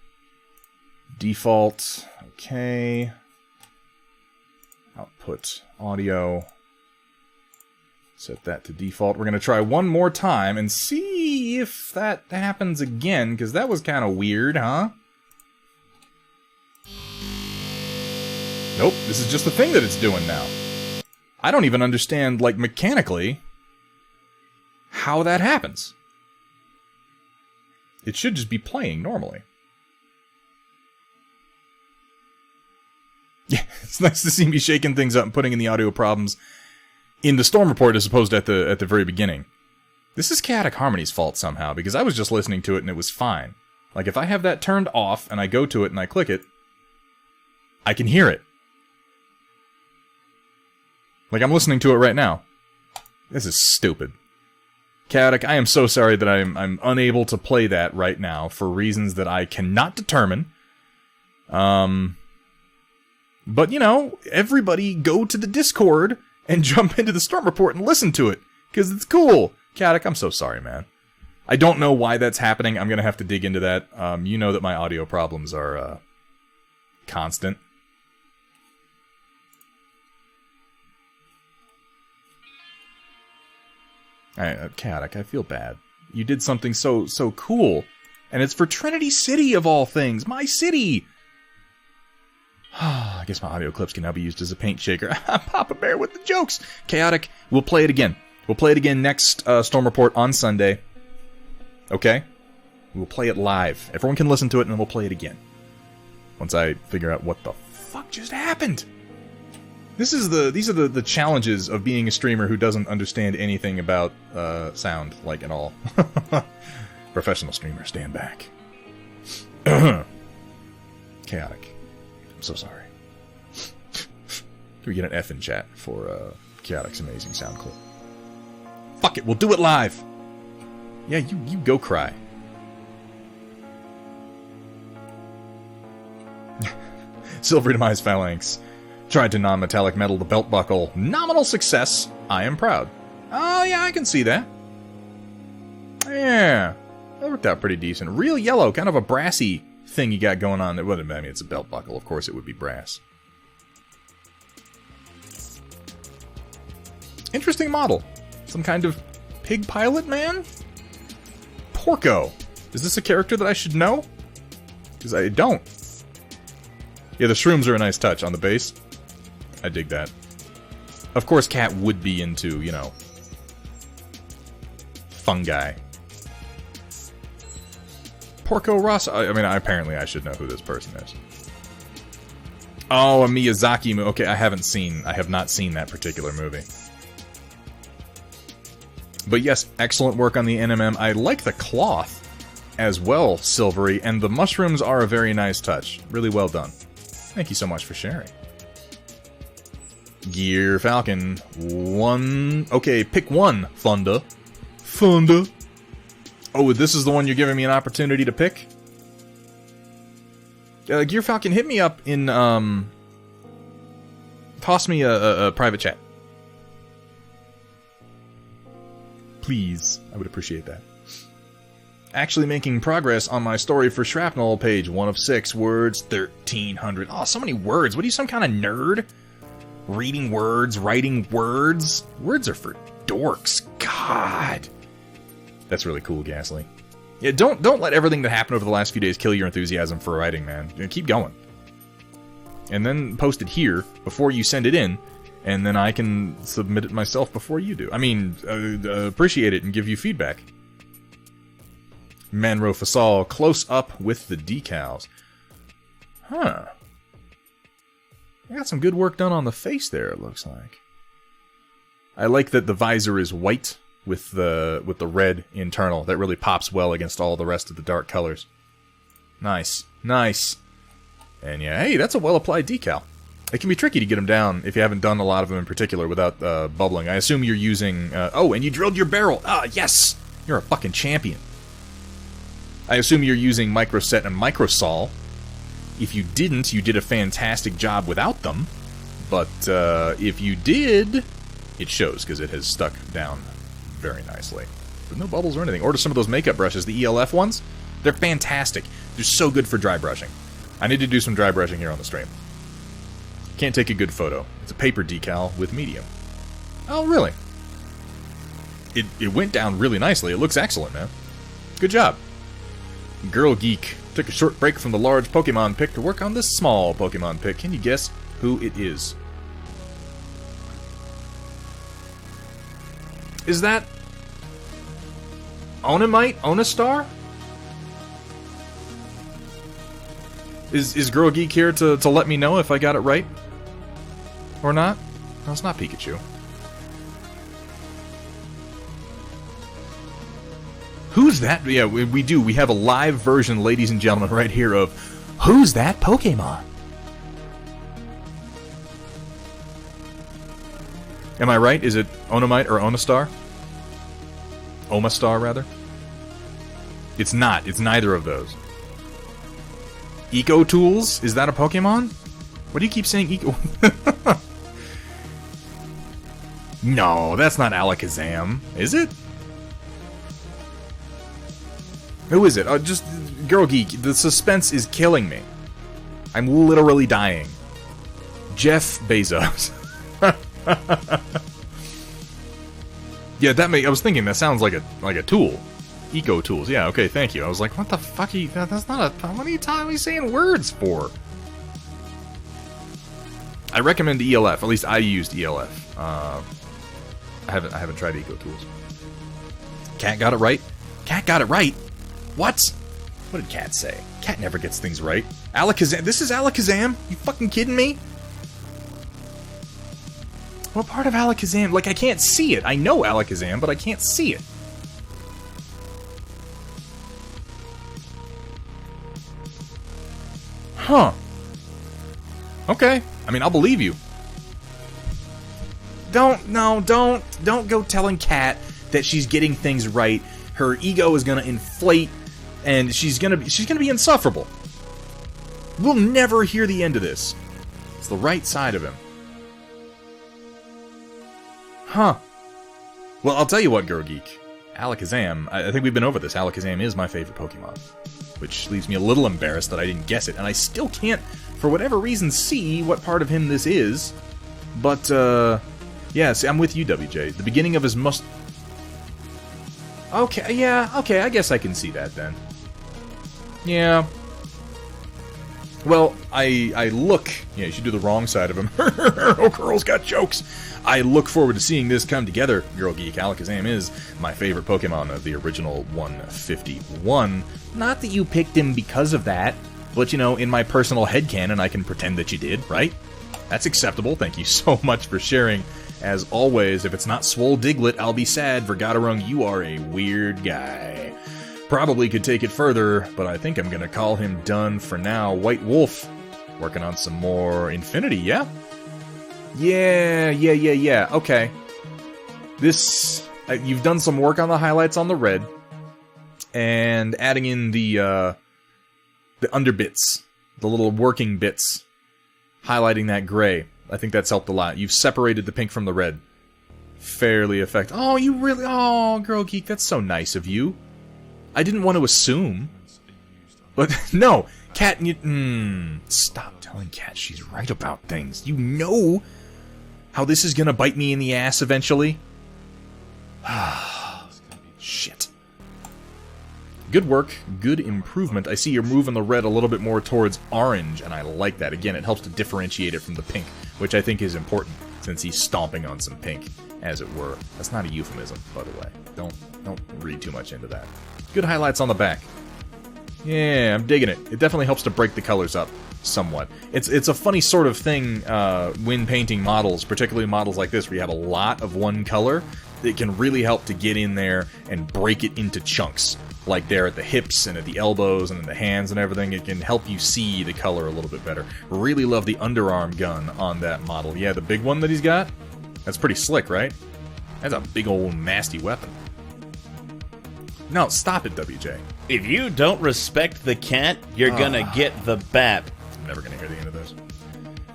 Default. Okay. Output audio. Set that to default. We're going to try one more time and see if that happens again, because that was kind of weird, huh? Nope, this is just the thing that it's doing now. I don't even understand, like, mechanically how that happens. It should just be playing normally. Yeah, it's nice to see me shaking things up and putting in the audio problems in the Storm Report as opposed to at the very beginning. This is Chaotic Harmony's fault somehow, because I was just listening to it and it was fine. Like, if I have that turned off and I go to it and I click it, I can hear it. Like, I'm listening to it right now. This is stupid. Chaotic, I am so sorry that I'm unable to play that right now for reasons that I cannot determine. But, you know, everybody go to the Discord and jump into the Storm Report and listen to it, because it's cool. Chaotic, I'm so sorry, man. I don't know why that's happening. I'm going to have to dig into that. You know that my audio problems are constant. Chaotic, I feel bad. You did something so cool And it's for Trinity City, of all things. My city! I guess my audio clips can now be used as a paint shaker. Papa Bear with the jokes! Chaotic, we'll play it again. We'll play it again next Storm Report on Sunday. Okay? We'll play it live. Everyone can listen to it, and then we'll play it again. Once I figure out what the fuck just happened. These are the challenges of being a streamer who doesn't understand anything about sound, like, at all. Professional streamer, stand back. Chaotic. I'm so sorry. Can we get an F in chat for Chaotic's amazing sound clip? Fuck it, we'll do it live! Yeah, you go cry. Silvery Demise Phalanx. Tried to non-metallic metal the belt buckle. Nominal success. I am proud. Oh, yeah, I can see that. Yeah. That worked out pretty decent. Real yellow, kind of a brassy thing you got going on there. Well, I mean, it's a belt buckle. Of course it would be brass. Interesting model. Some kind of pig pilot man? Porco. Is this a character that I should know? Because I don't. Yeah, the shrooms are a nice touch on the base. I dig that. Of course, Cat would be into, you know, fungi. Porco Rosso. I mean, apparently I should know who this person is. Oh, a Miyazaki movie. Okay, I have not seen that particular movie. But yes, excellent work on the NMM. I like the cloth as well, Silvery, and the mushrooms are a very nice touch. Really well done. Thank you so much for sharing. Gear Falcon. One. Okay, pick one, Funda. Funda. Oh, this is the one you're giving me an opportunity to pick? Gear Falcon, hit me up in, toss me a private chat. Please. I would appreciate that. Actually making progress on my story for Shrapnel, page 1 of 6, words 1,300. Oh, so many words. What are you, some kind of nerd? Reading words, writing words? Words are for dorks. God. That's really cool, Ghastly. Yeah, don't let everything that happened over the last few days kill your enthusiasm for writing, man. You know, keep going. And then post it here before you send it in, and then I can submit it myself before you do. I mean, appreciate it and give you feedback. Manro Fasal, close up with the decals. Huh. I got some good work done on the face there, it looks like. I like that the visor is white with the red internal. That really pops well against all the rest of the dark colors. Nice. Nice. And yeah, hey, that's a well-applied decal. It can be tricky to get them down if you haven't done a lot of them in particular without bubbling. I assume you're using... oh, and you drilled your barrel! Ah, yes! You're a fucking champion. I assume you're using Microset and Microsol. If you didn't, you did a fantastic job without them. But if you did, it shows, because it has stuck down very nicely. With no bubbles or anything. Order some of those makeup brushes, the ELF ones. They're fantastic. They're so good for dry brushing. I need to do some dry brushing here on the stream. Can't take a good photo. It's a paper decal with medium. Oh, really? It went down really nicely. It looks excellent, man. Good job. Girl Geek took a short break from the large Pokemon pick to work on this small Pokemon pick. Can you guess who it is? Is that Onomite? Onostar? Is Girl Geek here to let me know if I got it right? Or not? No, it's not Pikachu. Who's that? Yeah, we do. We have a live version, ladies and gentlemen, right here of Who's That Pokemon? Am I right? Is it Onomite or Onostar? Omastar, rather? It's not. It's neither of those. Eco Tools? Is that a Pokemon? What do you keep saying Eco? No, that's not Alakazam. Is it? Who is it? Just Girl Geek. The suspense is killing me. I'm literally dying. Jeff Bezos. Yeah, I was thinking that sounds like a tool. Eco tools. Yeah, okay, thank you. I was like, what the fuck are you... That's not a... What are you saying words for? I recommend ELF. At least I used ELF. I haven't tried Eco tools. Cat got it right? Cat got it right? What? What did Cat say? Cat never gets things right. Alakazam. This is Alakazam? You fucking kidding me? What part of Alakazam? Like, I can't see it. I know Alakazam, but I can't see it. Huh. Okay. I mean, I'll believe you. Don't go telling Cat that she's getting things right. Her ego is gonna inflate, and she's gonna be insufferable. We'll never hear the end of this. It's the right side of him. Huh. Well, I'll tell you what, Girl Geek. Alakazam, I think we've been over this. Alakazam is my favorite Pokemon. Which leaves me a little embarrassed that I didn't guess it. And I still can't, for whatever reason, see what part of him this is. But, yeah, see, I'm with you, WJ. The beginning of his Okay, yeah, okay, I guess I can see that then. Yeah. Well, I look... Yeah, you should do the wrong side of him. Oh, girl's got jokes. I look forward to seeing this come together, Girl Geek. Alakazam is my favorite Pokemon of the original 151. Not that you picked him because of that, but, you know, in my personal headcanon, I can pretend that you did, right? That's acceptable. Thank you so much for sharing. As always, if it's not Swole Diglett, I'll be sad. Vergaderung, you are a weird guy. Probably could take it further, but I think I'm gonna call him done for now. White Wolf, working on some more Infinity, yeah? Yeah, okay. This, you've done some work on the highlights on the red, and adding in the under bits, the little working bits, highlighting that gray. I think that's helped a lot. You've separated the pink from the red. Fairly effective. Oh, you really... Oh, Girl Geek, that's so nice of you. I didn't want to assume. But, no. Cat, stop telling Cat she's right about things. You know how this is gonna bite me in the ass eventually? Shit. Good work, good improvement. I see you're moving the red a little bit more towards orange, and I like that. Again, it helps to differentiate it from the pink, which I think is important, since he's stomping on some pink, as it were. That's not a euphemism, by the way. Don't read too much into that. Good highlights on the back. Yeah, I'm digging it. It definitely helps to break the colors up somewhat. It's a funny sort of thing when painting models, particularly models like this, where you have a lot of one color. It can really help to get in there and break it into chunks. Like there at the hips and at the elbows and in the hands and everything. It can help you see the color a little bit better. Really love the underarm gun on that model. Yeah, the big one that he's got? That's pretty slick, right? That's a big old nasty weapon. No, stop it, WJ. If you don't respect the cat, you're gonna get the BAP. I'm never gonna hear the end of this.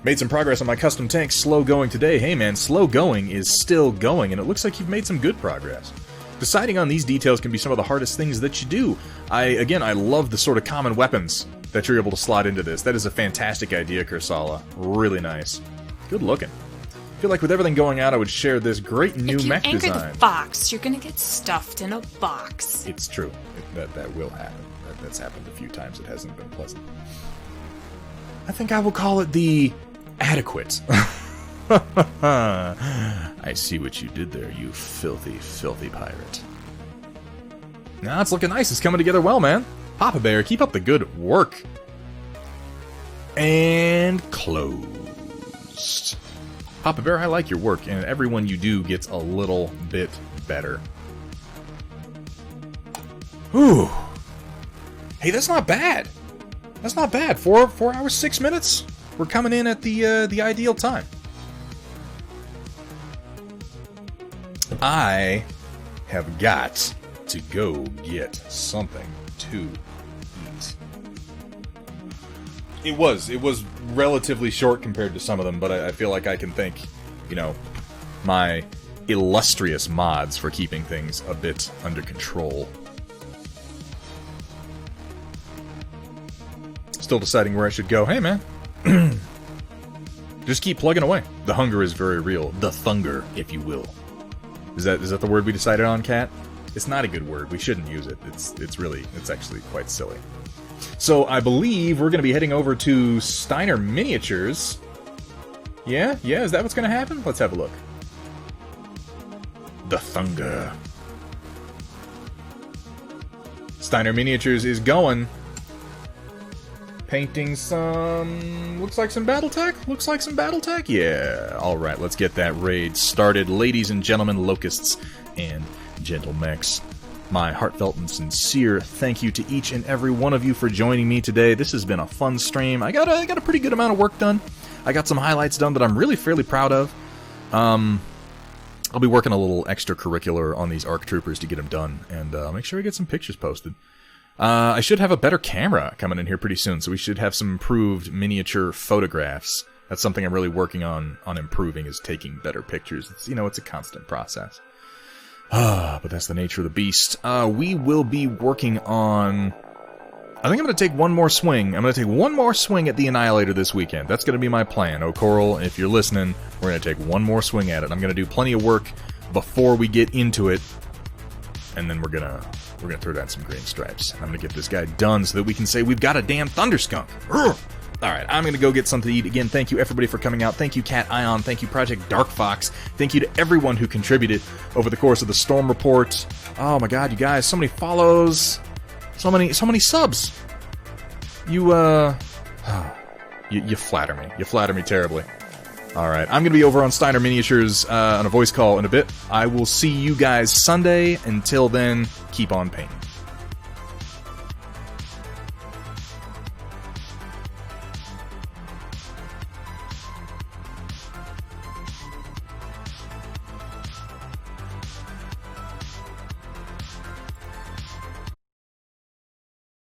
Made some progress on my custom tank, slow going today. Hey man, slow going is still going, and it looks like you've made some good progress. Deciding on these details can be some of the hardest things that you do. I love the sort of common weapons that you're able to slot into this. That is a fantastic idea, Kursala. Really nice. Good looking. I feel like with everything going on, I would share this great new mech design. If you anchor the box, you're gonna get stuffed in a box. It's true. That will happen. That's happened a few times. It hasn't been pleasant. I think I will call it the adequate. I see what you did there, you filthy, filthy pirate. Now it's looking nice. It's coming together well, man. Papa Bear, keep up the good work. And closed. Papa Bear, I like your work, and everyone you do gets a little bit better. Ooh. Hey, that's not bad. That's not bad. 4 hours, 6 minutes. We're coming in at the ideal time. I have got to go get something to eat. It was relatively short compared to some of them, but I feel like I can thank, you know, my illustrious mods for keeping things a bit under control. Still deciding where I should go. Hey, man. Just keep plugging away. The hunger is very real. The thunger, if you will. Is that the word we decided on, Cat? It's not a good word. We shouldn't use it. It's actually quite silly. So I believe we're going to be heading over to Steiner Miniatures. Yeah, is that what's going to happen? Let's have a look. The Thunder. Steiner Miniatures is going. Painting some... Looks like some Battletech? Yeah. Alright, let's get that raid started. Ladies and gentlemen, locusts and gentle mechs. My heartfelt and sincere thank you to each and every one of you for joining me today. This has been a fun stream. I got a pretty good amount of work done. I got some highlights done that I'm really fairly proud of. I'll be working a little extracurricular on these ARC Troopers to get them done, and make sure we get some pictures posted. I should have a better camera coming in here pretty soon, so we should have some improved miniature photographs. That's something I'm really working on improving, is taking better pictures. It's, it's a constant process. But that's the nature of the beast. We will be working on... I think I'm going to take one more swing. I'm going to take one more swing at the Annihilator this weekend. That's going to be my plan. Coral, if you're listening, we're going to take one more swing at it. I'm going to do plenty of work before we get into it, and then we're going to throw down some green stripes. I'm going to get this guy done so that we can say we've got a damn Thunderskunk. Alright, I'm going to go get something to eat. Again, thank you everybody for coming out. Thank you Cat Ion. Thank you Project Dark Fox. Thank you to everyone who contributed over the course of the Storm Report. Oh my god, you guys, so many follows. So many subs. You flatter me. You flatter me terribly. Alright, I'm going to be over on Steiner Miniatures on a voice call in a bit. I will see you guys Sunday. Until then, keep on painting.